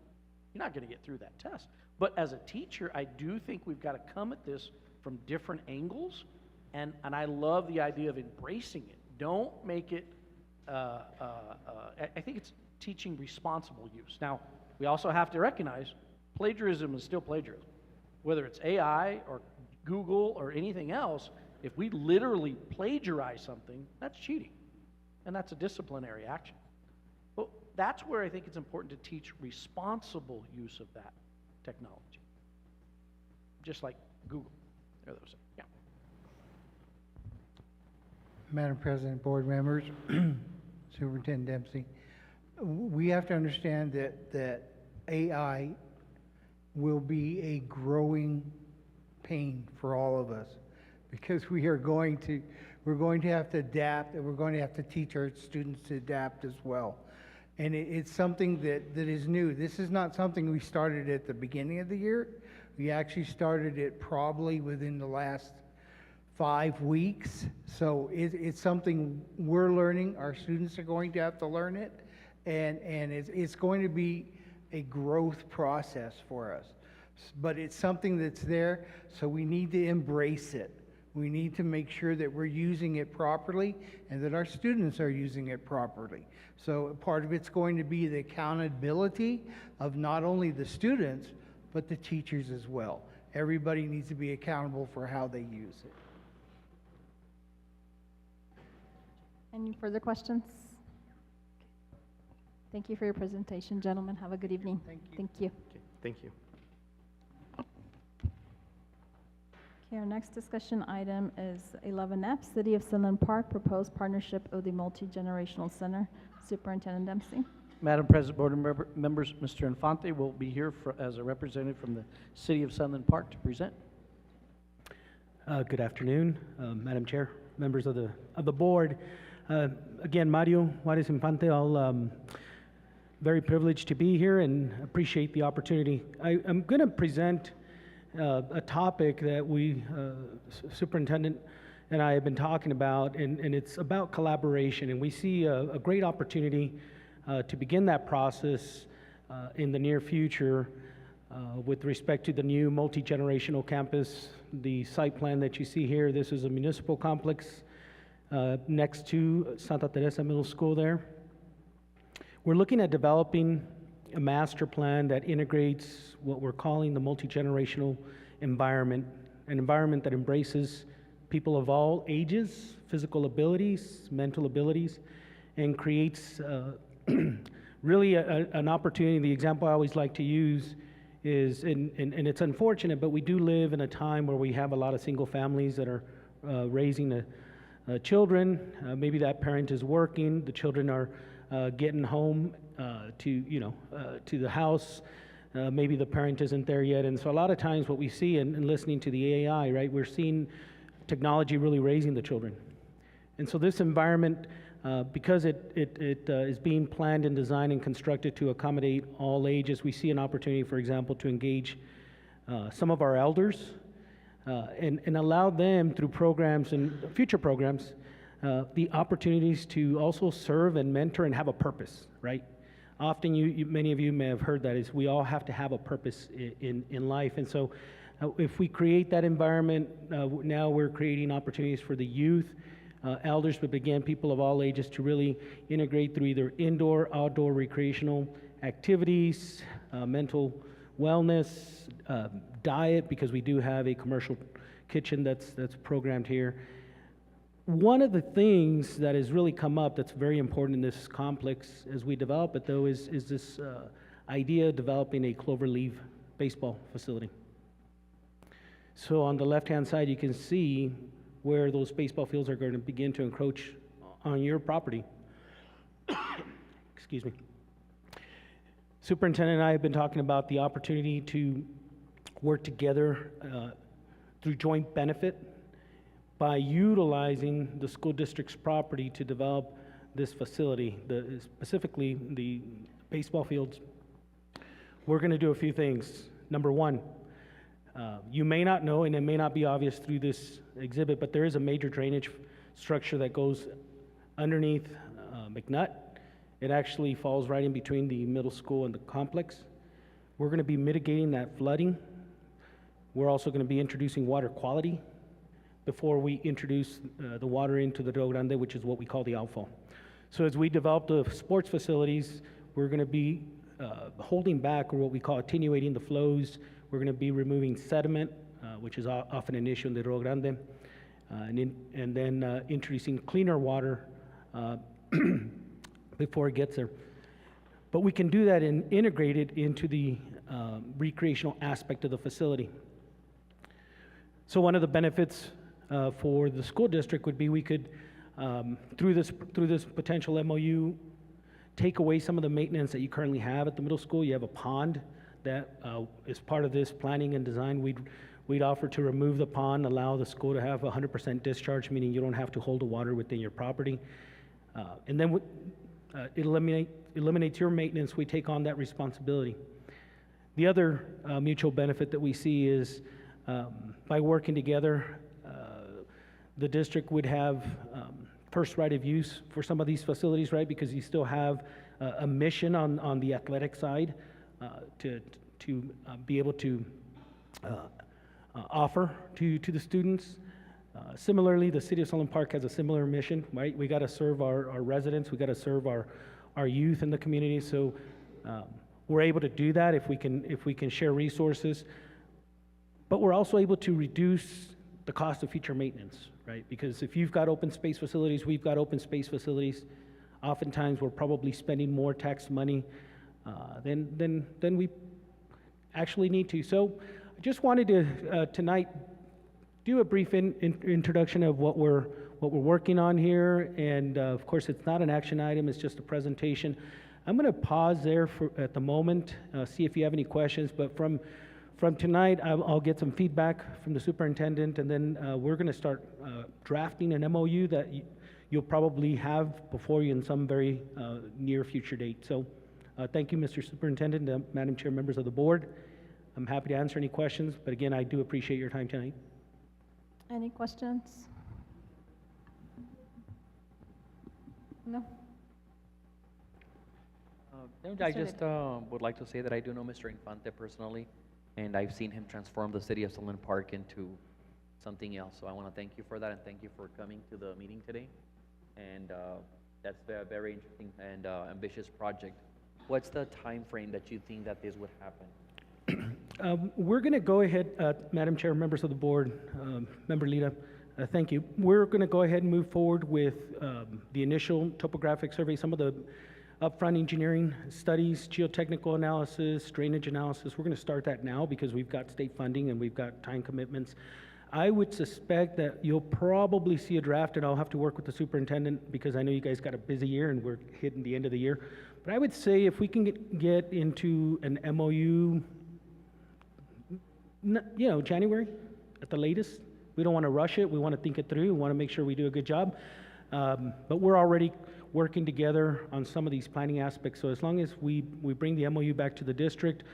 you're not going to get through that test. But as a teacher, I do think we've got to come at this from different angles, and I love the idea of embracing it. Don't make it, I think it's teaching responsible use. Now, we also have to recognize plagiarism is still plagiarism. Whether it's AI or Google or anything else, if we literally plagiarize something, that's cheating, and that's a disciplinary action. But that's where I think it's important to teach responsible use of that technology, just like Google. There those. Yeah. Madam President, board members, Superintendent Dempsey, we have to understand that AI will be a growing pain for all of us, because we're going to have to adapt, and we're going to have to teach our students to adapt as well. And it's something that is new. This is not something we started at the beginning of the year. We actually started it probably within the last 5 weeks. So it's something we're learning. Our students are going to have to learn it. And it's going to be a growth process for us. But it's something that's there, so we need to embrace it. We need to make sure that we're using it properly and that our students are using it properly. So part of it's going to be the accountability of not only the students, but the teachers as well. Everybody needs to be accountable for how they use it. Any further questions? Thank you for your presentation, gentlemen. Have a good evening. Thank you. Okay, thank you. Okay, our next discussion item is 11F, City of Sunland Park, proposed partnership of the Multi-Generational Center. Superintendent Dempsey. Madam President, board members, Mr. Infante will be here as a representative from the City of Sunland Park to present. Good afternoon, Madam Chair, members of the board. Again, Mario Juarez Infante, very privileged to be here and appreciate the opportunity. I'm going to present a topic that Superintendent and I have been talking about, and it's about collaboration. And we see a great opportunity to begin that process in the near future with respect to the new multi-generational campus. The site plan that you see here, this is a municipal complex next to Santa Teresa Middle School there. We're looking at developing a master plan that integrates what we're calling the multi-generational environment, an environment that embraces people of all ages, physical abilities, mental abilities, and creates really an opportunity. The example I always like to use is, and it's unfortunate, but we do live in a time where we have a lot of single families that are raising children. Maybe that parent is working, the children are getting home to the house. Maybe the parent isn't there yet. And so a lot of times what we see and listening to the AI, right, we're seeing technology really raising the children. And so this environment, because it is being planned and designed and constructed to accommodate all ages, we see an opportunity, for example, to engage some of our elders and allow them through programs and future programs the opportunities to also serve and mentor and have a purpose, right? Often many of you may have heard that is we all have to have a purpose in life. And so if we create that environment, now we're creating opportunities for the youth, elders, but again, people of all ages to really integrate through either indoor, outdoor recreational activities, mental wellness, diet, because we do have a commercial kitchen that's programmed here. One of the things that has really come up that's very important in this complex as we develop it, though, is this idea of developing a cloverleaf baseball facility. So on the left-hand side, you can see where those baseball fields are going to begin to encroach on your property. Excuse me. Superintendent and I have been talking about the opportunity to work together through joint benefit by utilizing the school district's property to develop this facility, specifically the baseball fields. We're going to do a few things. Number one, you may not know, and it may not be obvious through this exhibit, but there is a major drainage structure that goes underneath McNutt. It actually falls right in between the middle school and the complex. We're going to be mitigating that flooding. We're also going to be introducing water quality before we introduce the water into the Rio Grande, which is what we call the outfall. So as we develop the sports facilities, we're going to be holding back, or what we call attenuating the flows. We're going to be removing sediment, which is often an issue in the Rio Grande, and then introducing cleaner water before it gets there. But we can do that and integrate it into the recreational aspect of the facility. So one of the benefits for the school district would be we could, through this potential MOU, take away some of the maintenance that you currently have at the middle school. You have a pond that is part of this planning and design. We'd offer to remove the pond, allow the school to have 100% discharge, meaning you don't have to hold the water within your property. And then it eliminates your maintenance. We take on that responsibility. The other mutual benefit that we see is by working together, the district would have first right of use for some of these facilities, right? Because you still have a mission on the athletic side to be able to offer to the students. Similarly, the City of Sunland Park has a similar mission, right? We got to serve our residents, we got to serve our youth in the community. So we're able to do that if we can share resources. But we're also able to reduce the cost of future maintenance, right? Because if you've got open space facilities, we've got open space facilities, oftentimes we're probably spending more tax money than we actually need to. So I just wanted to tonight do a brief introduction of what we're working on here. And of course, it's not an action item, it's just a presentation. I'm going to pause there at the moment, see if you have any questions. But from tonight, I'll get some feedback from the superintendent, and then we're going to start drafting an MOU that you'll probably have before you in some very near future date. So thank you, Mr. Superintendent, Madam Chair, members of the board. I'm happy to answer any questions, but again, I do appreciate your time tonight. Any questions? No? I just would like to say that I do know Mr. Infante personally, and I've seen him transform the city of Sunland Park into something else. So I want to thank you for that, and thank you for coming to the meeting today. And that's a very interesting and ambitious project. What's the time frame that you think that this would happen? We're going to go ahead, Madam Chair, members of the board, Member Lita, thank you. We're going to go ahead and move forward with the initial topographic survey, some of the upfront engineering studies, geotechnical analysis, drainage analysis. We're going to start that now because we've got state funding and we've got time commitments. I would suspect that you'll probably see a draft, and I'll have to work with the superintendent because I know you guys got a busy year and we're hitting the end of the year. But I would say if we can get into an MOU, January at the latest. We don't want to rush it. We want to think it through. We want to make sure we do a good job. But we're already working together on some of these planning aspects. So as long as we bring the MOU back to the district,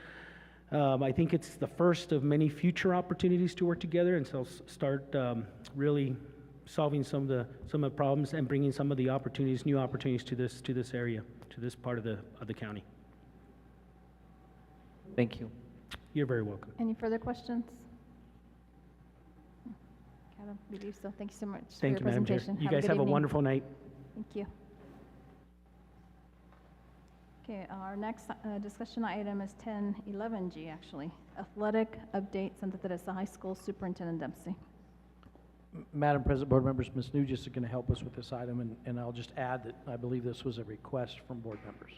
I think it's the first of many future opportunities to work together, and so start really solving some of the problems and bringing some of the opportunities, new opportunities to this area, to this part of the county. Thank you. You're very welcome. Any further questions? I don't believe so. Thank you so much for Thank your you, Madam Chair. presentation. You Have a guys good have a evening. wonderful night. Thank you. Okay, our next discussion item is 1011G, actually. Athletic update, Santa Teresa High School Superintendent Dempsey. Madam President, board members, Ms. Nugent is going to help us with this item, and I'll just add that I believe this was a request from board members.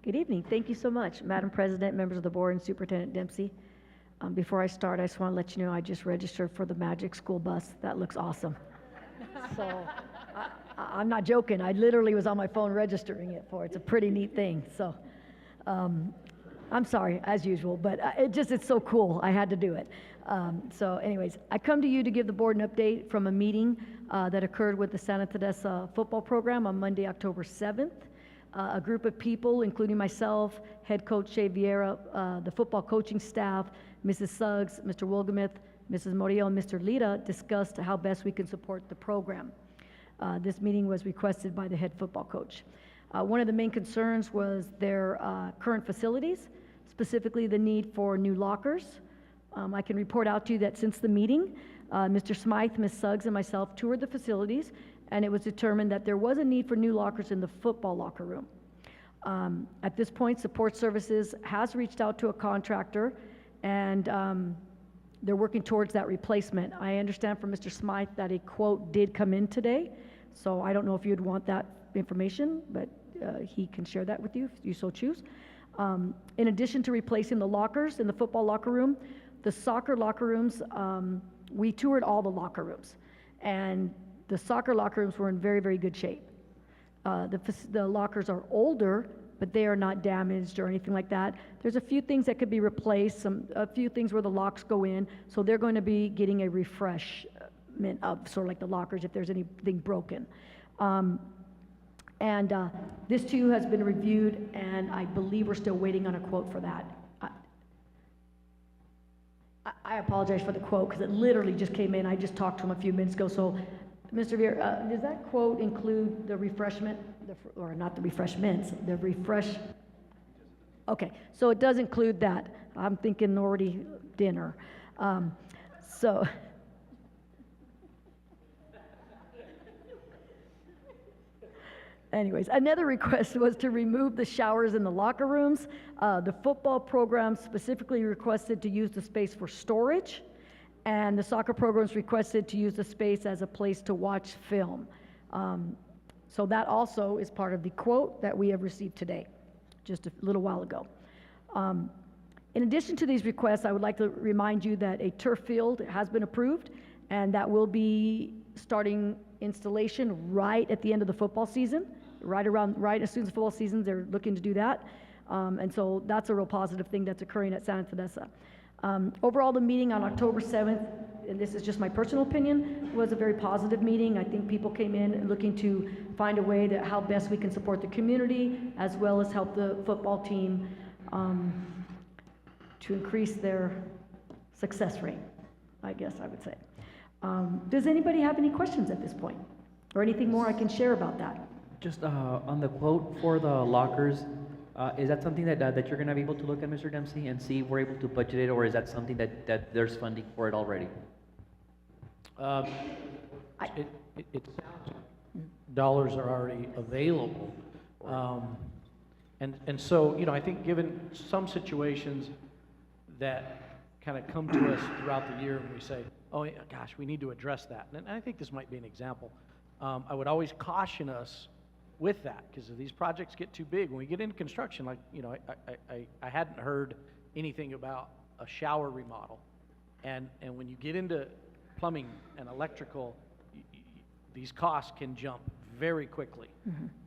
Good evening. Thank you so much, Madam President, members of the board, and Superintendent Dempsey. Before I start, I just want to let you know I just registered for the Magic School Bus. That looks awesome. So I'm not joking. I literally was on my phone registering it for it. It's a pretty neat thing. So I'm sorry, as usual, but it's so cool. I had to do it. So anyways, I come to you to give the board an update from a meeting that occurred with the Santa Teresa football program on Monday, October 7th. A group of people, including myself, head coach Shay Vieira, the football coaching staff, Mrs. Suggs, Mr. Wilgamith, Mrs. Morillo, and Mr. Lita discussed how best we can support the program. This meeting was requested by the head football coach. One of the main concerns was their current facilities, specifically the need for new lockers. I can report out to you that since the meeting, Mr. Smythe, Ms. Suggs, and myself toured the facilities, and it was determined that there was a need for new lockers in the football locker room. At this point, Support Services has reached out to a contractor, and they're working towards that replacement. I understand from Mr. Smythe that a quote did come in today, so I don't know if you'd want that information, but he can share that with you if you so choose. In addition to replacing the lockers in the football locker room, the soccer locker rooms, we toured all the locker rooms, and the soccer locker rooms were in very, very good shape. The lockers are older, but they are not damaged or anything like that. There's a few things that could be replaced, a few things where the locks go in, so they're going to be getting a refreshment of sort of like the lockers if there's anything broken. This too has been reviewed, and I believe we're still waiting on a quote for that. I apologize for the quote because it literally just came in. I just talked to him a few minutes ago. So, Mr. Veer, does that quote include the refreshment, or not the refreshments, the refresh? Okay, so it does include that. I'm thinking already dinner. Anyways, another request was to remove the showers in the locker rooms. The football program specifically requested to use the space for storage, and the soccer programs requested to use the space as a place to watch film. So that also is part of the quote that we have received today, just a little while ago. In addition to these requests, I would like to remind you that a turf field has been approved, and that will be starting installation right at the end of the football season, right as soon as the football season, they're looking to do that. And so that's a real positive thing that's occurring at Santa Teresa. Overall, the meeting on October 7th, and this is just my personal opinion, was a very positive meeting. I think people came in looking to find a way that how best we can support the community, as well as help the football team to increase their success rate, I guess I would say. Does anybody have any questions at this point? Or anything more I can share about that? Just on the quote for the lockers, is that something that you're going to be able to look at, Mr. Dempsey, and see if we're able to budget it, or is that something that there's funding for it already? It sounds like dollars are already available. And so, you know, I think given some situations that kind of come to us throughout the year and we say, oh, yeah, gosh, we need to address that. And I think this might be an example. I would always caution us with that, because if these projects get too big, when we get into construction, like, you know, I hadn't heard anything about a shower remodel. And when you get into plumbing and electrical, these costs can jump very quickly.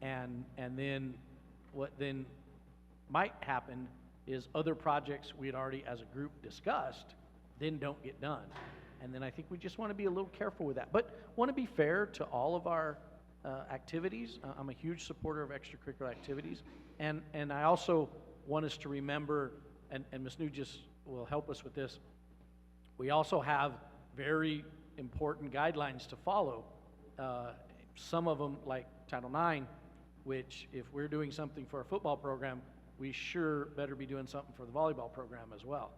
And then what then might happen is other projects we had already as a group discussed then don't get done. And then I think we just want to be a little careful with that, but want to be fair to all of our activities. I'm a huge supporter of extracurricular activities, and I also want us to remember, and Ms. Nugis will help us with this, we also have very important guidelines to follow. Some of them, like Title IX, which if we're doing something for a football program, we sure better be doing something for the volleyball program as well.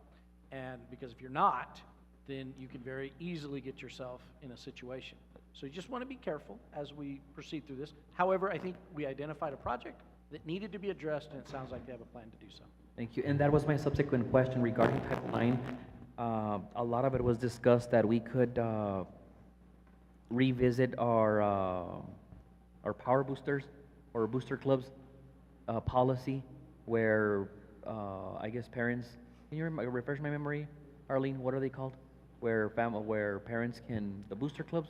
And because if you're not, then you can very easily get yourself in a situation. So you just want to be careful as we proceed through this. However, I think we identified a project that needed to be addressed, and it sounds like they have a plan to do so. Thank you. And that was my subsequent question regarding Title IX. A lot of it was discussed that we could revisit our power boosters or booster clubs policy, where I guess parents, can you refresh my memory, Arlene, what are they called? Where parents can, the booster clubs?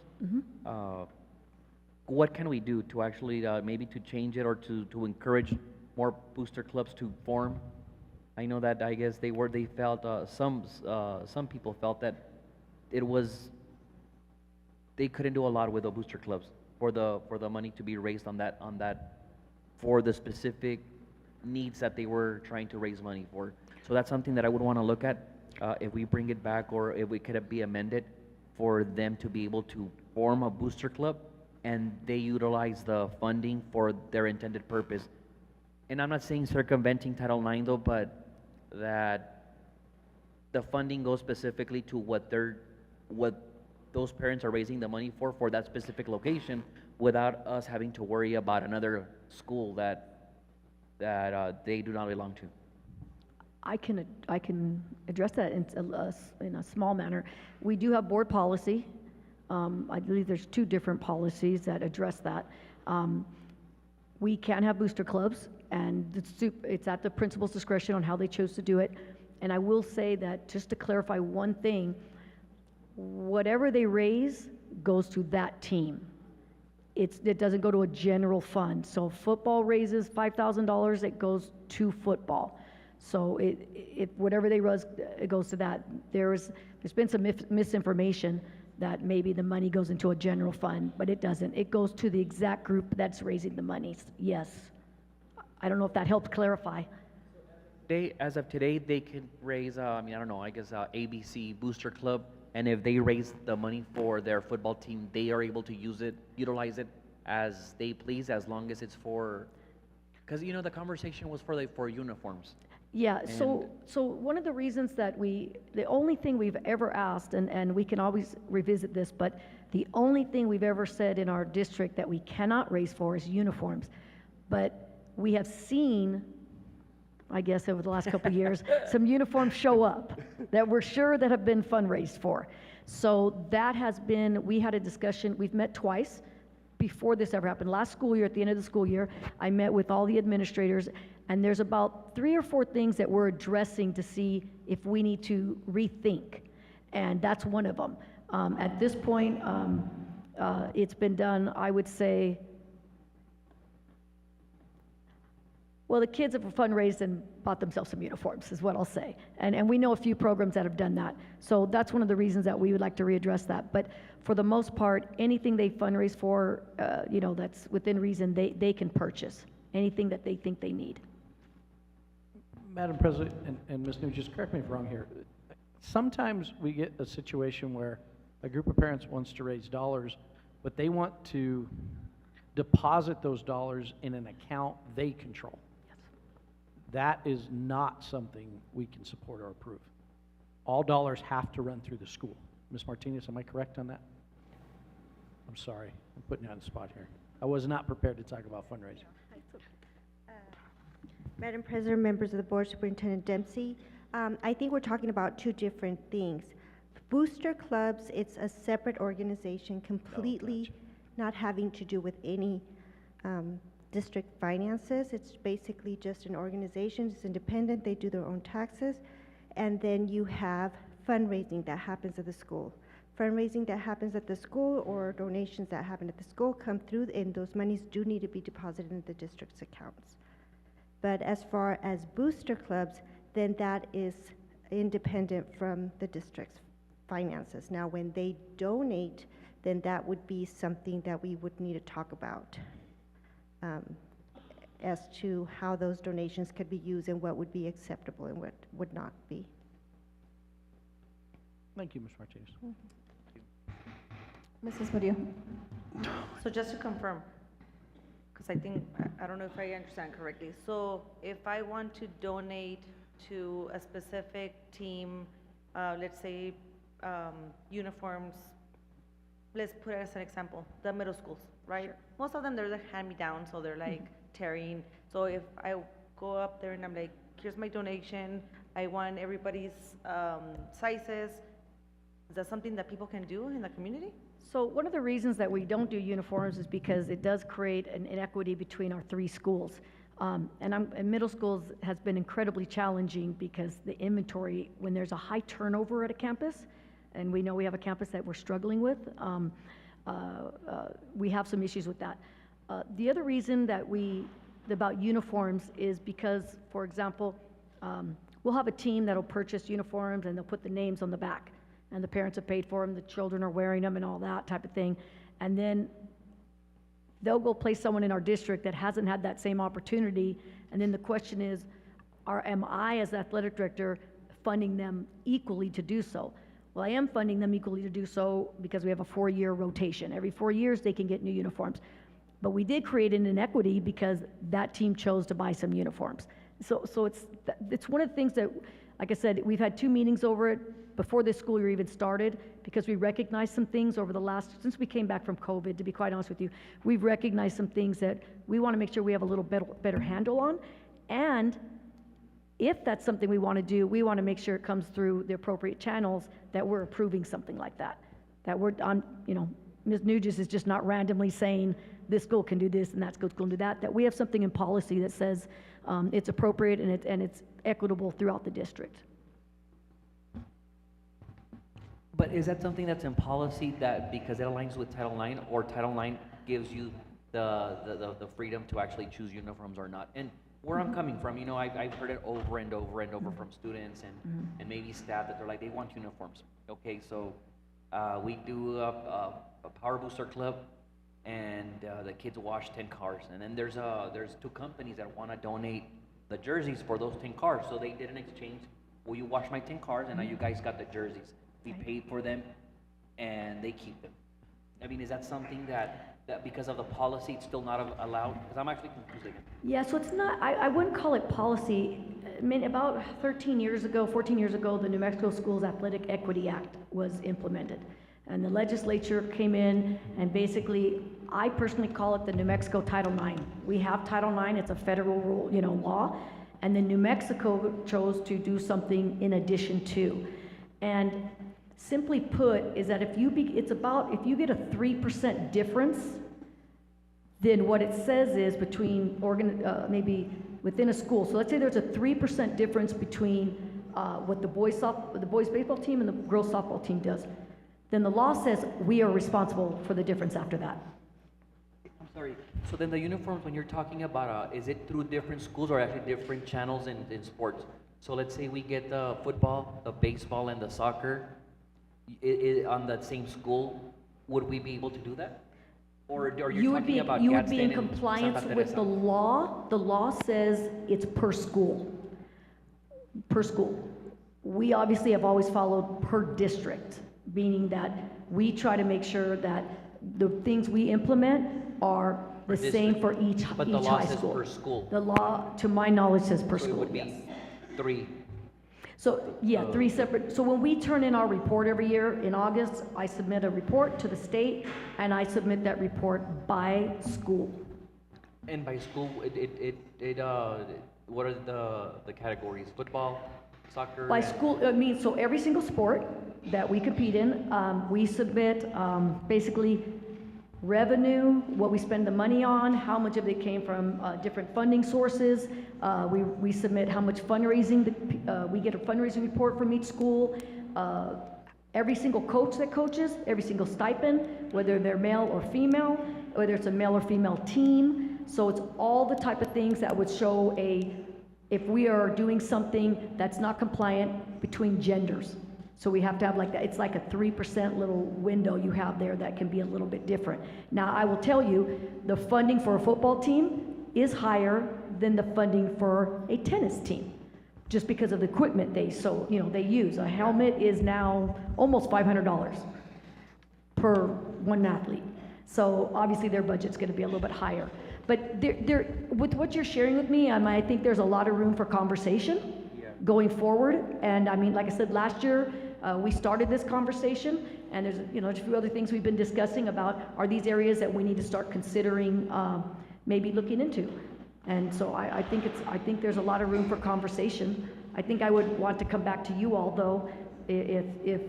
What can we do to actually maybe to change it, or to encourage more booster clubs to form? I know that I guess they felt some people felt that they couldn't do a lot with the booster clubs for the money to be raised on that for the specific needs that they were trying to raise money for. So that's something that I would want to look at, if we bring it back, or if we could be amended for them to be able to form a booster club and they utilize the funding for their intended purpose. And I'm not saying circumventing Title IX though, but that the funding goes specifically to what those parents are raising the money for that specific location, without us having to worry about another school that they do not belong to. I can address that in a small manner. We do have board policy. I believe there's 2 different policies that address that. We can have booster clubs, and it's at the principal's discretion on how they chose to do it. And I will say that, just to clarify one thing, whatever they raise goes to that team. It doesn't go to a general fund. So football raises $5,000, it goes to football. So whatever they raise, it goes to that. There's been some misinformation that maybe the money goes into a general fund, but it doesn't. It goes to the exact group that's raising the money. Yes. I don't know if that helps clarify. As of today, they can raise, I don't know, I guess ABC Booster Club, and if they raise the money for their football team, they are able to utilize it as they please, as long as it's for, because the conversation was for uniforms. Yeah, so one of the reasons that the only thing we've ever asked, and we can always revisit this, but the only thing we've ever said in our district that we cannot raise for is uniforms. But we have seen, I guess over the last couple of years, some uniforms show up that we're sure that have been fundraised for. So that has been, we had a discussion, we've met twice before this ever happened. Last school year, at the end of the school year, I met with all the administrators. And there's about 3 or 4 things that we're addressing to see if we need to rethink. And that's one of them. At this point, it's been done, I would say, well, the kids have fundraised and bought themselves some uniforms, is what I'll say. And we know a few programs that have done that. So that's one of the reasons that we would like to readdress that. But for the most part, anything they fundraise for, you know, that's within reason, they can purchase anything that they think they need. Madam President, and Ms. New, just correct me if I'm wrong here. Sometimes we get a situation where a group of parents wants to raise dollars, but they want to deposit those dollars in an account they control. Yes. That is not something we can support or approve. All dollars have to run through the school. Ms. Martinez, am I correct on that? I'm sorry, I'm putting you on the spot here. I was not prepared to talk about fundraising. Madam President, members of the board, Superintendent Dempsey, I think we're talking about 2 different things. Booster clubs, it's a separate organization, completely not having to do with any district finances. It's basically just an organization. It's independent. They do their own taxes. And then you have fundraising that happens at the school. Fundraising that happens at the school or donations that happen at the school come through, and those monies do need to be deposited in the district's accounts. But as far as booster clubs, then that is independent from the district's finances. Now, when they donate, then that would be something that we would need to talk about as to how those donations could be used and what would be acceptable and what would not be. Thank you, Ms. Martinez. Mrs. Murillo. So just to confirm, because I think, I don't know if I understand correctly. So if I want to donate to a specific team, let's say uniforms, let's put it as an example, the middle schools, right? Sure. Most of them, they're like hand-me-down, so they're like tearing. So if I go up there and I'm like, here's my donation, I want everybody's sizes, is that something that people can do in the community? So one of the reasons that we don't do uniforms is because it does create an inequity between our 3 schools. And middle schools has been incredibly challenging because the inventory, when there's a high turnover at a campus, and we know we have a campus that we're struggling with, we have some issues with that. The other reason that about uniforms is because, for example, we'll have a team that'll purchase uniforms and they'll put the names on the back. And the parents have paid for them, the children are wearing them and all that type of thing. And then they'll go place someone in our district that hasn't had that same opportunity. And then the question is, am I as athletic director funding them equally to do so? Well, I am funding them equally to do so because we have a 4-year rotation. Every 4 years they can get new uniforms. But we did create an inequity because that team chose to buy some uniforms. So it's one of the things that, like I said, we've had 2 meetings over it before this school year even started, because we recognized some things over the since we came back from COVID, to be quite honest with you, we've recognized some things that we want to make sure we have a little better handle on. And if that's something we want to do, we want to make sure it comes through the appropriate channels, that we're approving something like that. That we're on, Ms. Nugent is just not randomly saying this school can do this and that school can do that, that we have something in policy that says it's appropriate and it's equitable throughout the district. But is that something that's in policy that because it aligns with Title IX, or Title IX gives you the freedom to actually choose uniforms or not? And where I'm coming from, I've heard it over and over and over from students and maybe staff that they're like, they want uniforms. Okay, so we do a Power Booster Club, and the kids wash 10 cars. And then there's 2 companies that want to donate the jerseys for those 10 cars. So they did an exchange. Will you wash my 10 cars? And now you guys got the jerseys. We paid for them, and they keep them. I mean, is that something that because of the policy, it's still not allowed? Because I'm actually confused again. Yeah, so it's not, I wouldn't call it policy. I mean, about 14 years ago, the New Mexico Schools Athletic Equity Act was implemented. And the legislature came in and basically, I personally call it the New Mexico Title IX. We have Title IX, it's a federal rule, law. And then New Mexico chose to do something in addition to. And simply put, is that if you get a 3% difference, then what it says is between maybe within a school. So let's say there's a 3% difference between what the boys baseball team and the girls softball team does. Then the law says we are responsible for the difference after that. I'm sorry. So then the uniforms, when you're talking about, is it through different schools or actually different channels in sports? So let's say we get the football, the baseball, and the soccer on that same school. Would we be able to do that? Or are you talking about You would be in Gadsden and compliance Santa with Teresa? the law. The law says it's per school. Per school. We obviously have always followed per district, meaning that we try to make sure that the things we implement are the same for each high school. But the law says per school. The law, to my knowledge, says per So it school, would be yes. 3. So, yeah, 3 separate. So when we turn in our report every year in August, I submit a report to the state, and I submit that report by school. And by school, what are the categories? Football, soccer? By school, I mean, so every single sport that we compete in, we submit basically revenue, what we spend the money on, how much of it came from different funding sources. We submit how much fundraising, we get a fundraising report from each school. Every single coach that coaches, every single stipend, whether they're male or female, whether it's a male or female team. So it's all the type of things that would show if we are doing something that's not compliant between genders. So we have to have like that, it's like a 3% little window you have there that can be a little bit different. Now, I will tell you, the funding for a football team is higher than the funding for a tennis team, just because of the equipment they use. A helmet is now almost $500 per one athlete. So obviously their budget's gonna be a little bit higher. But with what you're sharing with me, I think there's a lot of room for conversation going forward. And I mean, like I said, last year, we started this conversation, and there's a few other things we've been discussing about, are these areas that we need to start considering maybe looking into? And so I think there's a lot of room for conversation. I think I would want to come back to you all, though, if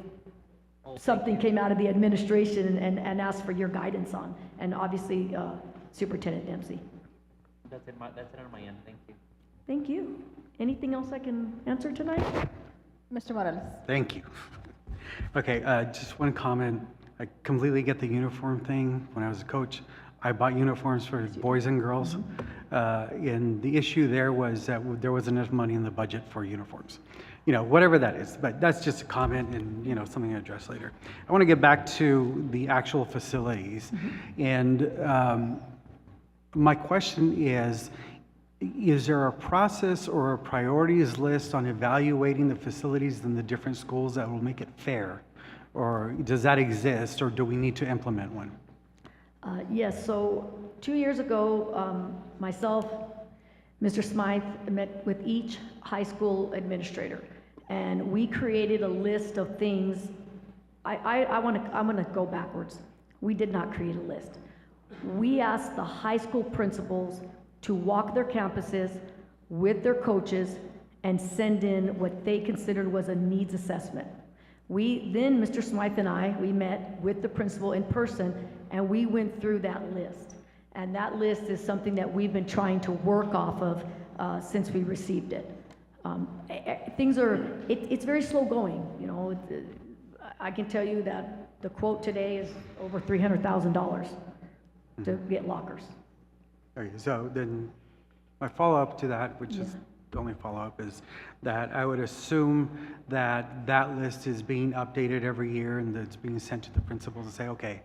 something came out of the administration and ask for your guidance on, and obviously Superintendent Dempsey. That's it on my end. Thank you. Thank you. Anything else I can answer tonight? Mr. Morales. Thank you. Okay, just one comment. I completely get the uniform thing. When I was a coach, I bought uniforms for boys and girls. And the issue there was that there wasn't enough money in the budget for uniforms. Whatever that is, but that's just a comment and, something to address later. I want to get back to the actual facilities. And my question is there a process or a priorities list on evaluating the facilities in the different schools that will make it fair? Or does that exist, or do we need to implement one? Yes, so 2 years ago, myself, Mr. Smythe met with each high school administrator, and we created a list of things. I'm gonna go backwards. We did not create a list. We asked the high school principals to walk their campuses with their coaches and send in what they considered was a needs assessment. Then Mr. Smythe and I, we met with the principal in person, and we went through that list. And that list is something that we've been trying to work off of since we received it. It's very slow going, I can tell you that the quote today is over $300,000 to get lockers. Okay, so then my follow-up to that, which is the only follow-up, is that I would assume that that list is being updated every year and that it's being sent to the principals and say, okay.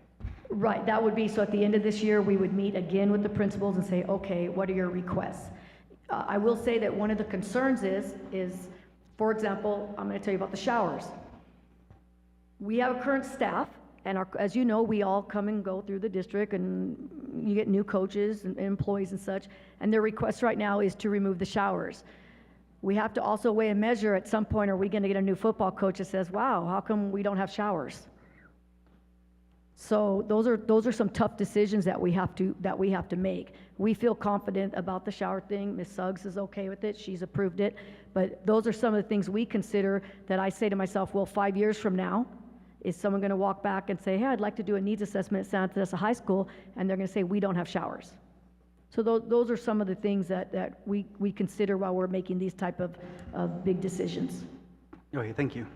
Right, that would be, so at the end of this year, we would meet again with the principals and say, okay, what are your requests? I will say that one of the concerns is, for example, I'm going to tell you about the showers. We have a current staff, and as you know, we all come and go through the district, and you get new coaches and employees and such, and their request right now is to remove the showers. We have to also weigh and measure at some point, are we going to get a new football coach that says, wow, how come we don't have showers? So those are some tough decisions that we have to make. We feel confident about the shower thing. Ms. Suggs is okay with it. She's approved it. But those are some of the things we consider that I say to myself, well, 5 years from now, is someone going to walk back and say, hey, I'd like to do a needs assessment at Santa Teresa High School, and they're going to say, we don't have showers. So those are some of the things that we consider while we're making these type of big decisions. Okay, thank you.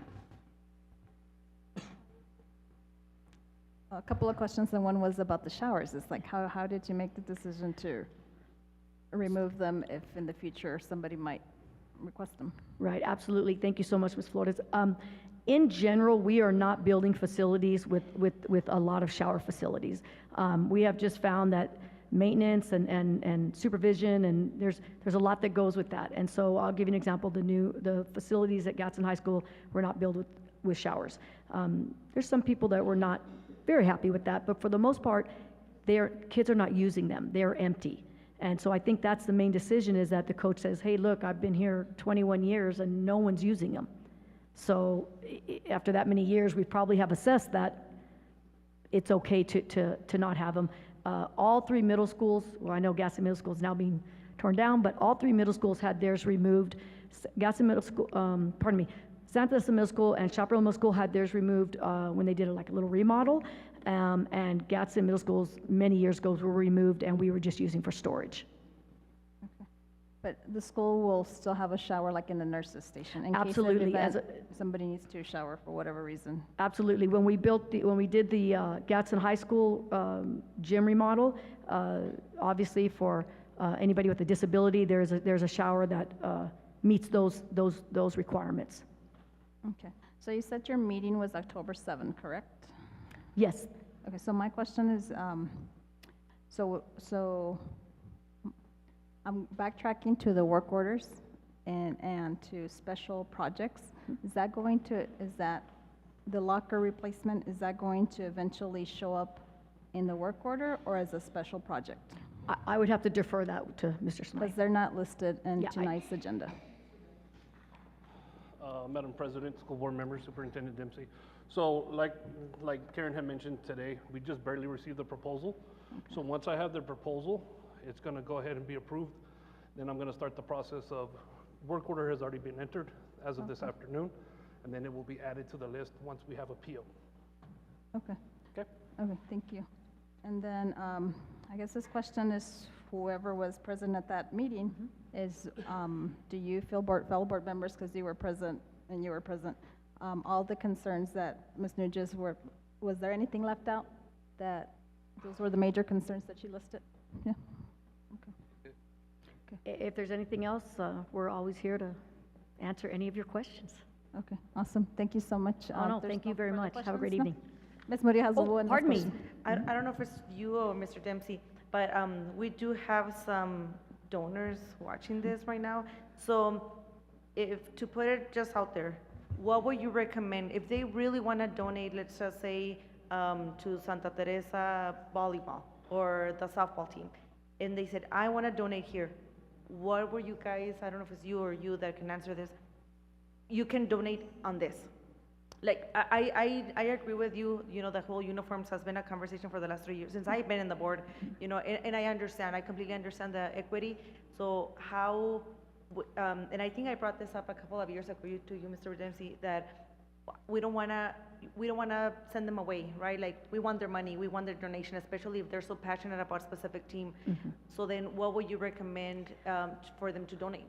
A couple of questions, and one was about the showers. It's like, how did you make the decision to remove them if in the future somebody might request them? Right, absolutely. Thank you so much, Ms. Flores. In general, we are not building facilities with a lot of shower facilities. We have just found that maintenance and supervision, and there's a lot that goes with that. And so I'll give you an example. The facilities at Gadsden High School were not built with showers. There's some people that were not very happy with that, but for the most part, their kids are not using them. They're empty. And so I think that's the main decision, is that the coach says, hey, look, I've been here 21 years and no one's using them. So after that many years, we probably have assessed that it's okay to not have them. All three middle schools, well, I know Gadsden Middle School is now being torn down, but all three middle schools had theirs removed. Gadsden Middle School, Santa Teresa Middle School and Chaparral Middle School had theirs removed when they did like a little remodel. And Gadsden Middle Schools many years ago were removed, and we were just using for storage. Okay. But the school will still have a shower like in the nurses' station in Absolutely. case of somebody needs to shower for whatever reason. Absolutely. When we did the Gadsden High School gym remodel, obviously for anybody with a disability, there's a shower that meets those requirements. Okay. So you said your meeting was October 7th, correct? Yes. Okay, so my question is, so I'm backtracking to the work orders and to special projects. Is that the locker replacement, is that going to eventually show up in the work order or as a special project? I would have to defer that to Mr. Smythe. Because they're not listed in tonight's agenda. Madam President, school board members, Superintendent Dempsey. So like Karen had mentioned today, we just barely received the proposal. Okay. So once I have the proposal, it's going to go ahead and be approved. Then I'm going to start the process of, work order has already been entered as of this afternoon, and then it will be added to the list once we have a PO. Okay. Okay. Okay, thank you. And then I guess this question is whoever was present at that meeting is, do you feel, fellow board members, because you were present, all the concerns that Ms. Nugez was there anything left out? That those were the major concerns that she listed? Yeah. Okay. If there's anything else, we're always here to answer any of your questions. Okay, awesome. Thank you so much. Oh, no, thank you very much. Have a great evening. Ms. Murillo has one. Pardon me. I don't know if it's you or Mr. Dempsey, but we do have some donors watching this right now. So to put it just out there, what would you recommend if they really want to donate, let's just say, to Santa Teresa volleyball or the softball team, and they said, I want to donate here. What were you guys, I don't know if it's you or you that can answer this, you can donate on this. Like, I agree with you, the whole uniforms has been a conversation for the last 3 years, since I've been in the board, and I completely understand the equity. So how, and I think I brought this up a couple of years ago to you, Mr. Dempsey, that we don't want to send them away, right? Like, we want their money, we want their donation, especially if they're so passionate about a specific team. So then what would you recommend for them to donate?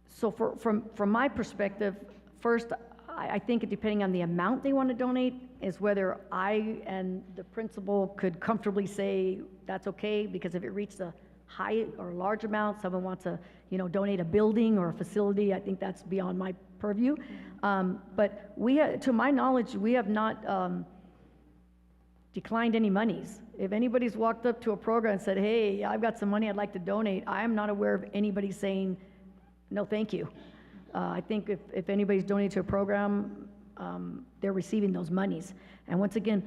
So from my perspective, first, I think depending on the amount they want to donate is whether I and the principal could comfortably say that's okay, because if it reaches a high or large amount, someone wants to, donate a building or a facility, I think that's beyond my purview. But to my knowledge, we have not declined any monies. If anybody's walked up to a program and said, hey, I've got some money I'd like to donate, I am not aware of anybody saying, no, thank you. I think if anybody's donating to a program, they're receiving those monies. And once again,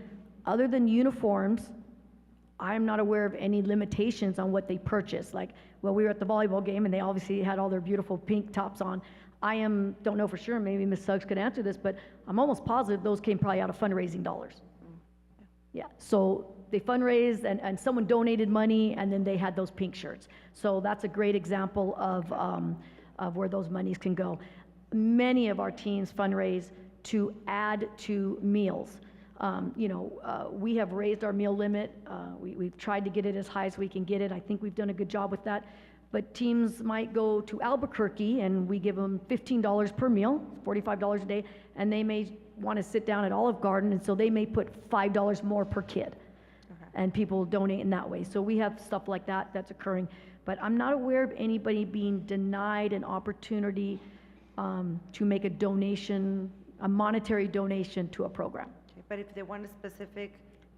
other than uniforms, I'm not aware of any limitations on what they purchase. Like, well, we were at the volleyball game and they obviously had all their beautiful pink tops on. Don't know for sure, maybe Ms. Suggs could answer this, but I'm almost positive those came probably out of fundraising dollars. Yeah, so they fundraised and someone donated money and then they had those pink shirts. So that's a great example of where those monies can go. Many of our teams fundraise to add to meals. We have raised our meal limit. We've tried to get it as high as we can get it. I think we've done a good job with that. But teams might go to Albuquerque and we give them $15 per meal, $45 a day, and they may want to sit down at Olive Garden, and so they may put $5 more per kid. And people donate in that way. So we have stuff like that that's occurring. But I'm not aware of anybody being denied an opportunity to make a donation, a monetary donation to a program. Okay, but if they want a specific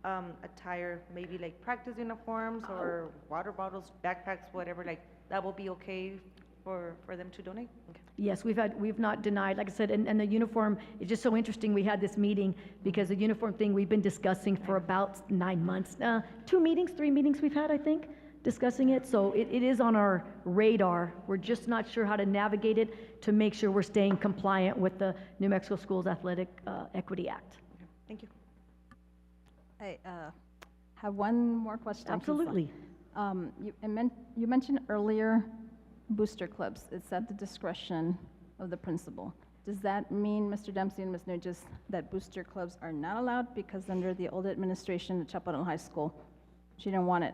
attire, maybe like practice uniforms or water bottles, backpacks, whatever, like that will be okay for them to donate? Okay. Yes, we've not denied, like I said, and the uniform is just so interesting. We had this meeting because the uniform thing we've been discussing for about 9 months. 3 meetings we've had, I think, discussing it. So it is on our radar. We're just not sure how to navigate it to make sure we're staying compliant with the New Mexico Schools Athletic Equity Act. Okay. Thank you. I have one more question. Absolutely. You mentioned earlier booster clubs. It's at the discretion of the principal. Does that mean, Mr. Dempsey and Ms. Nugent, that booster clubs are not allowed because under the old administration at Chaparral High School, she didn't want it?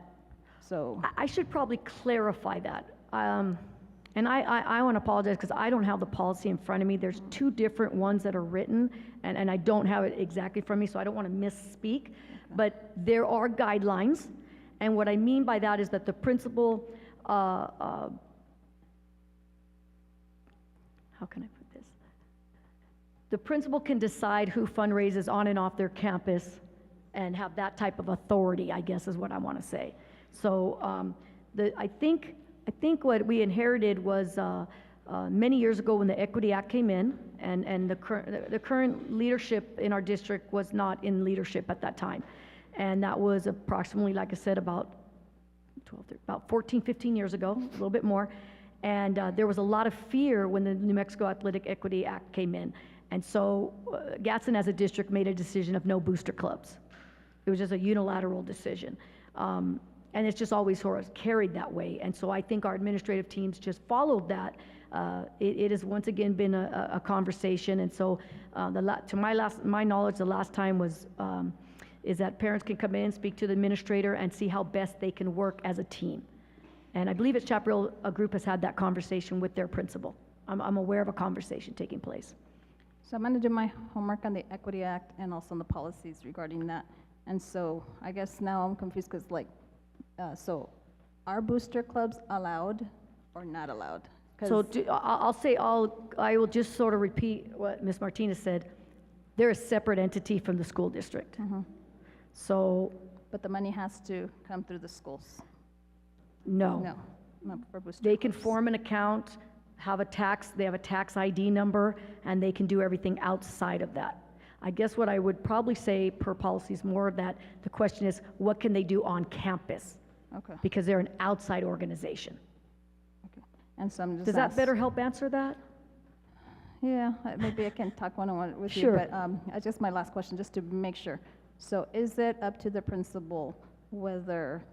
So I should probably clarify that. And I want to apologize because I don't have the policy in front of me. There's 2 different ones that are written, and I don't have it exactly from me, so I don't want to misspeak. But there are guidelines, and what I mean by that is that the principal, how can I put this? The principal can decide who fundraises on and off their campus and have that type of authority, I guess is what I want to say. So I think what we inherited was many years ago when the Equity Act came in, and the current leadership in our district was not in leadership at that time. And that was approximately, like I said, about 14, 15 years ago, a little bit more. And there was a lot of fear when the New Mexico Athletic Equity Act came in. And so Gadsden as a district made a decision of no booster clubs. It was just a unilateral decision. And it's just always sort of carried that way. And so I think our administrative teams just followed that. It has once again been a conversation. And so to my knowledge, the last time was is that parents can come in, speak to the administrator, and see how best they can work as a team. And I believe it's Chaparral Group has had that conversation with their principal. I'm aware of a conversation taking place. I'm going to do my homework on the Equity Act and also on the policies regarding that. And so I guess now I'm confused because so are booster clubs allowed or not allowed? So I will just sort of repeat what Ms. Martinez said. They're a separate entity from the school district. So. But the money has to come through the schools. No. No, not for booster They can clubs. form an account, they have a tax ID number, and they can do everything outside of that. I guess what I would probably say per policy is more of that, the question is, what can they do on campus? Okay. Because they're an outside organization. And so I'm just Does that better help answer that? Yeah, maybe I can talk one-on-one with Sure. you, but just my last question, just to make sure. So is it up to the principal whether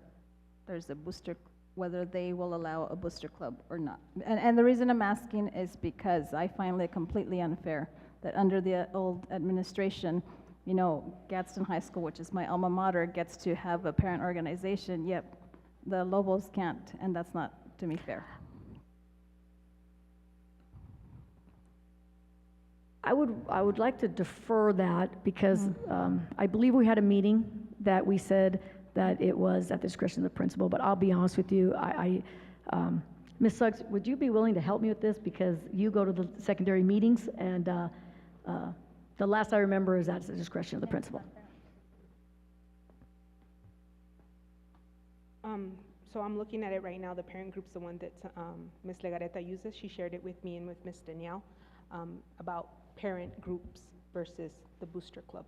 there's a booster, whether they will allow a booster club or not? And the reason I'm asking is because I find it completely unfair that under the old administration, Gadsden High School, which is my alma mater, gets to have a parent organization, yet the Lobos can't, and that's not, to me, fair. I would like to defer that because I believe we had a meeting that we said that it was at the discretion of the principal, but I'll be honest with you, Ms. Suggs, would you be willing to help me with this because you go to the secondary meetings and the last I remember is at the discretion of the principal. So I'm looking at it right now. The parent group's the one that Ms. Legareta uses. She shared it with me and with Ms. Danielle about parent groups versus the booster club,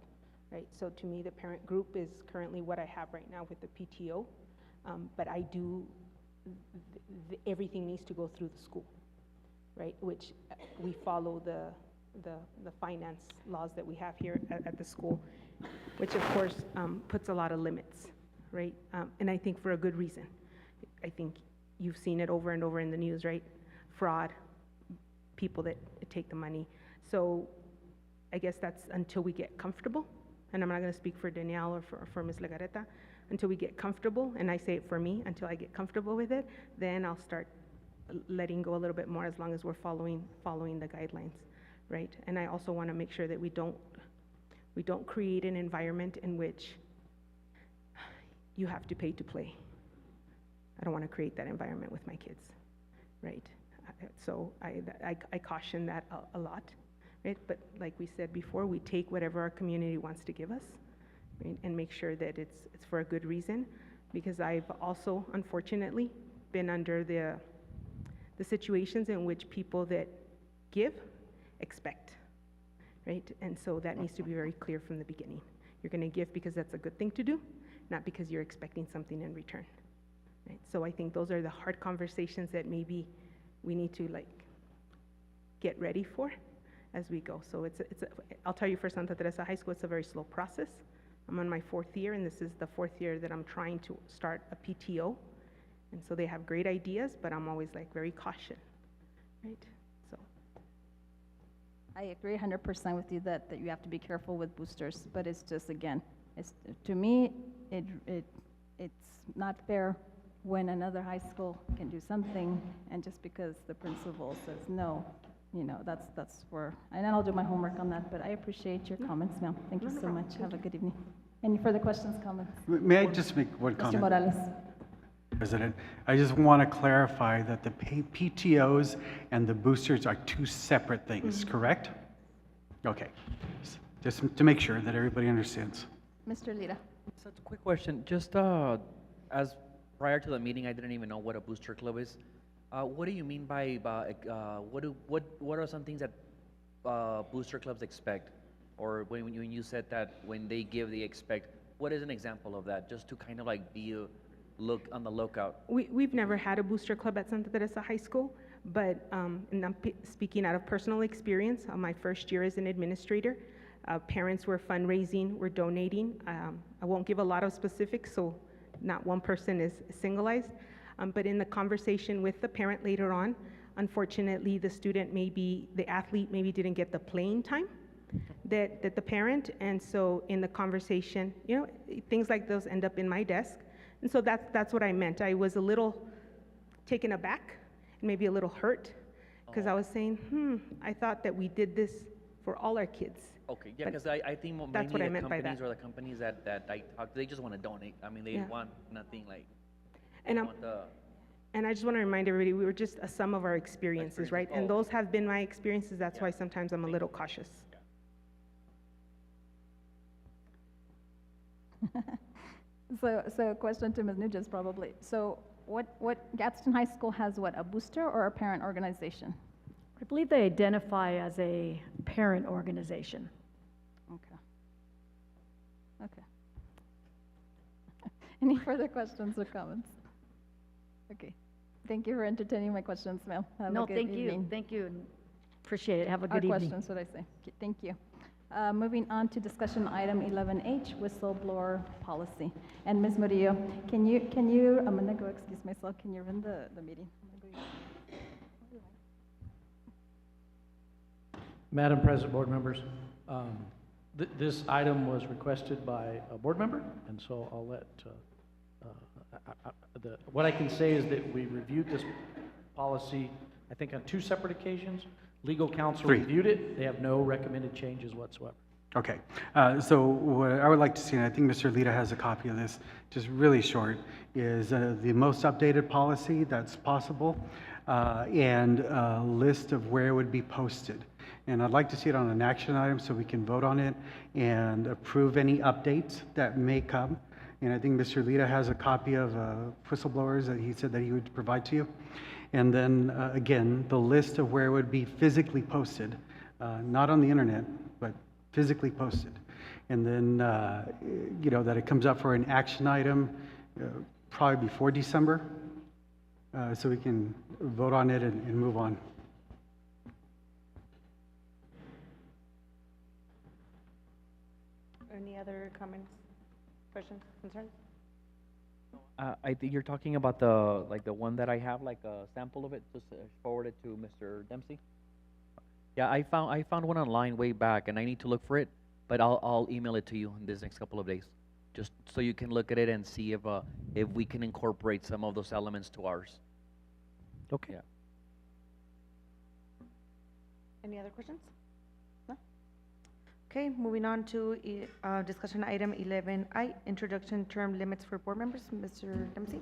right? So to me, the parent group is currently what I have right now with the PTO, but I do, everything needs to go through the school, right? Which we follow the finance laws that we have here at the school, which of course puts a lot of limits, right? And I think for a good reason. I think you've seen it over and over in the news, right? Fraud, people that take the money. So I guess that's until we get comfortable and I'm not gonna speak for Danielle or for Ms. Legareta, until we get comfortable, and I say it for me, until I get comfortable with it, then I'll start letting go a little bit more, as long as we're following the guidelines, right? And I also wanna make sure that we don't create an environment in which you have to pay to play. I don't wanna create that environment with my kids, right? So I caution that a lot, right? But like we said before, we take whatever our community wants to give us, right? And make sure that it's for a good reason, because I've also, unfortunately, been under the situations in which people that give expect, right? And so that needs to be very clear from the beginning. You're gonna give because that's a good thing to do, not because you're expecting something in return, right? So I think those are the hard conversations that maybe we need to get ready for as we go. So I'll tell you, for Santa Teresa High School, it's a very slow process. I'm on my 4th year, and this is the 4th year that I'm trying to start a PTO. And so they have great ideas, but I'm always very cautious, right? So. I agree 100% with you that you have to be careful with boosters, but it's just, again, to me, it's not fair when another high school can do something, and just because the principal says no, that's where, and I'll do my homework on that, but I appreciate your comments, ma'am. Thank you so much. Have a good evening. Any further questions, comments? May I just make one comment? Mr. Morales. President, I just want to clarify that the PTOs and the boosters are two separate things, correct? Okay, just to make sure that everybody understands. Mr. Lira. So it's a quick question, just as prior to the meeting, I didn't even know what a booster club is. What do you mean by what are some things that booster clubs expect? Or when you said that when they give, they expect, what is an example of that? Just to kind of be look on the lookout. We've never had a booster club at Santa Teresa High School, but and I'm speaking out of personal experience. My first year as an administrator, parents were fundraising, were donating. I won't give a lot of specifics, so not one person is singleized, but in the conversation with the parent later on, unfortunately, the athlete maybe didn't get the playing time that the parent, and so in the conversation, things like those end up in my desk. And so that's what I meant. I was a little taken aback, and maybe a little hurt, because I was saying, I thought that we did this for all our kids. Okay, yeah, because I think that's what I meant by companies that. or the companies that I talk to, they just want to donate. I mean, they want nothing like. And I just want to remind everybody, we were just a sum of our experiences, right? And those have been my experiences. That's why sometimes I'm a little cautious. So a question to Ms. Nugent probably. So what Gadsden High School has a booster or a parent organization? I believe they identify as a parent organization. Okay. Any further questions or comments? Okay. Thank you for entertaining my questions, ma'am. Have a good evening. Thank you. Appreciate it. Have a Our good evening. questions, what I say. Okay, thank you. Moving on to discussion item 11H, whistleblower policy. And Ms. Murillo, can you, I'm gonna go excuse myself, can you run the meeting? Madam President, board members, this item was requested by a board member, and so I'll let, what I can say is that we reviewed this policy, I think on 2 separate occasions. Legal counsel 3. reviewed it. They have no recommended changes whatsoever. Okay, so what I would like to see, and I think Mr. Lita has a copy of this, just really short, is the most updated policy that's possible, and a list of where it would be posted. And I'd like to see it on an action item so we can vote on it and approve any updates that may come. And I think Mr. Lita has a copy of whistleblowers that he said that he would provide to you. And then, again, the list of where it would be physically posted, not on the internet, but physically posted. And then, that it comes up for an action item probably before December, so we can vote on it and move on. Any other comments, questions, concerns? I think you're talking about the one that I have, a sample of it, just forward it to Mr. Dempsey. Yeah, I found one online way back, and I need to look for it. but I'll email it to you in this next couple of days, just so you can look at it and see if we can incorporate some of those elements to ours. Okay. Yeah. Any other questions? No? Okay, moving on to discussion item 11I, introduction term limits for board members. Mr. Dempsey?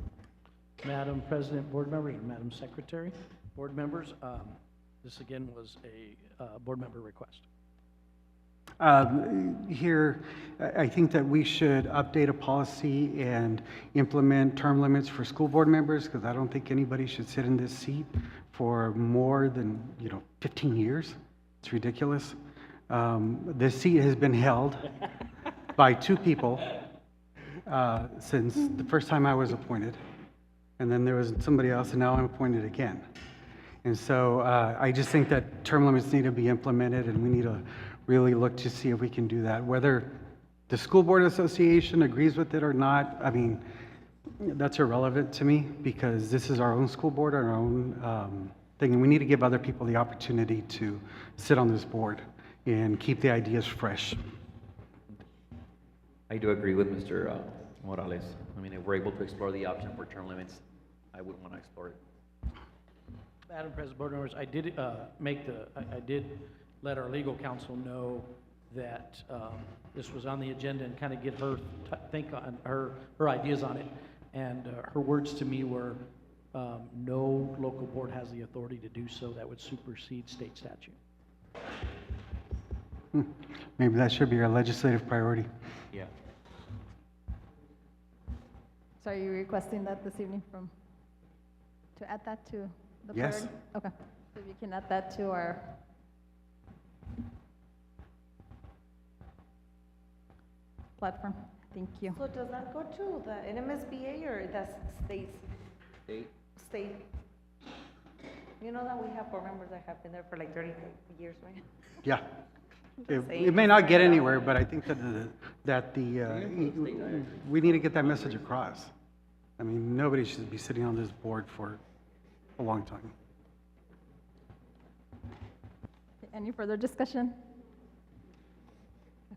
Madam President, board members, and Madam Secretary, board members, this again was a board member request. Here, I think that we should update a policy and implement term limits for school board members, because I don't think anybody should sit in this seat for more than, 15 years. It's ridiculous. This seat has been held by two people since the first time I was appointed. And then there was somebody else, and now I'm appointed again. And so I just think that term limits need to be implemented, and we need to really look to see if we can do that. Whether the school board association agrees with it or not, I mean, that's irrelevant to me, because this is our own school board, our own thing, and we need to give other people the opportunity to sit on this board and keep the ideas fresh. I do agree with Mr. Morales. I mean, if we're able to explore the option for term limits, I would want to explore it. Madam President, board members, I did I did let our legal counsel know that this was on the agenda and kind of get her think on her ideas on it. And her words to me were, no local board has the authority to do so. That would supersede state statute. Maybe that should be our legislative priority. Yeah. So are you requesting that this evening to add that to the Yes. priority? Okay, so if you can add that to our platform. Thank you. So does that go to the NMSBA or that's state? State. You know that we have board members that have been there for like 30 years, right? Yeah. It may not get anywhere, but I think that we need to get that message across. I mean, nobody should be sitting on this board for a long time. Any further discussion?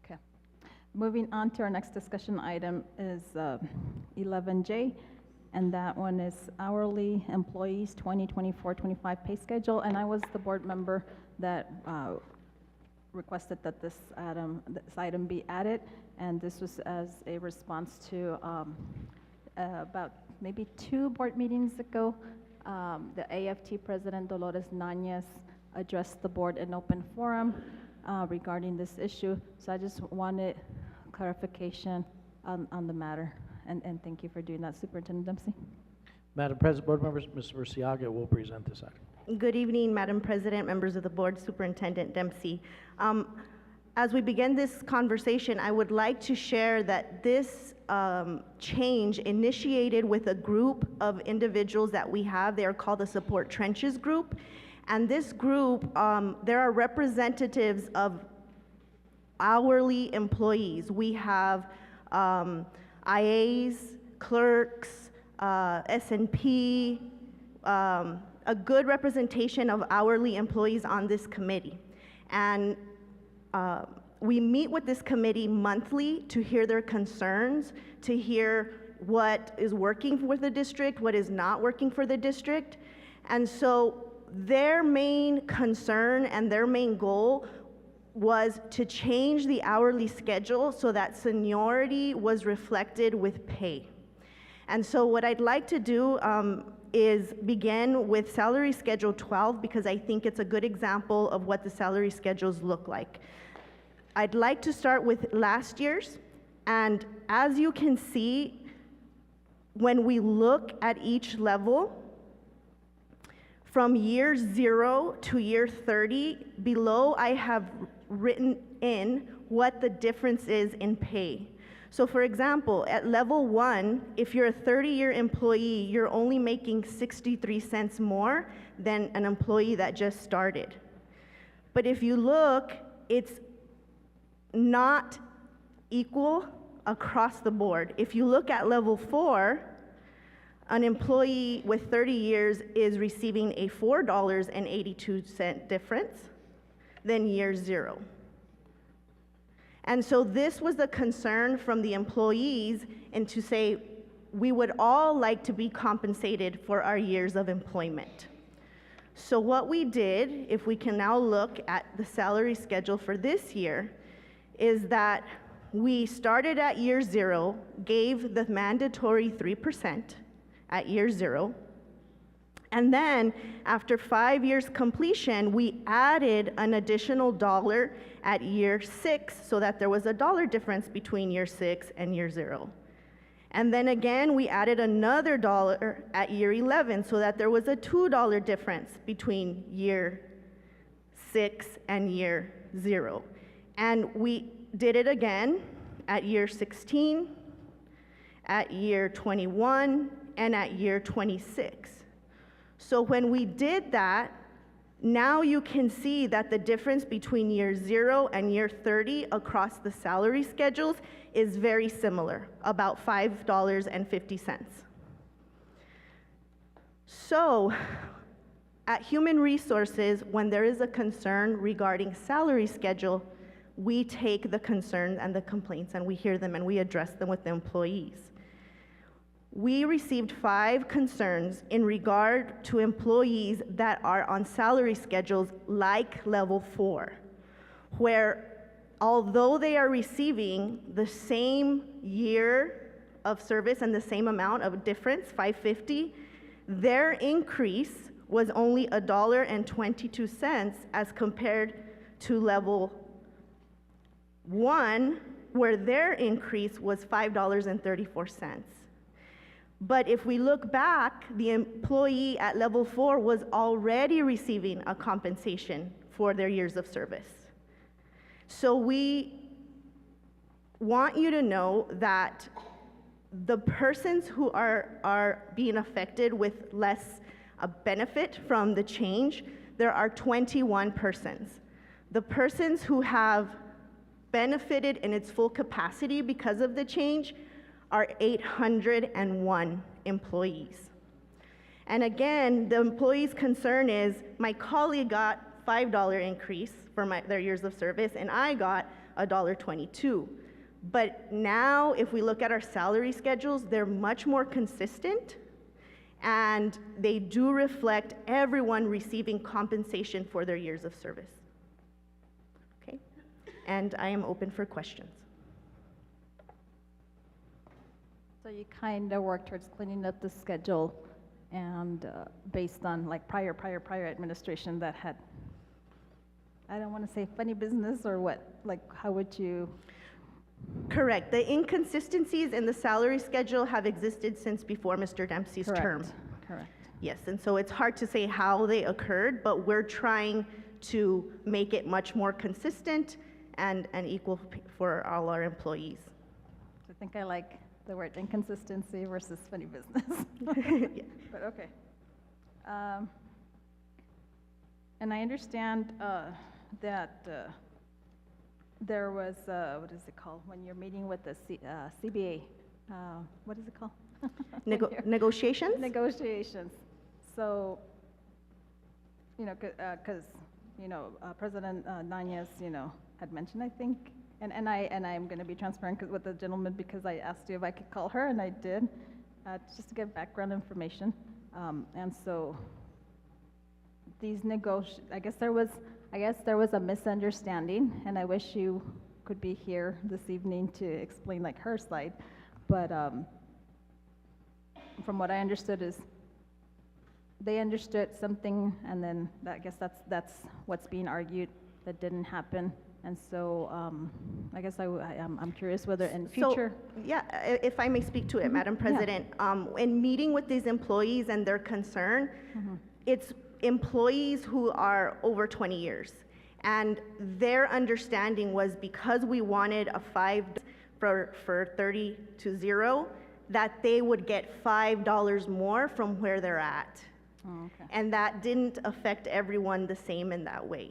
Okay. Moving on to our next discussion item is 11J, and that one is hourly employees 2024-25 pay schedule. And I was the board member that requested that this item be added, and this was as a response to about maybe 2 board meetings ago. The AFT president, Dolores Nanez, addressed the board in open forum regarding this issue. So I just wanted clarification on the matter, and thank you for doing that, Superintendent Dempsey. Madam President, board members, Ms. Murciaga will present this item. Good evening, Madam President, members of the board, Superintendent Dempsey. As we begin this conversation, I would like to share that this change initiated with a group of individuals that we have. They are called the Support Trenches Group. And this group, there are representatives of hourly employees. We have IAs, clerks, S&P, a good representation of hourly employees on this committee. And we meet with this committee monthly to hear their concerns, to hear what is working for the district, what is not working for the district. And so their main concern and their main goal was to change the hourly schedule so that seniority was reflected with pay. And so what I'd like to do is begin with salary schedule 12, because I think it's a good example of what the salary schedules look like. I'd like to start with last year's, and as you can see, when we look at each level, from year 0 to year 30, below I have written in what the difference is in pay. So for example, at level 1, if you're a 30-year employee, you're only making 63 cents more than an employee that just started. But if you look, it's not equal across the board. If you look at level 4, an employee with 30 years is receiving a $4.82 difference than year 0. And so this was a concern from the employees, and to say, we would all like to be compensated for our years of employment. So what we did, if we can now look at the salary schedule for this year, is that we started at year 0, gave the mandatory 3% at year 0, and then after 5 years completion, we added an additional $1 at year 6 so that there was a $1 difference between year 6 and year 0. And then again, we added another $1 at year 11 so that there was a $2 difference between year 6 and year 0. And we did it again at year 16, at year 21, and at year 26. So when we did that, now you can see that the difference between year 0 and year 30 across the salary schedules is very similar, about $5.50. So at Human Resources, when there is a concern regarding salary schedule, we take the concerns and the complaints and we hear them and we address them with the employees. We received 5 concerns in regard to employees that are on salary schedules like level 4, where although they are receiving the same year of service and the same amount of difference, $5.50, their increase was only $1.22 as compared to level 1, where their increase was $5.34. But if we look back, the employee at level 4 was already receiving a compensation for their years of service. So we want you to know that the persons who are being affected with less benefit from the change, there are 21 persons. The persons who have benefited in its full capacity because of the change are 801 employees. And again, the employee's concern is, my colleague got $5 increase for their years of service, and I got $1.22. But now, if we look at our salary schedules, they're much more consistent, and they do reflect everyone receiving compensation for their years of service. Okay? And I am open for questions. So you kind of work towards cleaning up the schedule and based on like prior administration that had, I don't want to say funny business or what, like how would you? Correct. The inconsistencies in the salary schedule have existed since before Mr. Dempsey's term. Correct. Yes, and so it's hard to say how they occurred, but we're trying to make it much more consistent and equal for all our employees. I think I like the word inconsistency versus funny business. Yeah. But okay. And I understand that there was, what is it called, when you're meeting with the CBA, what is it called? Negotiations? Negotiations. So, you know, because, you know, President Nunez, you know, had mentioned, I think, and I'm going to be transparent with the gentleman because I asked you if I could call her, and I did, just to get background information. And so these I guess there was a misunderstanding, and I wish you could be here this evening to explain like her side. But from what I understood is they understood something, and then I guess that's what's being argued that didn't happen. And so I guess I'm curious whether in future. So, yeah, if I may speak to it, Madam President. Yeah. In meeting with these employees and their concern, it's employees who are over 20 years. And their understanding was because we wanted a 5 for 30 to 0, that they would get $5 more from where they're at. Oh, okay. And that didn't affect everyone the same in that way.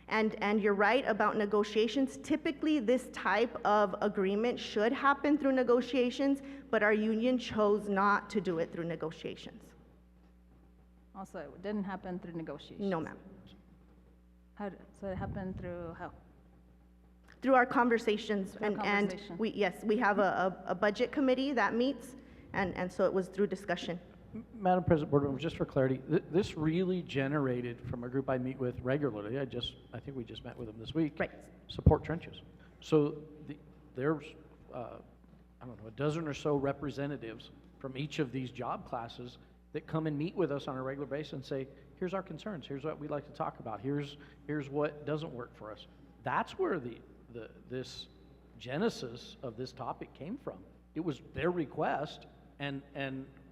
And you're right about negotiations. Typically, this type of agreement should happen through negotiations, but our union chose not to do it through negotiations. Also, it didn't happen through negotiations? No, ma'am. So it happened through how? Through our conversations, Through and conversation. we have a budget committee that meets, and so it was through discussion. Madam President, board members, just for clarity, this really generated from a group I meet with regularly. I think we just met with them this week. Right. Support trenches. So there's, I don't know, a dozen or so representatives from each of these job classes that come and meet with us on a regular basis and say, here's our concerns, here's what we'd like to talk about, here's what doesn't work for us. That's where this genesis of this topic came from. It was their request, and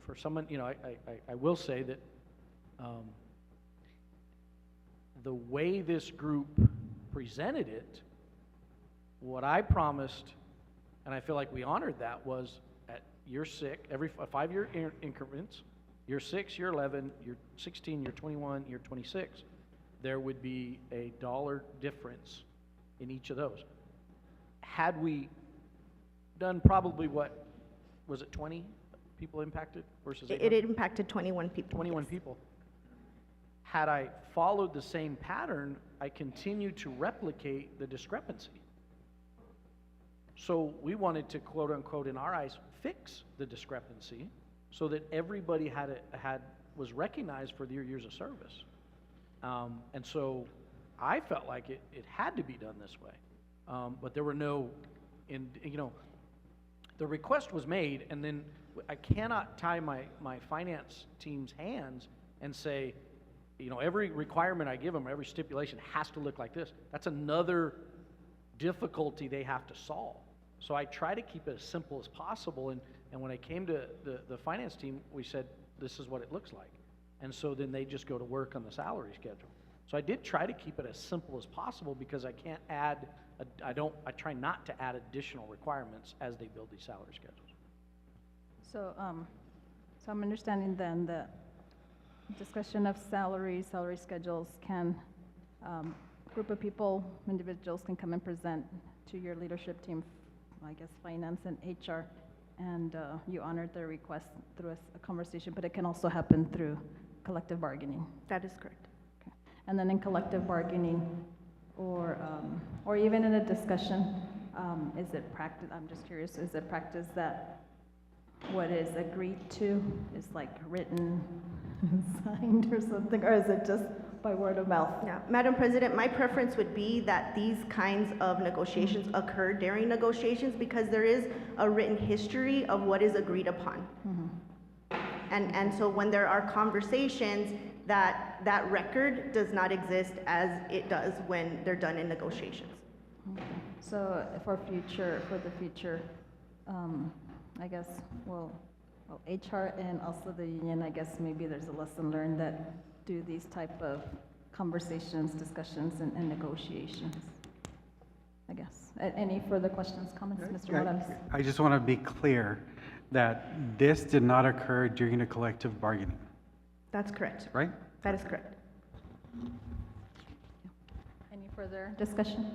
for someone, you know, I will say that the way this group presented it, what I promised, and I feel like we honored that, was at year 6, every 5-year increments, year 6, year 11, year 16, year 21, year 26, there would be a dollar difference in each of those. Had we done probably what, was it 20 people impacted versus It 800? impacted 21 people. 21 yes. people. Had I followed the same pattern, I continued to replicate the discrepancy. So we wanted to, quote unquote, in our eyes, fix the discrepancy so that everybody was recognized for their years of service. And so I felt like it had to be done this way. But there were no, the request was made, and then I cannot tie my finance team's hands and say, every requirement I give them, every stipulation has to look like this. That's another difficulty they have to solve. So I try to keep it as simple as possible, and when I came to the finance team, we said, this is what it looks like. And so then they just go to work on the salary schedule. So I did try to keep it as simple as possible because I can't add, I try not to add additional requirements as they build these salary schedules. So, so I'm understanding then that discussion of salary schedules can, group of people, individuals can come and present to your leadership team, I guess finance and HR, and you honored their request through a conversation, but it can also happen through collective bargaining. That is correct. Okay. And then in collective bargaining, or even in a discussion, is it practice, I'm just curious, is it practice that what is agreed to is like written, signed or something, or is it just by word of mouth? Yeah, Madam President, my preference would be that these kinds of negotiations occur during negotiations because there is a written history of what is agreed upon. And so when there are conversations, that record does not exist as it does when they're done in negotiations. Okay. So for the future, I guess, well, HR and also the union, I guess maybe there's a lesson learned that do these type of conversations, discussions, and negotiations, I guess. Any further questions, comments, Mr. Morales? I just want to be clear that this did not occur during a collective bargaining, That's correct. right? That is correct. Any further discussion?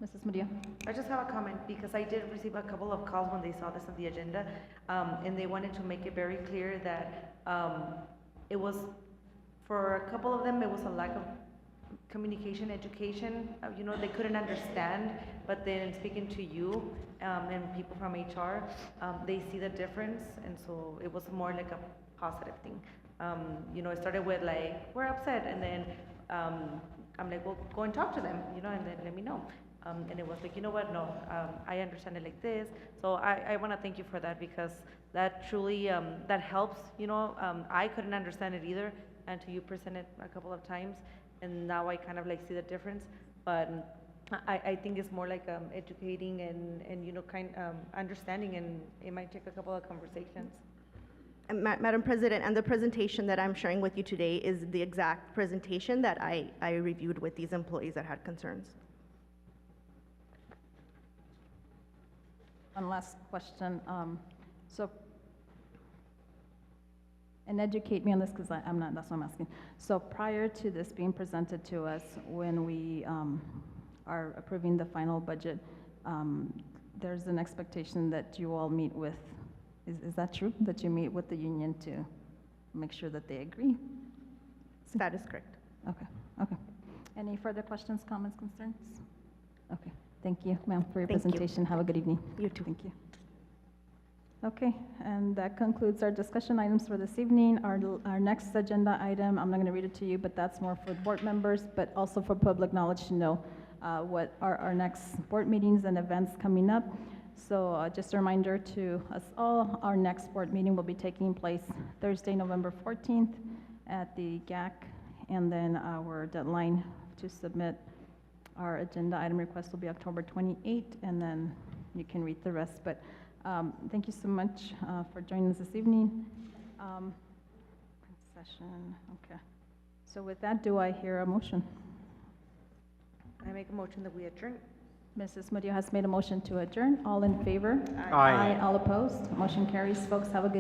Mrs. Murillo? I just have a comment because I did receive a couple of calls when they saw this on the agenda, and they wanted to make it very clear that it was, for a couple of them, it was a lack of communication, education. They couldn't understand, but then speaking to you and people from HR, they see the difference, and so it was more like a positive thing. It started with like, we're upset, and then I'm like, well, go and talk to them, and then let me know. And it was like, you know what, no, I understand it like this. So I want to thank you for that because that truly, that helps, I couldn't understand it either until you presented a couple of times. And now I kind of like see the difference. But I think it's more like educating and understanding, and it might take a couple of conversations. And Madam President, and the presentation that I'm sharing with you today is the exact presentation that I reviewed with these employees that had concerns. One last question. And educate me on this because I'm not, that's what I'm asking. So prior to this being presented to us, when we are approving the final budget, there's an expectation that you all meet with, is that true? That you meet with the union to make sure that they agree? That is correct. Okay, okay. Any further questions, comments, concerns? Okay. Thank you, ma'am, for your Thank you. presentation. Have a good evening. You too. Thank you. Okay, and that concludes our discussion items for this evening. Our next agenda item, I'm not going to read it to you, but that's more for board members, but also for public knowledge to know what are our next board meetings and events coming up. So just a reminder to us all, our next board meeting will be taking place Thursday, November 14th at the GAC, and then our deadline to submit our agenda item request will be October 28th, and then you can read the rest. But thank you so much for joining us this evening. Session, okay. So with that, do I hear a motion? I make a motion that we adjourn. Mrs. Murillo has made a motion to adjourn. All in favor? Aye. All opposed? Motion carries. Folks, have a good evening.